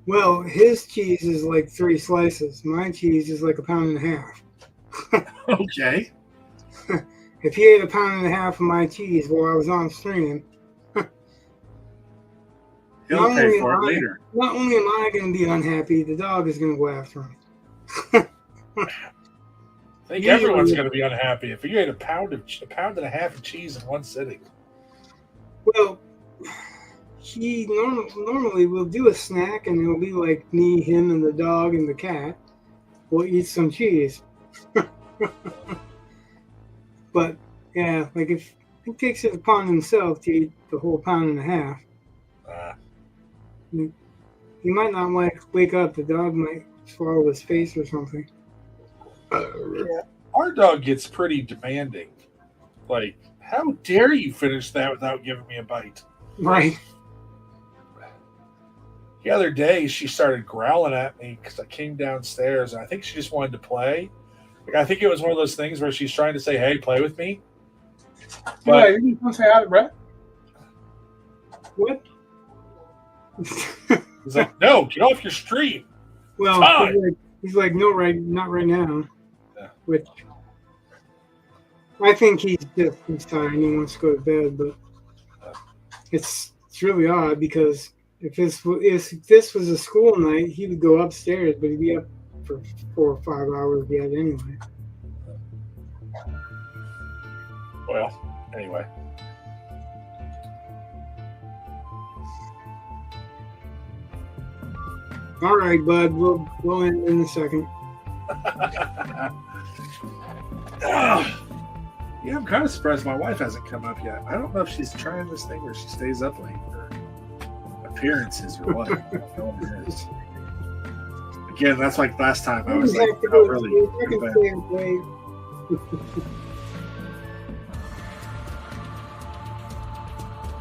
Well, his cheese is like 3 slices. My cheese is like 1.5 pounds. Okay. If he ate 1.5 pounds of my cheese while I was on stream, he'll pay for it later. Not only am I going to be unhappy, the dog is going to go after me. I think everyone's going to be unhappy if you ate a pound and a half of cheese in one sitting. Well, he normally will do a snack, and it'll be like me, him, and the dog and the cat will eat some cheese. But yeah, like if he takes it upon himself to eat the whole 1.5 pounds, he might not wake up. The dog might swallow his face or something. Yeah. Our dog gets pretty demanding. Like, how dare you finish that without giving me a bite? Right. The other day, she started growling at me because I came downstairs, and I think she just wanted to play. Like, I think it was one of those things where she's trying to say, hey, play with me. But you didn't want to say hi to Brett? What? He's like, no, get off your stream. Well, He's like, no, not right now. Yeah. Which I think he's tired and he wants to go to bed, but it's really odd because if this was a school night, he would go upstairs, but he'd be up for 4 or 5 hours yet anyway. Well, anyway. All right, bud. We'll end in a second. Yeah, I'm kind of surprised my wife hasn't come up yet. I don't know if she's trying this thing where she stays up late for appearances or what. I don't know what it is. Again, that's like last time. I was like, oh, really?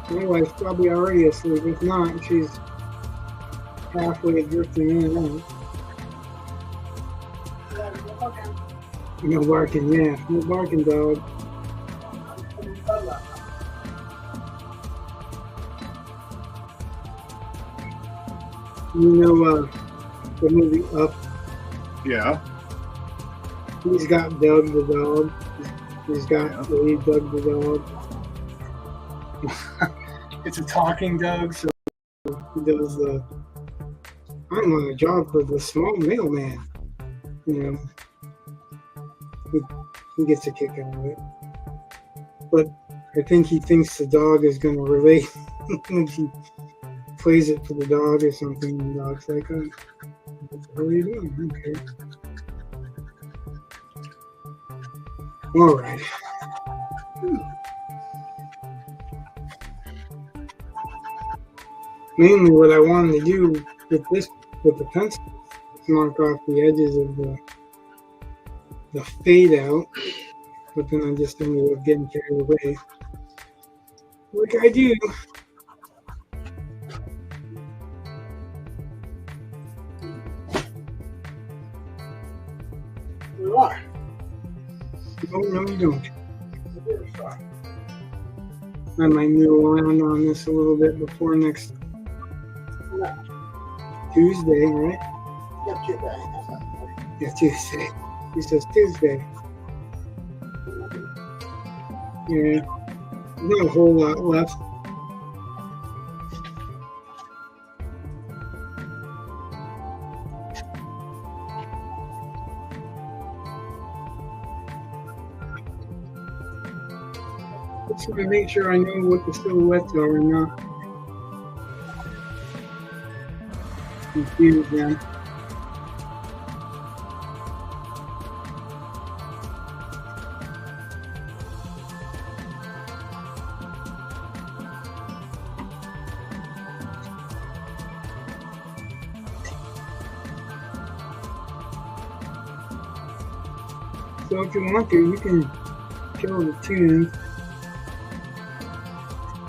My wife's probably already asleep. If not, she's halfway drifting in and out. No barking, yeah. No barking, dog. You know the movie Up? Yeah. He's got Doug the dog. He's got Doug the dog. It's a talking dog, so he does the I'm on a job for the small mailman. You know, he gets a kick out of it. But I think he thinks the dog is going to relate. He plays it for the dog or something, and the dog's like, oh, what are you doing? Okay. All right. Mainly what I wanted to do with the pencil is mark off the edges of the fade out, but then I just ended up getting carried away. Like I do. You are. No, you don't. I might move around on this a little bit before next Tuesday, right? Not too bad. Yeah, Tuesday. He says Tuesday. Yeah, not a whole lot left. Just want to make sure I know what the silhouettes are and not confuse them. So if you want to, you can kill the tune.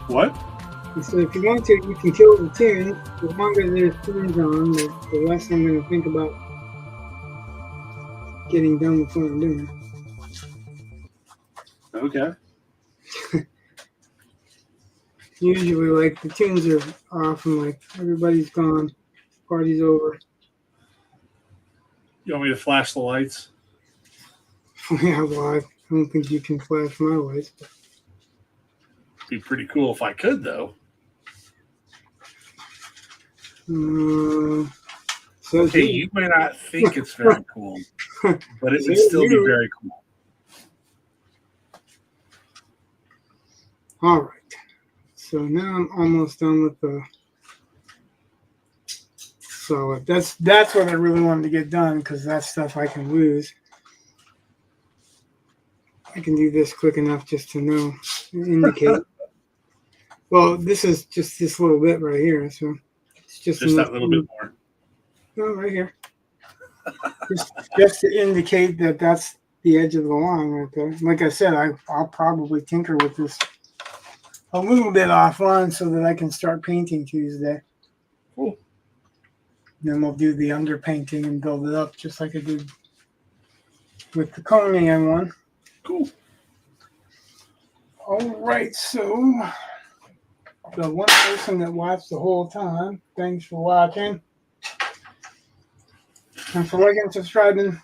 What? So if you want to, you can kill the tune. The longer there's tunes on, the less I'm going to think about getting done with what I'm doing. Okay. Usually, like, the tunes are off and, like, everybody's gone. Party's over. You want me to flash the lights? Yeah, well, I don't think you can flash my lights. But Be pretty cool if I could, though. So Okay, you may not think it's very cool, but it would still be very cool. All right. So now I'm almost done with the solid. That's what I really wanted to get done because that's stuff I can lose. I can do this quick enough just to know, indicate. Well, this is just this little bit right here, so it's just that little bit more. No, right here. just to indicate that that's the edge of the line right there. Like I said, I'll probably tinker with this a little bit offline so that I can start painting Tuesday. Cool. Then we'll do the underpainting and build it up just like I did with the Conan one. Cool. All right, so the one person that watched the whole time, thanks for watching. And for liking, subscribing,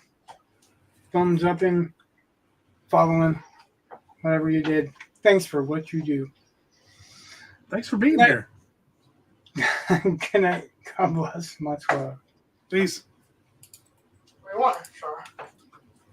thumbs up, and following, whatever you did. Thanks for what you do. Thanks for being Good night. here. Good night. God bless. Much love. Peace.